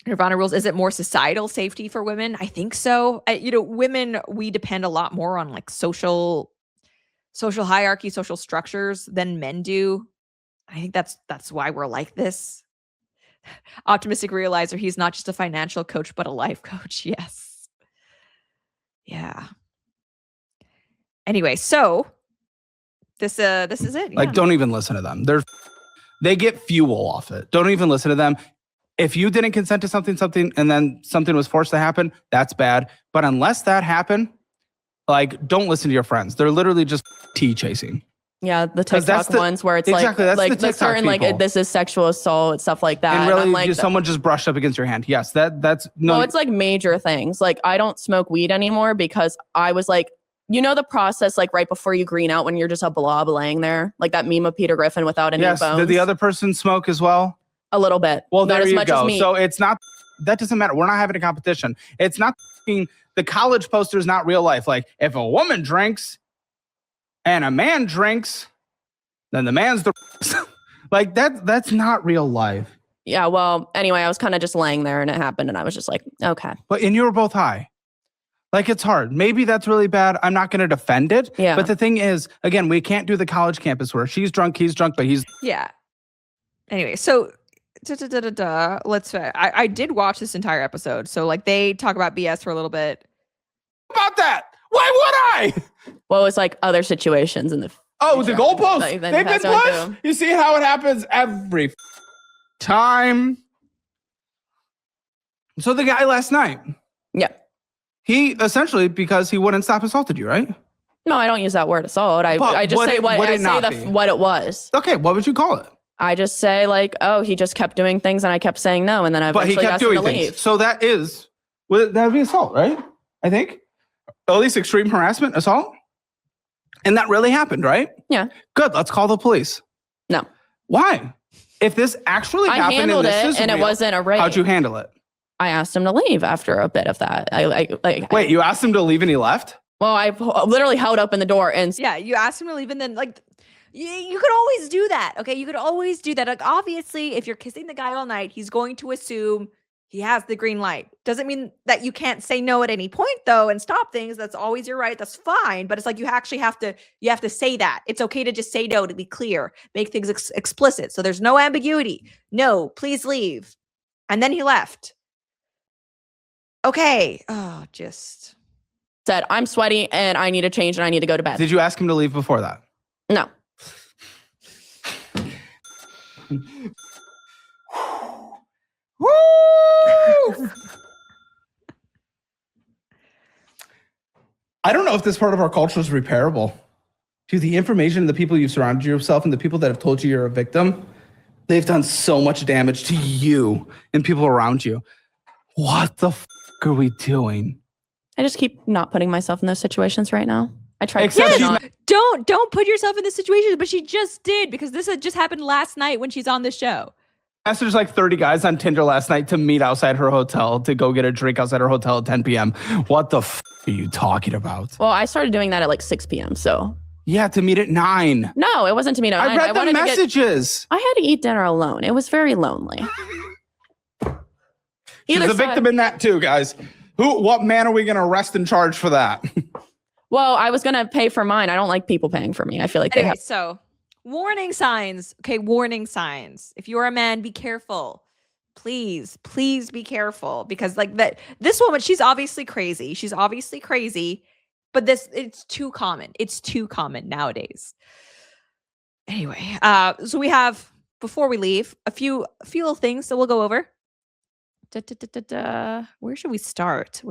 Nirvana rules, is it more societal safety for women? I think so. Women, we depend a lot more on like social hierarchy, social structures than men do. I think that's why we're like this. Optimistic realizer, he's not just a financial coach, but a life coach. Yes. Yeah. Anyway, so this is it. Like, don't even listen to them. They get fuel off it. Don't even listen to them. If you didn't consent to something, and then something was forced to happen, that's bad. But unless that happened, like, don't listen to your friends. They're literally just tea chasing. Yeah, the TikTok ones where it's exactly, like the certain people. like this is sexual assault, stuff like that. And really, I'm like, someone just brushed up against your hand. Yes, that's no. Well, it's like major things. Like, I don't smoke weed anymore because I was like, the process, like right before you green out when you're just a blob laying there, like that meme of Peter Griffin without any bones. Did the other person smoke as well? A little bit. Well, not there as you much go. as me. So it's not. That doesn't matter. We're not having a competition. It's not. The college poster is not real life. Like, if a woman drinks and a man drinks, then the man's the like that. That's not real life. Yeah. Well, anyway, I was kind of just laying there and it happened, and I was just like, okay. And you were both high. Like, it's hard. Maybe that's really bad. I'm not going to defend it. Yeah. But the thing is, again, we can't do the college campus where she's drunk, he's drunk, but he's. Yeah. Anyway, so let's. I did watch this entire episode, so like they talk about BS for a little bit. About that, why would I? Well, it's like other situations in the. Oh, the goalposts. They've been passed pushed. You see how it happens every time. So the guy last night. Yeah. He essentially, because he wouldn't stop, assaulted you, right? No, I don't use that word assault. I just say what it was. Okay, what would you call it? I just say like, oh, he just kept doing things and I kept saying no, and then I eventually asked him to leave. So that would be assault, right? I think. At least extreme harassment, assault. And that really happened, right? Yeah. Good. Let's call the police. No. Why? If this actually happened, I handled it, and it wasn't a rape. How'd you handle it? I asked him to leave after a bit of that. Wait, you asked him to leave and he left? Well, I literally held open the door and yeah, you asked him to leave, and then like you could always do that. Okay, you could always do that. Like, obviously, if you're kissing the guy all night, he's going to assume He has the green light. Doesn't mean that you can't say no at any point though and stop things. That's always your right. That's fine. But it's like you actually have to say that. It's okay to just say no, to be clear, make things explicit. So there's no ambiguity. No, please leave. And then he left. Okay. Oh, just said, I'm sweaty and I need to change and I need to go to bed. Did you ask him to leave before that? No. Woo! I don't know if this part of our culture is repairable. Dude, the information and the people you've surrounded yourself and the people that have told you you're a victim, they've done so much damage to you and people around you. What the f are we doing? I just keep not putting myself in those situations right now. I try Except to not. don't put yourself in this situation, but she just did, because this had just happened last night when she's on the show. There's like 30 guys on Tinder last night to meet outside her hotel to go get a drink outside her hotel at 10 p.m. What the f are you talking about? Well, I started doing that at like 6 p.m. So yeah, to meet at 9. No, it wasn't to meet at 9. I read the messages. I had to eat dinner alone. It was very lonely. She's a victim in that too, guys. What man are we going to arrest and charge for that? Well, I was going to pay for mine. I don't like people paying for me. I feel like they Anyway, have. so warning signs. Okay, warning signs. If you're a man, be careful. Please be careful, because like this woman, she's obviously crazy. But it's too common. It's too common nowadays. Anyway, so we have, before we leave, a few little things that we'll go over. Where should we start?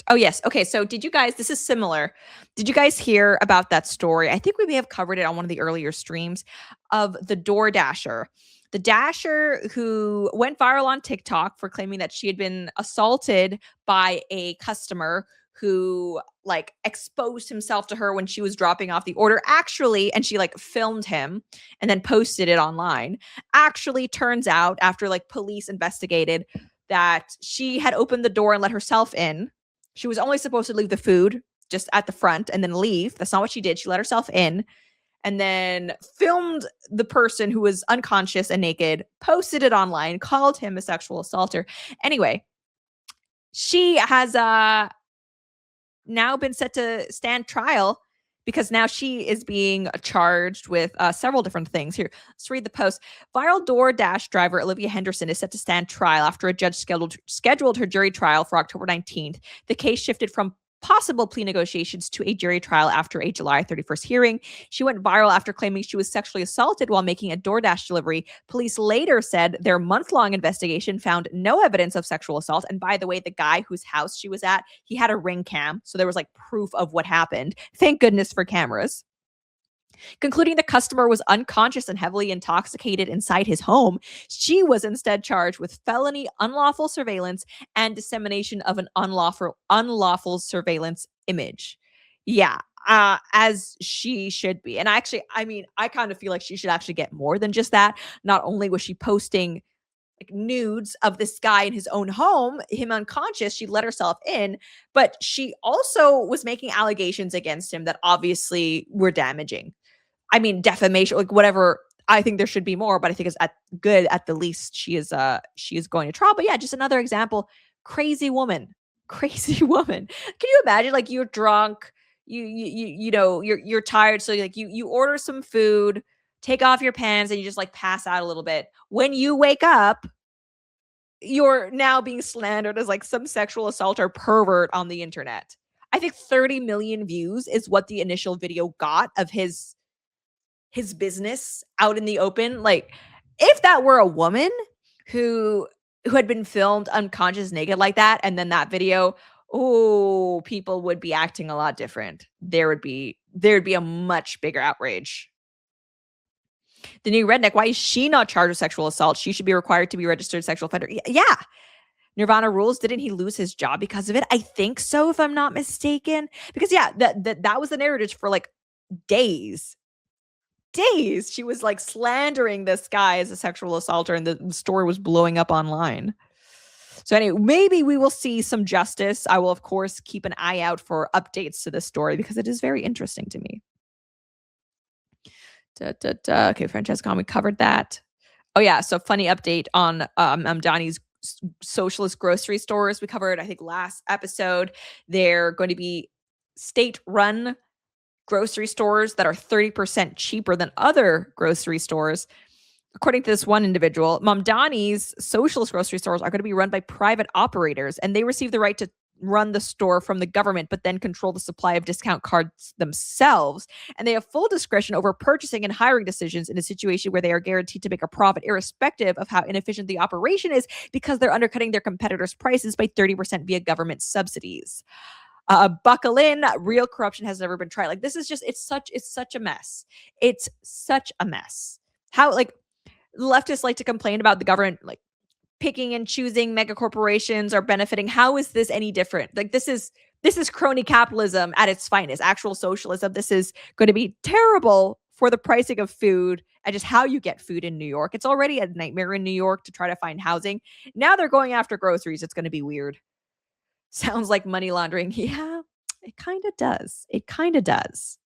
Oh, yes. Okay. So this is similar. Did you guys hear about that story? I think we may have covered it on one of the earlier streams of the DoorDasher. The Dasher who went viral on TikTok for claiming that she had been assaulted by a customer who like exposed himself to her when she was dropping off the order. Actually, and she like filmed him and then posted it online. Actually, turns out after like police investigated that she had opened the door and let herself in. She was only supposed to leave the food just at the front and then leave. That's not what she did. She let herself in and then filmed the person who was unconscious and naked, posted it online, called him a sexual assaulter. Anyway, she has now been set to stand trial because now she is being charged with several different things. Here, let's read the post. Viral DoorDash driver Olivia Henderson is set to stand trial after a judge scheduled her jury trial for October 19th. The case shifted from possible plea negotiations to a jury trial after a July 31st hearing. She went viral after claiming she was sexually assaulted while making a DoorDash delivery. Police later said their month-long investigation found no evidence of sexual assault. And by the way, the guy whose house she was at, he had a ring cam. So there was like proof of what happened. Thank goodness for cameras. Concluding the customer was unconscious and heavily intoxicated inside his home, she was instead charged with felony unlawful surveillance and dissemination of an unlawful surveillance image. Yeah, as she should be. And actually, I mean, I kind of feel like she should actually get more than just that. Not only was she posting like nudes of this guy in his own home, him unconscious, she let herself in, but she also was making allegations against him that obviously were damaging. I mean, defamation, like whatever. I think there should be more, but I think it's at the least she is going to trial. But yeah, just another example. Crazy woman. Can you imagine? Like you're drunk, you know, you're tired, so like you order some food, take off your pants, and you just like pass out a little bit. When you wake up, you're now being slandered as like some sexual assault or pervert on the internet. I think 30 million views is what the initial video got of his business out in the open. Like if that were a woman who had been filmed unconscious naked like that, and then that video, oh, people would be acting a lot different. There'd be a much bigger outrage. The new redneck, why is she not charged with sexual assault? She should be required to be a registered sexual offender. Yeah. Nirvana rules. Didn't he lose his job because of it? I think so, if I'm not mistaken. Because yeah, that was the narrative for like days. She was like slandering this guy as a sexual assaulter, and the story was blowing up online. So anyway, maybe we will see some justice. I will, of course, keep an eye out for updates to this story because it is very interesting to me. Okay, Francesca Hong, we covered that. Oh yeah, so funny update on Donnie's socialist grocery stores we covered, I think, last episode. They're going to be state-run grocery stores that are 30% cheaper than other grocery stores. According to this one individual, Mamdani's socialist grocery stores are going to be run by private operators, and they receive the right to run the store from the government, but then control the supply of discount cards themselves. And they have full discretion over purchasing and hiring decisions in a situation where they are guaranteed to make a profit, irrespective of how inefficient the operation is, because they're undercutting their competitors' prices by 30% via government subsidies. Buckle in. Real corruption has never been tried. Like, this is just, it's such a mess. It's such a mess. How, like, leftists like to complain about the government, like, picking and choosing mega corporations are benefiting. How is this any different? Like, this is crony capitalism at its finest, actual socialism. This is going to be terrible for the pricing of food and just how you get food in New York. It's already a nightmare in New York to try to find housing. Now they're going after groceries. It's going to be weird. Sounds like money laundering. Yeah, it kind of does. It kind of does.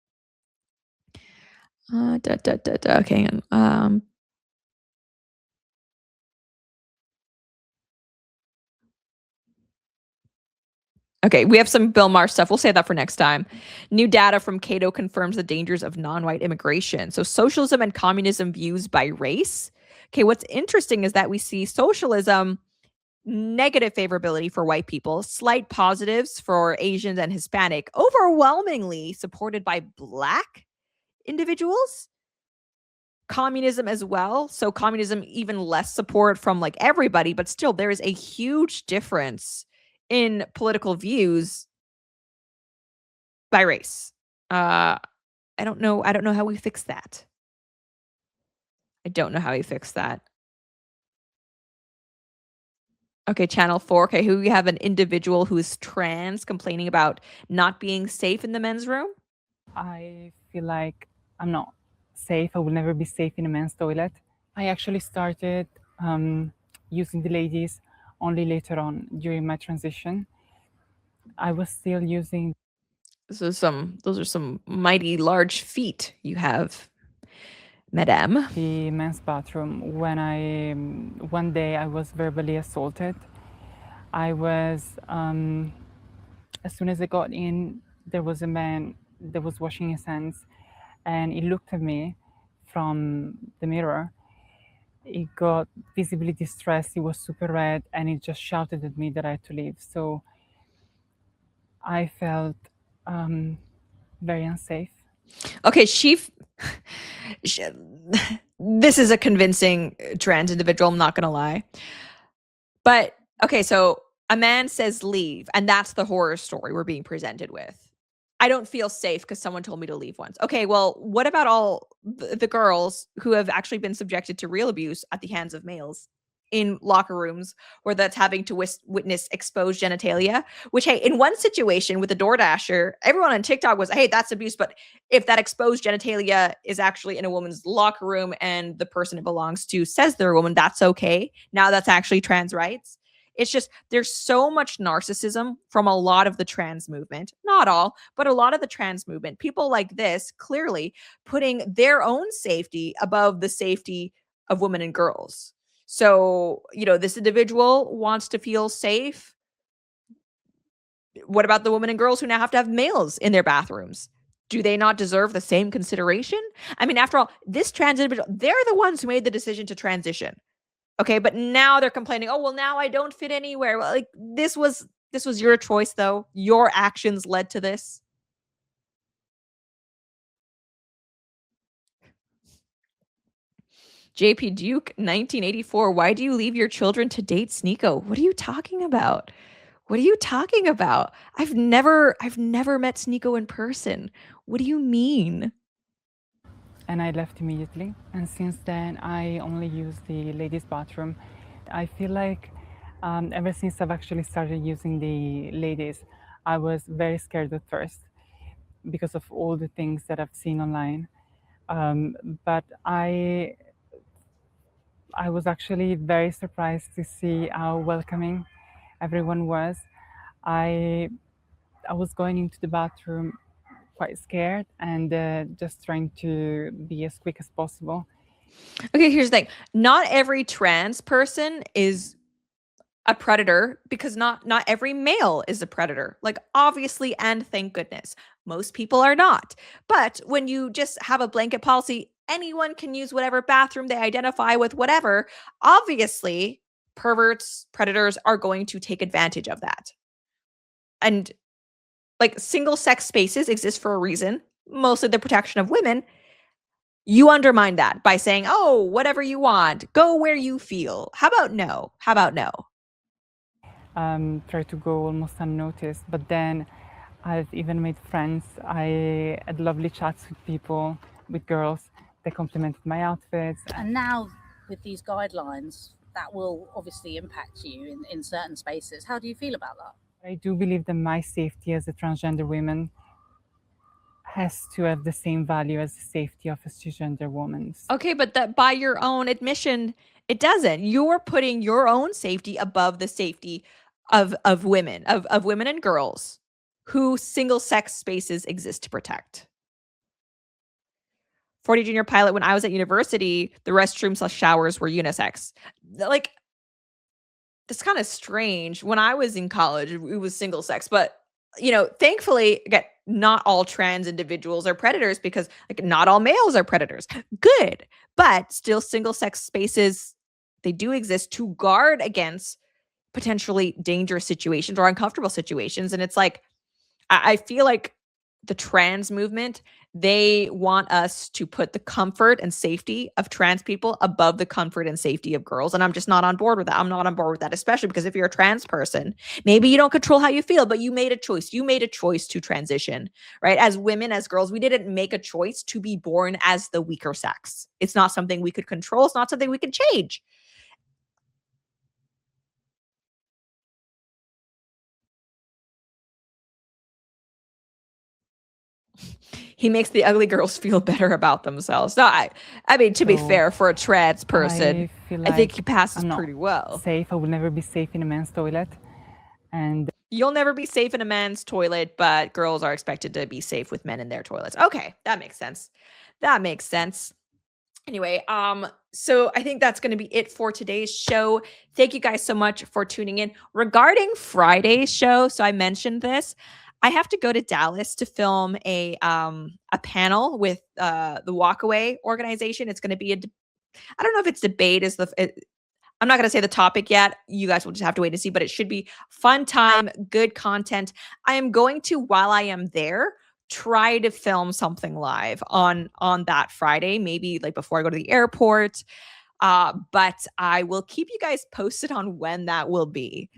Okay. Okay, we have some Bill Maher stuff. We'll save that for next time. New data from Cato confirms the dangers of non-white immigration. So socialism and communism views by race. Okay, what's interesting is that we see socialism, negative favorability for white people, slight positives for Asians and Hispanic, overwhelmingly supported by Black individuals. Communism as well. So communism, even less support from like everybody, but still there is a huge difference in political views by race. I don't know how we fix that. I don't know how we fix that. Okay, channel 4. Okay, who we have an individual who is trans complaining about not being safe in the men's room. I feel like I'm not safe. I will never be safe in a men's toilet. I actually started using the ladies only later on during my transition. I was still using. Those are some mighty large feet you have, madame. The men's bathroom when one day I was verbally assaulted. I was as soon as I got in, there was a man that was washing his hands, and he looked at me from the mirror. He got visibly distressed. He was super red, and he just shouted at me that I had to leave. So I felt very unsafe. Okay, this is a convincing trans individual, I'm not going to lie. But, okay, so a man says leave, and that's the horror story we're being presented with. I don't feel safe because someone told me to leave once. Okay, well, what about all the girls who have actually been subjected to real abuse at the hands of males in locker rooms, where that's having to witness exposed genitalia? Which, hey, in one situation with the DoorDasher, everyone on TikTok was, hey, that's abuse. But if that exposed genitalia is actually in a woman's locker room and the person it belongs to says they're a woman, that's okay. Now that's actually trans rights. It's just, there's so much narcissism from a lot of the trans movement. Not all, but a lot of the trans movement. People like this clearly putting their own safety above the safety of women and girls. So, this individual wants to feel safe. What about the women and girls who now have to have males in their bathrooms? Do they not deserve the same consideration? I mean, after all, this trans individual, they're the ones who made the decision to transition. Okay, but now they're complaining, oh, well, now I don't fit anywhere. Well, like, this was your choice, though. Your actions led to this. JP Duke, 1984. Why do you leave your children to date Sneeko? What are you talking about? What are you talking about? I've never met Sneeko in person. What do you mean? And I left immediately. And since then, I only use the ladies' bathroom. I feel like ever since I've actually started using the ladies, I was very scared at first because of all the things that I've seen online. But I was actually very surprised to see how welcoming everyone was. I was going into the bathroom quite scared and just trying to be as quick as possible. Okay, here's the thing. Not every trans person is a predator because not every male is a predator. Like obviously, and thank goodness, most people are not. But when you just have a blanket policy, anyone can use whatever bathroom they identify with, whatever, obviously perverts, predators are going to take advantage of that. And like single sex spaces exist for a reason, mostly the protection of women. You undermine that by saying, oh, whatever you want, go where you feel. How about no? How about no? Try to go almost unnoticed, but then I've even made friends. I had lovely chats with people, with girls. They complimented my outfits. And now with these guidelines, that will obviously impact you in certain spaces. How do you feel about that? I do believe that my safety as a transgender woman has to have the same value as the safety of a cisgender woman's. Okay, but that by your own admission, it doesn't. You're putting your own safety above the safety of women, of women and girls who single sex spaces exist to protect. 40 junior pilot, when I was at university, the restrooms/showers were unisex. Like, that's kind of strange. When I was in college, it was single sex, but thankfully, again, not all trans individuals are predators because like not all males are predators. Good. But still single sex spaces, they do exist to guard against potentially dangerous situations or uncomfortable situations. And it's like, I feel like the trans movement, they want us to put the comfort and safety of trans people above the comfort and safety of girls. And I'm just not on board with that. I'm not on board with that, especially because if you're a trans person, maybe you don't control how you feel, but you made a choice. You made a choice to transition, right? As women, as girls, we didn't make a choice to be born as the weaker sex. It's not something we could control. It's not something we can change. He makes the ugly girls feel better about themselves. No, I mean, to be fair, for a trans person, I think he passes pretty well. Safe. I will never be safe in a men's toilet. And you'll never be safe in a men's toilet, but girls are expected to be safe with men in their toilets. Okay, that makes sense. That makes sense. Anyway, so I think that's going to be it for today's show. Thank you guys so much for tuning in. Regarding Friday's show, so I mentioned this, I have to go to Dallas to film a panel with the Walkaway organization. It's going to be I don't know if it's debate is I'm not going to say the topic yet. You guys will just have to wait and see, but it should be fun time, good content. I am going to, while I am there, try to film something live on that Friday, maybe like before I go to the airport. But I will keep you guys posted on when that will be,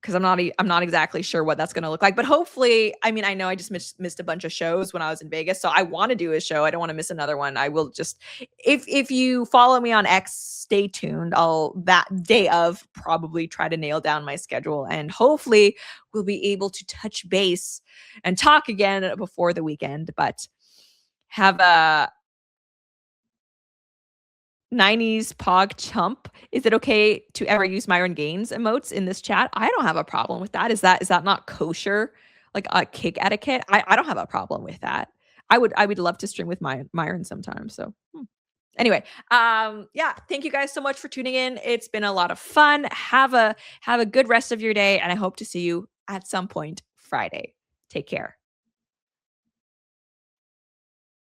because I'm not exactly sure what that's going to look like. But hopefully, I mean, I know I just missed a bunch of shows when I was in Vegas, so I want to do a show. I don't want to miss another one. I will just, if you follow me on X, stay tuned. I'll that day of probably try to nail down my schedule, and hopefully we'll be able to touch base and talk again before the weekend. But have a 90s Pog Chump. Is it okay to ever use Myron Gaines emotes in this chat? I don't have a problem with that. Is that not kosher? Like a kick etiquette? I don't have a problem with that. I would love to stream with Myron sometime. So anyway, yeah, thank you guys so much for tuning in. It's been a lot of fun. Have a good rest of your day, and I hope to see you at some point Friday. Take care.